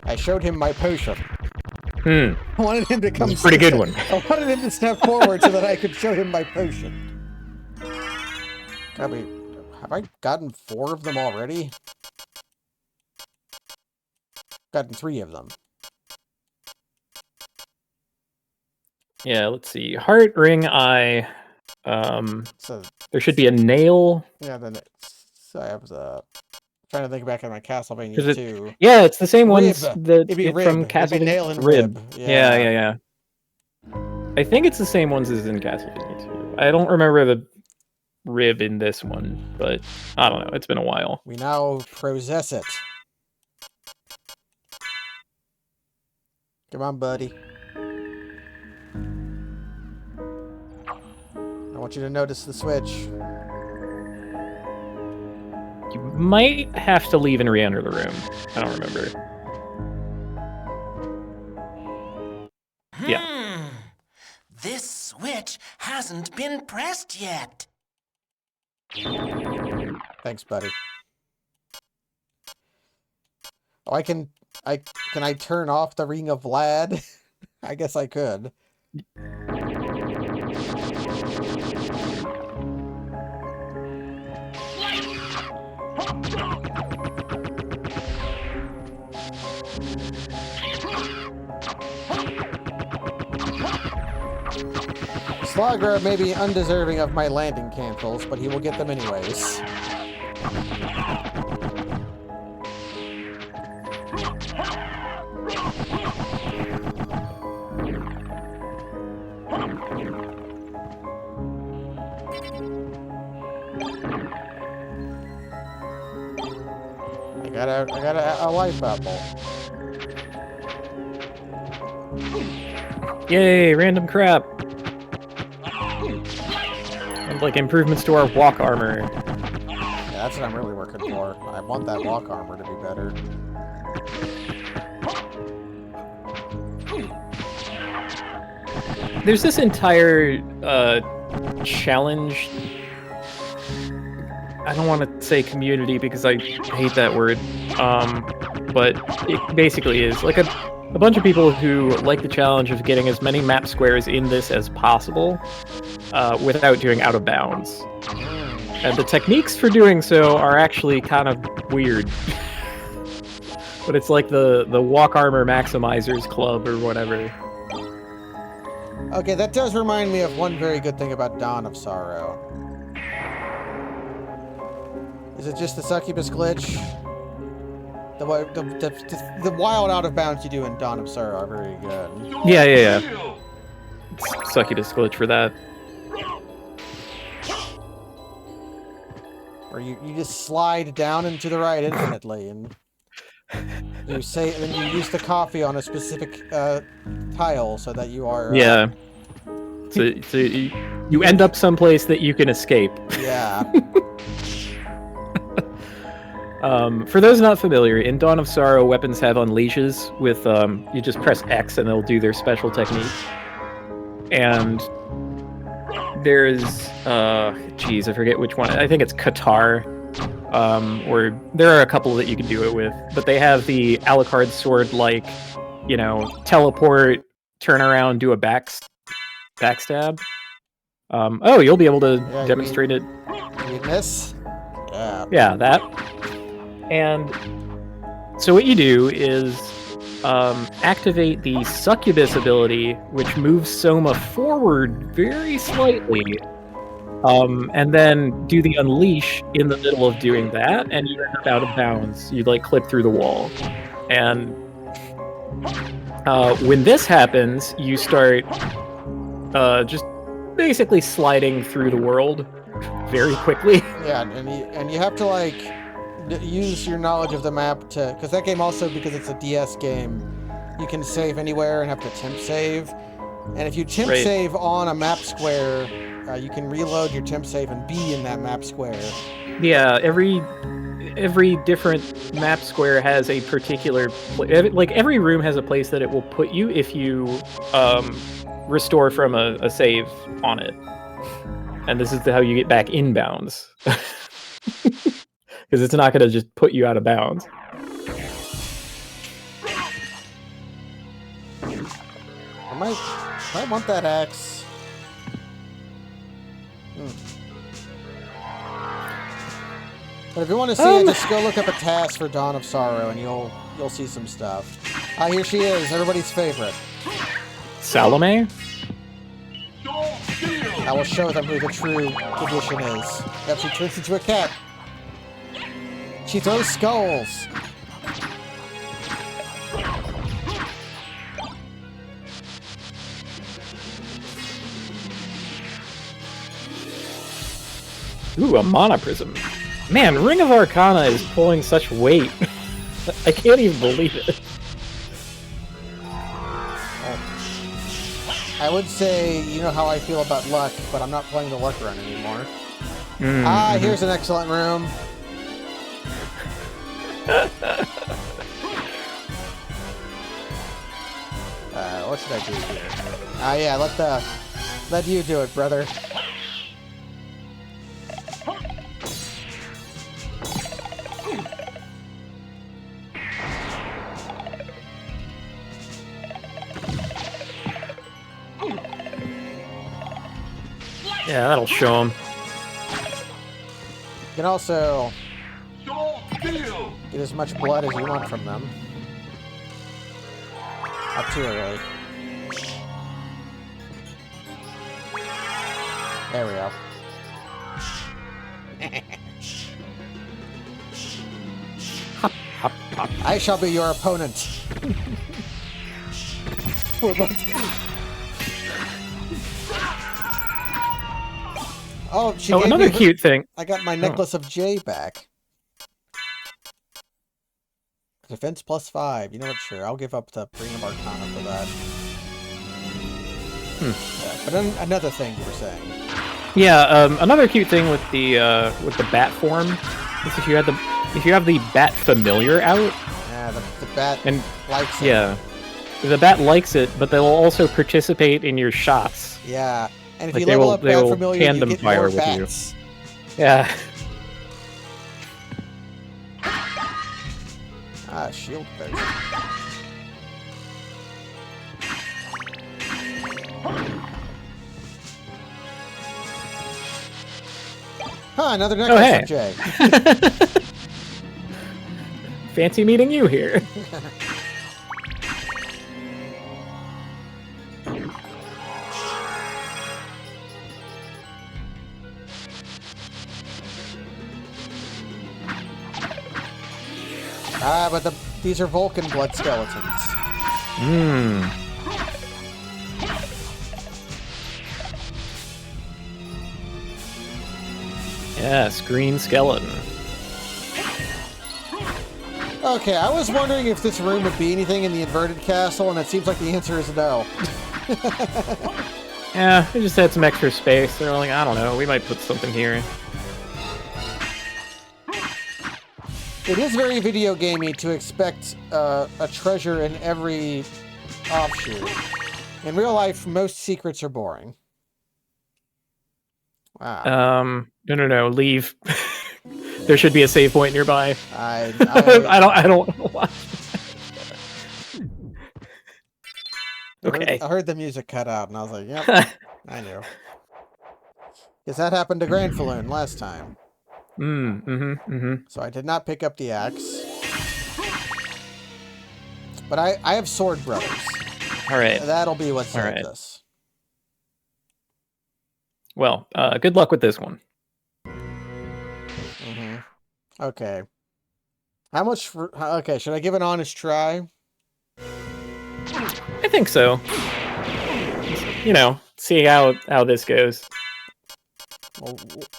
Speaker 1: I showed him my potion. I wanted him to come.
Speaker 7: That's a pretty good one.
Speaker 1: I wanted him to step forward so that I could show him my potion. Have I gotten 4 of them already? Gotten 3 of them.
Speaker 7: Yeah, let's see. Heart, ring, eye.
Speaker 1: So
Speaker 7: There should be a nail.
Speaker 1: yeah, then so I was trying to think back on my Castlevania
Speaker 7: Because
Speaker 1: 2.
Speaker 7: yeah, it's the same
Speaker 1: Rib.
Speaker 7: ones that
Speaker 1: It'd be
Speaker 7: from
Speaker 1: rib. It'd be
Speaker 7: Castlevania.
Speaker 1: nail and rib.
Speaker 7: Yeah. I think it's the same ones as in Castlevania 2. I don't remember the rib in this one, but I don't know. It's been a while.
Speaker 1: We now possess it. Come on, buddy. I want you to notice the switch.
Speaker 7: You might have to leave and re-enter the room. I don't remember. Yeah.
Speaker 2: This switch hasn't been pressed yet.
Speaker 1: Thanks, buddy. Oh, can I turn off the Ring of Vlad? I guess I could. Slogger may be undeserving of my landing cancels, but he will get them anyways. I got a life apple.
Speaker 7: Yay, random crap. And like improvements to our walk armor.
Speaker 1: Yeah, that's what I'm really working for. I want that walk armor to be better.
Speaker 7: There's this entire challenge. I don't want to say community because I hate that word. But it basically is like a bunch of people who like the challenge of getting as many map squares in this as possible without doing out of bounds. And the techniques for doing so are actually kind of weird. But it's like the walk armor maximizers club or whatever.
Speaker 1: Okay, that does remind me of one very good thing about Dawn of Sorrow. Is it just the succubus glitch? The wild out of bounds you do in Dawn of Sorrow are very good.
Speaker 7: Yeah. It's succubus glitch for that.
Speaker 1: Or you just slide down and to the right infinitely, and you say, then you use the coffee on a specific tile so that you are.
Speaker 7: Yeah. So you end up someplace that you can escape.
Speaker 1: Yeah.
Speaker 7: For those not familiar, in Dawn of Sorrow, weapons have unleashes with, you just press X and they'll do their special technique. And there's, geez, I forget which one. I think it's Qatar, or there are a couple that you can do it with. But they have the Alucard sword, like, you know, teleport, turn around, do a backstab. Oh, you'll be able to demonstrate it.
Speaker 1: You miss? Yeah.
Speaker 7: Yeah, that. And so what you do is activate the succubus ability, which moves Soma forward very slightly, and then do the unleash in the middle of doing that, and you end up out of bounds. You like clip through the wall. And when this happens, you start just basically sliding through the world very quickly.
Speaker 1: Yeah, and you have to like use your knowledge of the map to, because that game also, because it's a DS game, you can save anywhere and have to temp save. And if you temp save on a map square, you can reload your temp save and be in that map square.
Speaker 7: Yeah, every different map square has a particular like every room has a place that it will put you if you restore from a save on it. And this is how you get back inbounds. Because it's not going to just put you out of bounds.
Speaker 1: I might want that axe. But if you want to see it, just go look up a task for Dawn of Sorrow, and you'll you'll see some stuff. Ah, here she is, everybody's favorite.
Speaker 7: Salome?
Speaker 1: I will show them who the true magician is. Yep, she turns into a cat. She throws skulls.
Speaker 7: Ooh, a mana prism. Man, Ring of Arcana is pulling such weight. I can't even believe it.
Speaker 1: I would say, you know how I feel about luck, but I'm not playing the luck run anymore. Here's an excellent room. What should I do here? Yeah, let you do it, brother.
Speaker 7: Yeah, that'll show him.
Speaker 1: You can also get as much blood as you want from them. Not too early. There we go.
Speaker 7: Hop, hop, hop.
Speaker 1: I shall be your opponent. We're both... Oh, she gave
Speaker 7: another
Speaker 1: me her...
Speaker 7: cute thing.
Speaker 1: I got my necklace of J back. Defense +5. You know what? Sure, I'll give up the Ring of Arcana for that. Yeah, but then another thing you were saying.
Speaker 7: Yeah, another cute thing with the bat form is if you have the bat familiar out.
Speaker 1: Yeah, the bat likes it.
Speaker 7: Yeah, the bat likes it, but they will also participate in your shots.
Speaker 1: Yeah, and if
Speaker 7: Like
Speaker 1: you
Speaker 7: they
Speaker 1: level
Speaker 7: will-
Speaker 1: up
Speaker 7: they
Speaker 1: bat
Speaker 7: will
Speaker 1: familiar, you
Speaker 7: tandem
Speaker 1: get
Speaker 7: fire
Speaker 1: more
Speaker 7: with you.
Speaker 1: bats.
Speaker 7: Yeah.
Speaker 1: Ah, shield version. Huh, another necklace
Speaker 7: hey.
Speaker 1: of J.
Speaker 7: Fancy meeting you here.
Speaker 1: Ah, but these are Vulcan blood skeletons.
Speaker 7: Yes, green skeleton.
Speaker 1: Okay, I was wondering if this room would be anything in the inverted castle, and it seems like the answer is no.
Speaker 7: Yeah, they just had some extra space. They're like, I don't know, we might put something here.
Speaker 1: It is very video gamey to expect a treasure in every offshoot. In real life, most secrets are boring. Wow.
Speaker 7: No, leave. There should be a save point nearby.
Speaker 1: I
Speaker 7: I don't know why. Okay.
Speaker 1: I heard the music cut out, and I was like, yep, I knew. Because that happened to Grand Falloon last time. So I did not pick up the axe. But I have Sword Brothers.
Speaker 7: Alright.
Speaker 1: That'll be what saves
Speaker 7: Alright.
Speaker 1: us.
Speaker 7: Well, good luck with this one.
Speaker 1: Okay. How much for... Okay, should I give an honest try?
Speaker 7: I think so. You know, see how this goes.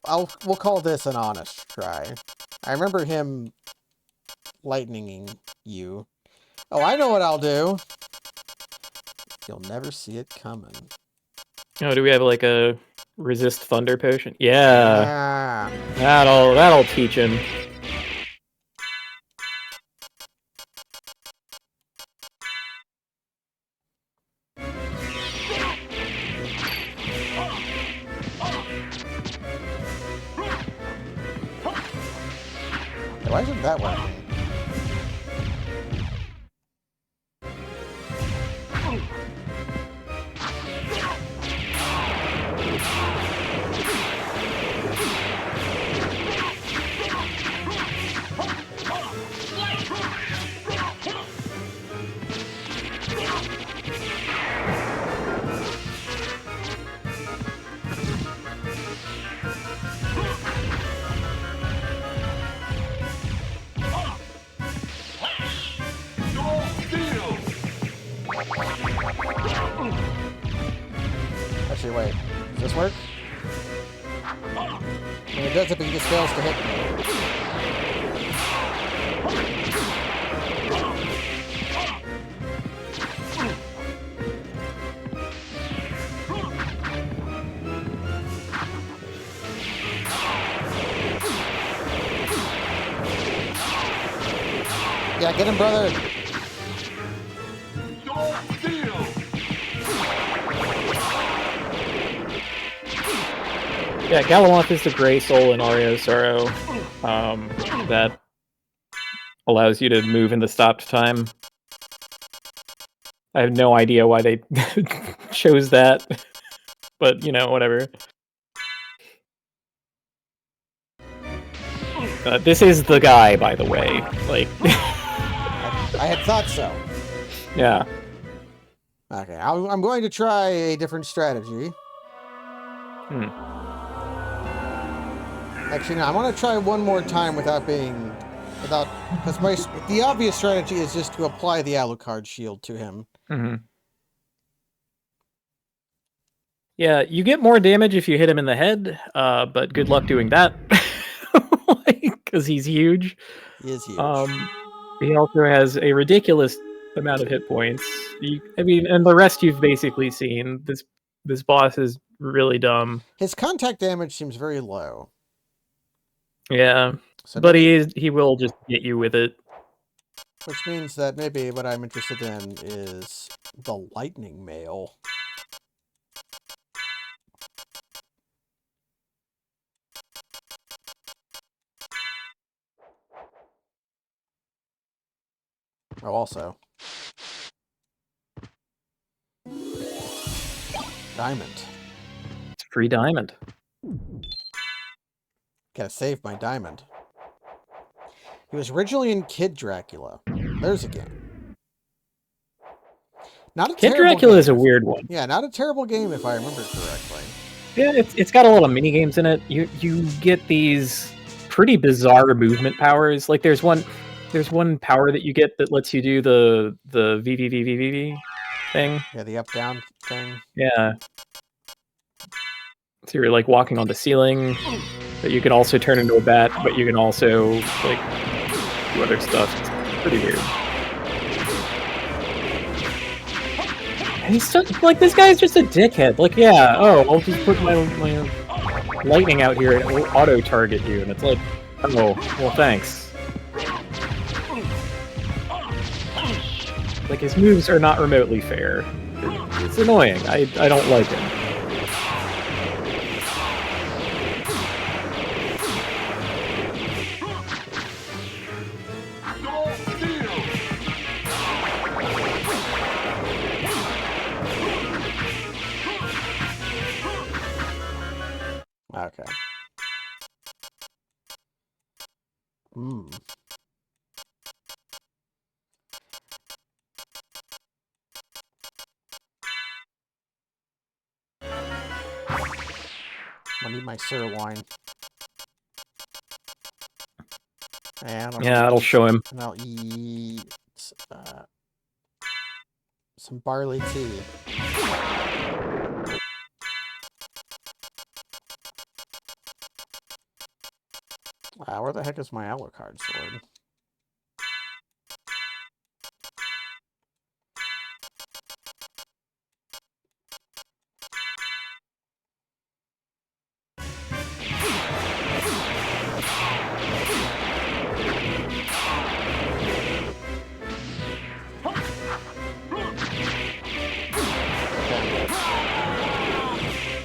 Speaker 1: Well, we'll call this an honest try. I remember him lightninging you. Oh, I know what I'll do. You'll never see it coming.
Speaker 7: Oh, do we have like a resist thunder potion? Yeah.
Speaker 1: Ah.
Speaker 7: That'll teach him.
Speaker 1: Why isn't that working? And it does if he just fails to hit me. Yeah, get him, brother.
Speaker 7: Yeah, Galamoth is the gray soul in Aria of Sorrow that allows you to move in the stopped time. I have no idea why they chose that, but you know, whatever. This is the guy, by the way. Like,
Speaker 1: I had thought so.
Speaker 7: yeah.
Speaker 1: Okay, I'm going to try a different strategy. Actually, no, I want to try one more time because the obvious strategy is just to apply the Alucard shield to him.
Speaker 7: Mm-hmm. Yeah, you get more damage if you hit him in the head, but good luck doing that. Because he's huge.
Speaker 1: He is huge.
Speaker 7: He also has a ridiculous amount of hit points. And the rest you've basically seen. This boss is really dumb.
Speaker 1: His contact damage seems very low.
Speaker 7: Yeah,
Speaker 1: So
Speaker 7: but
Speaker 1: maybe,
Speaker 7: he will just get you with it.
Speaker 1: which means that maybe what I'm interested in is the lightning mail. Oh, also. Diamond.
Speaker 7: It's free diamond.
Speaker 1: Gotta save my diamond. He was originally in Kid Dracula. There's a game. Not a
Speaker 7: Kid
Speaker 1: terrible
Speaker 7: Dracula
Speaker 1: game.
Speaker 7: is a weird one.
Speaker 1: Yeah, not a terrible game if I remember correctly.
Speaker 7: Yeah, it's got a lot of mini games in it. You get these pretty bizarre movement powers. Like there's one power that you get that lets you do the VVVVVV thing.
Speaker 1: Yeah, the up down thing.
Speaker 7: Yeah. So you're like walking on the ceiling, but you can also turn into a bat, but you can also like do other stuff. It's pretty weird. And he's still, like, this guy's just a dickhead. Like, yeah, oh, I'll just put my lightning out here and it will auto target you, and it's like, oh, well, thanks. Like, his moves are not remotely fair. It's annoying. I don't like him.
Speaker 1: Okay. I need my sirloin. And
Speaker 7: Yeah, that'll show him.
Speaker 1: And I'll eat some barley tea. Where the heck is my Alucard sword?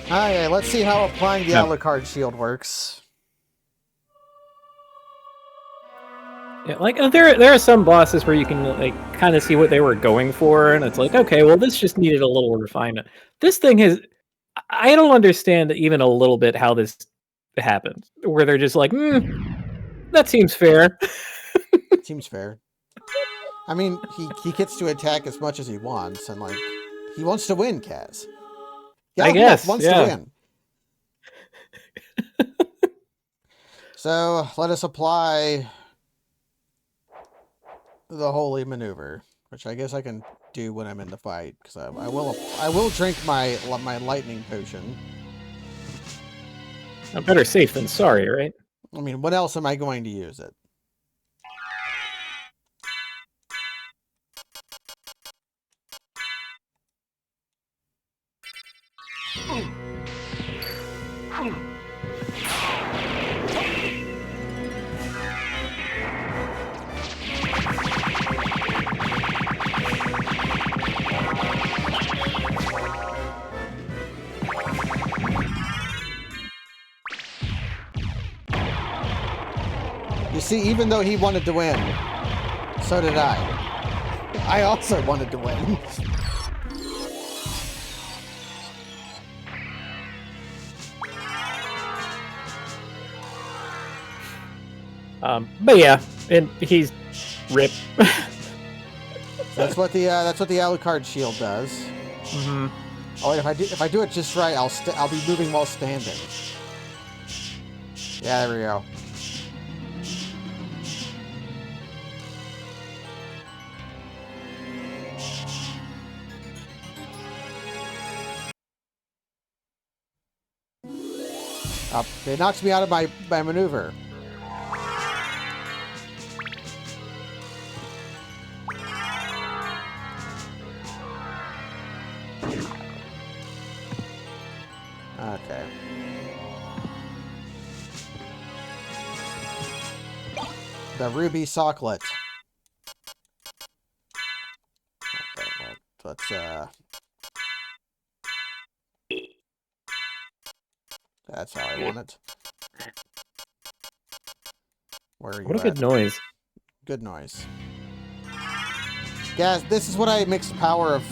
Speaker 1: Okay, let's see how applying the Alucard shield works.
Speaker 7: Yeah, like there are some bosses where you can like kind of see what they were going for, and it's like, okay, well, this just needed a little refinement. This thing is, I don't understand even a little bit how this happened, where they're just like, that seems fair.
Speaker 1: Seems fair. I mean, he gets to attack as much as he wants, and like, he wants to win, Kaz. Yeah,
Speaker 7: I guess,
Speaker 1: wants
Speaker 7: yeah.
Speaker 1: to win. So let us apply the holy maneuver, which I guess I can do when I'm in the fight, because I will drink my lightning potion.
Speaker 7: Better safe than sorry, right?
Speaker 1: I mean, what else am I going to use it? You see, even though he wanted to win, so did I. I also wanted to win.
Speaker 7: But yeah, and he's rip.
Speaker 1: That's what the Alucard shield does.
Speaker 7: Mm-hmm.
Speaker 1: Oh, wait, if I do it just right, I'll be moving while standing. Yeah, there we go. It knocks me out of my maneuver. Okay. The ruby socklet. Okay, well, let's that's how I want it. Where are you
Speaker 7: What a
Speaker 1: at?
Speaker 7: good noise.
Speaker 1: Good noise. Guys, this is what I mixed power of.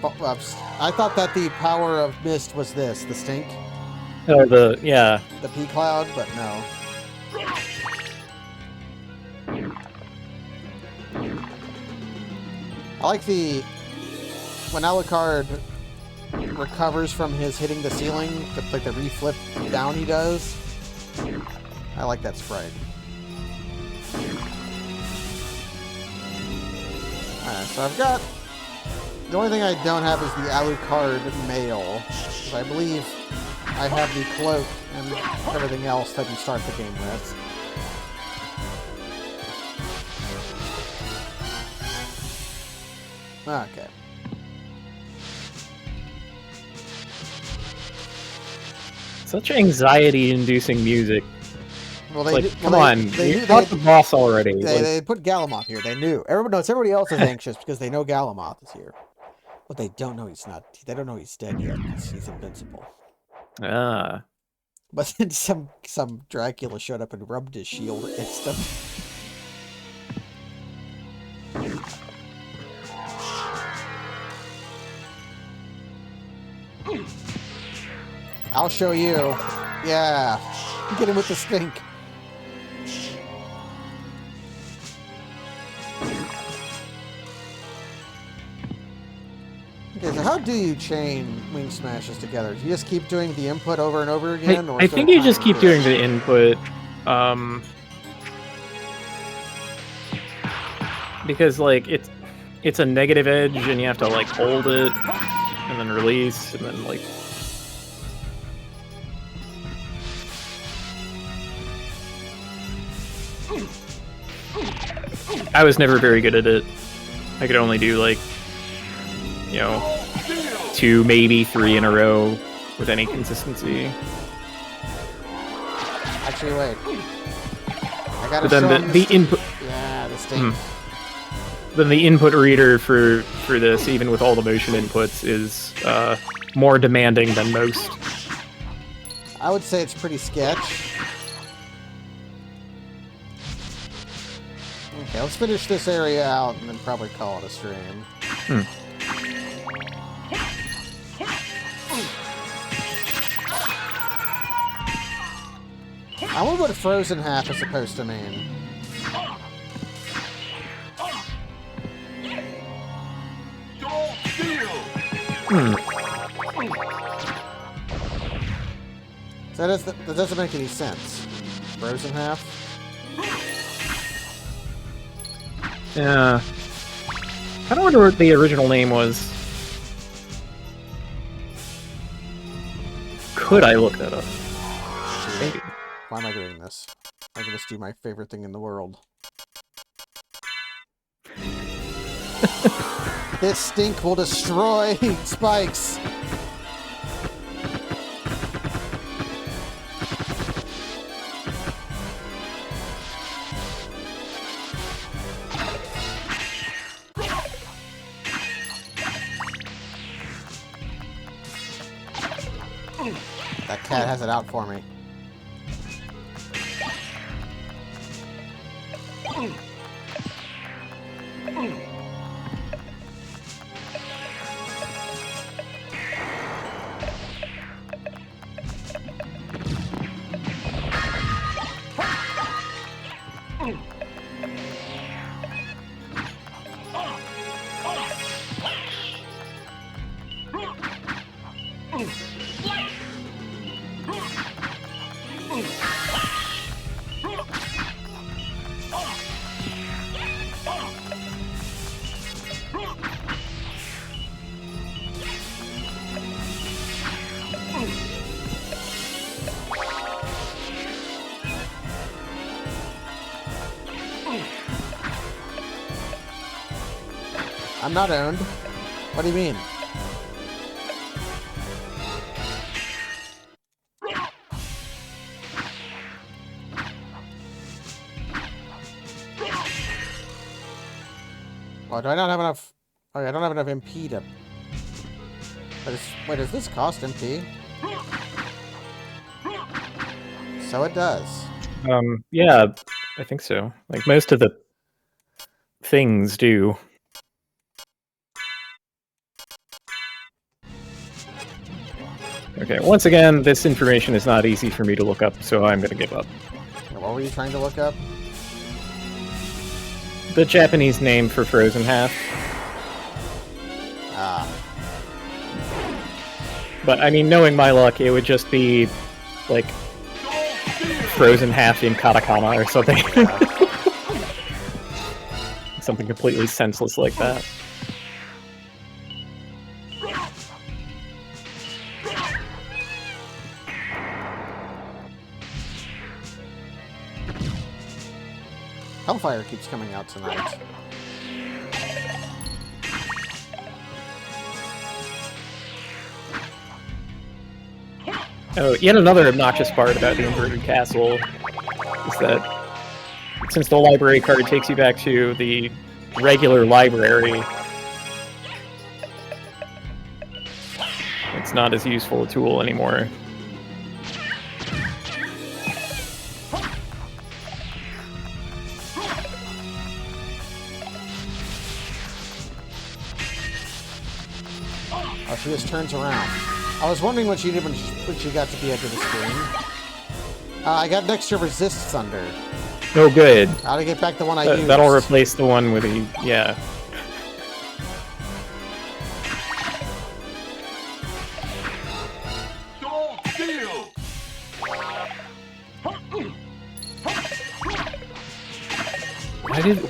Speaker 1: I thought that the power of mist was this, the stink,
Speaker 7: Oh, yeah.
Speaker 1: the pea cloud, but no. I like when Alucard recovers from his hitting the ceiling, like the reflip down he does. I like that sprite. Alright, so I've got... The only thing I don't have is the Alucard mail. Because I believe I have the cloak and everything else that you start the game with. Okay.
Speaker 7: Such anxiety-inducing music.
Speaker 1: Well,
Speaker 7: Come on, you fought the boss already.
Speaker 1: They put Galamoth here. They knew. Everybody else is anxious because they know Galamoth is here. But they don't know he's not. They don't know he's dead yet because he's invincible.
Speaker 7: Ah.
Speaker 1: But then some Dracula showed up and rubbed his shield against him. I'll show you. Yeah. Get him with the stink. Okay, so how do you chain wing smashes together? Do you just keep doing the input over and over again? Or
Speaker 7: I think you just keep doing the input. Because, like, it's a negative edge, and you have to, like, hold it, and then release, and then, like... I was never very good at it. I could only do, like, you know, 2, maybe 3 in a row with any consistency.
Speaker 1: Actually, wait. I gotta
Speaker 7: But then the input...
Speaker 1: Yeah, the stink.
Speaker 7: Then the input reader for this, even with all the motion inputs, is more demanding than most.
Speaker 1: I would say it's pretty sketch. Okay, let's finish this area out and then probably call it a stream. I wonder what frozen half is supposed to mean. So that doesn't make any sense. Frozen half?
Speaker 7: Yeah. I don't wonder what the original name was. Could I look that up? Maybe.
Speaker 1: Why am I doing this? I can just do my favorite thing in the world. This stink will destroy spikes. That cat has it out for me. I'm not owned. What do you mean? Oh, do I not have enough? Okay, I don't have enough MP to... Wait, does this cost MP? So it does.
Speaker 7: Yeah, I think so. Like, most of the things do. Okay, once again, this information is not easy for me to look up, so I'm gonna give up.
Speaker 1: What were you trying to look up?
Speaker 7: The Japanese name for frozen half.
Speaker 1: Ah.
Speaker 7: But, I mean, knowing my luck, it would just be, like, frozen half in katakana or something. Something completely senseless like that.
Speaker 1: Hellfire keeps coming out tonight.
Speaker 7: Oh, yet another obnoxious part about the inverted castle is that since the library card takes you back to the regular library, it's not as useful a tool anymore.
Speaker 1: Oh, she just turns around. I was wondering what she did when she got to the edge of the screen. I got next to resist thunder.
Speaker 7: Oh, good.
Speaker 1: How to get back the one I used.
Speaker 7: That'll replace the one with the... yeah.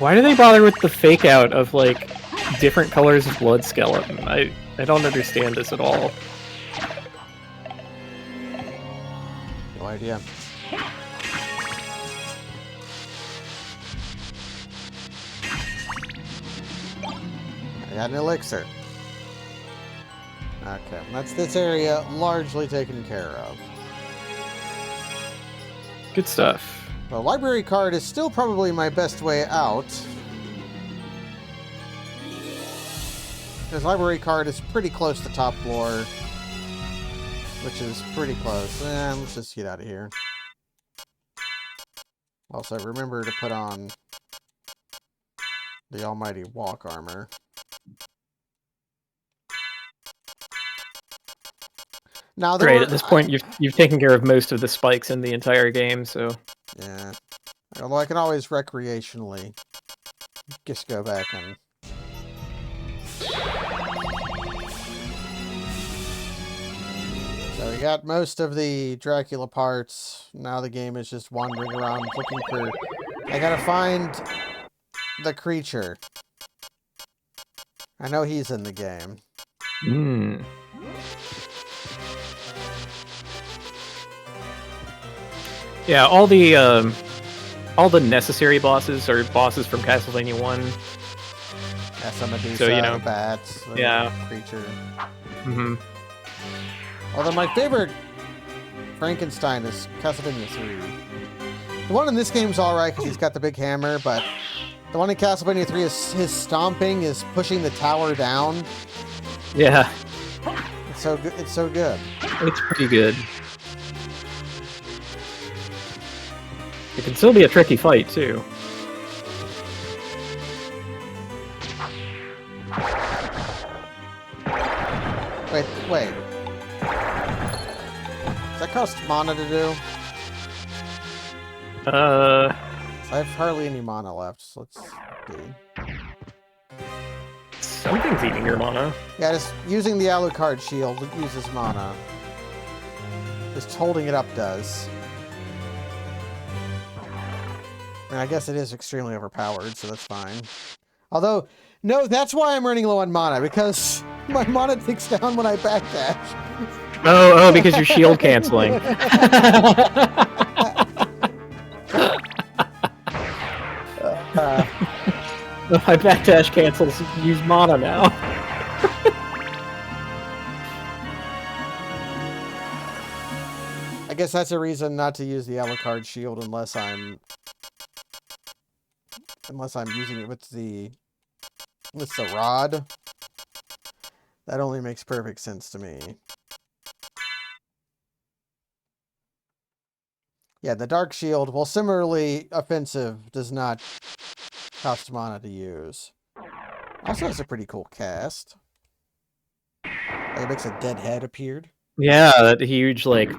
Speaker 7: Why do they bother with the fake out of, like, different colors of blood skeleton? I don't understand this at all.
Speaker 1: No idea. I got an elixir. Okay, that's this area largely taken care of.
Speaker 7: Good stuff.
Speaker 1: The library card is still probably my best way out. Because library card is pretty close to top floor. Which is pretty close. Let's just get out of here. Also, remember to put on the almighty walk armor. Now,
Speaker 7: Great, at this point you've taken care of most of the spikes in the entire game, so...
Speaker 1: Yeah. Although I can always recreationally just go back and... So we got most of the Dracula parts. Now the game is just wandering around looking for... I gotta find the creature. I know he's in the game.
Speaker 7: Yeah, all the necessary bosses are bosses from Castlevania 1.
Speaker 1: Yeah, some Medusa,
Speaker 7: So, you know,
Speaker 1: the bats, the
Speaker 7: yeah.
Speaker 1: creature.
Speaker 7: Mm-hmm.
Speaker 1: Although my favorite Frankenstein is Castlevania 3. The one in this game is alright because he's got the big hammer, but the one in Castlevania 3 is his stomping is pushing the tower down.
Speaker 7: Yeah.
Speaker 1: It's so good. It's so good.
Speaker 7: It's pretty good. It can still be a tricky fight, too.
Speaker 1: Wait. Does that cost mana to do? I have hardly any mana left, so let's see.
Speaker 7: Something's eating your mana.
Speaker 1: Yeah, just using the Alucard shield uses mana. Just holding it up does. I mean, I guess it is extremely overpowered, so that's fine. Although, no, that's why I'm running low on mana, because my mana ticks down when I backdash.
Speaker 7: Oh, because you're shield canceling. My backdash cancels use mana now.
Speaker 1: I guess that's a reason not to use the Alucard shield unless I'm using it with the rod. That only makes perfect sense to me. Yeah, the Dark Shield, while similarly offensive, does not cost mana to use. Also has a pretty cool cast. Like it makes a dead head appeared.
Speaker 7: Yeah, that huge, like,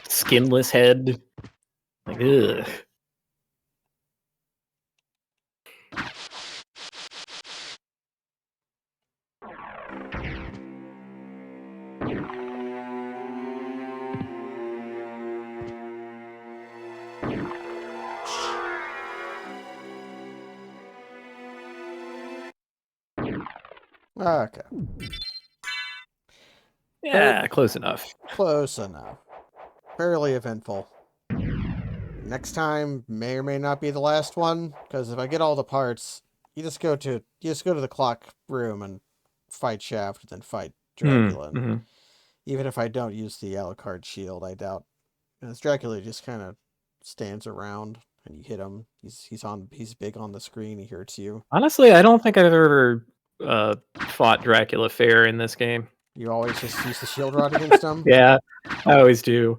Speaker 7: skinless head. Like, ugh.
Speaker 1: Okay.
Speaker 7: Yeah, close enough.
Speaker 1: Close enough. Fairly eventful. Next time may or may not be the last one, because if I get all the parts, you just go to the clock room and fight Shaft, and then fight Dracula.
Speaker 7: Mm-hmm.
Speaker 1: Even if I don't use the Alucard shield, I doubt. Because Dracula just kind of stands around and you hit him. He's big on the screen. He hurts you.
Speaker 7: Honestly, I don't think I've ever fought Dracula fair in this game.
Speaker 1: You always just use the shield rod against him.
Speaker 7: Yeah, I always do.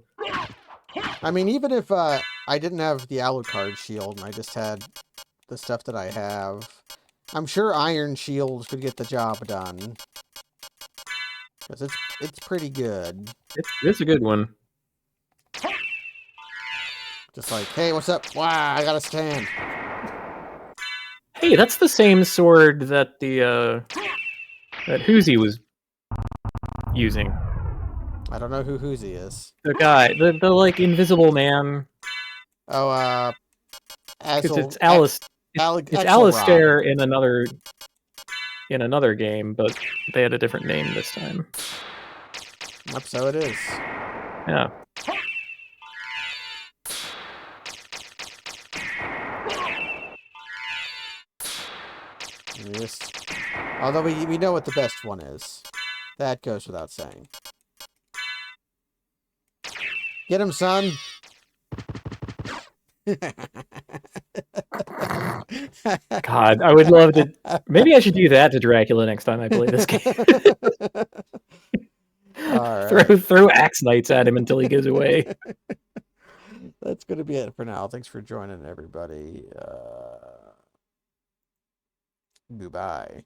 Speaker 1: I mean, even if I didn't have the Alucard shield and I just had the stuff that I have, I'm sure Iron Shield could get the job done. Because it's pretty good.
Speaker 7: It's a good one.
Speaker 1: Just like, hey, what's up? Wow, I gotta stand.
Speaker 7: Hey, that's the same sword that that Hoosie was using.
Speaker 1: I don't know who Hoosie is.
Speaker 7: The guy, the like invisible man.
Speaker 1: Oh,
Speaker 7: Because it's
Speaker 1: Axelrod.
Speaker 7: Alistair in another game, but they had a different name this time.
Speaker 1: Yep, so it is.
Speaker 7: Yeah.
Speaker 1: Although we know what the best one is. That goes without saying. Get him, son!
Speaker 7: God, I would love to. Maybe I should do that to Dracula next time I play this game.
Speaker 1: Right.
Speaker 7: Throw axe knights at him until he goes away.
Speaker 1: That's going to be it for now. Thanks for joining, everybody. Goodbye.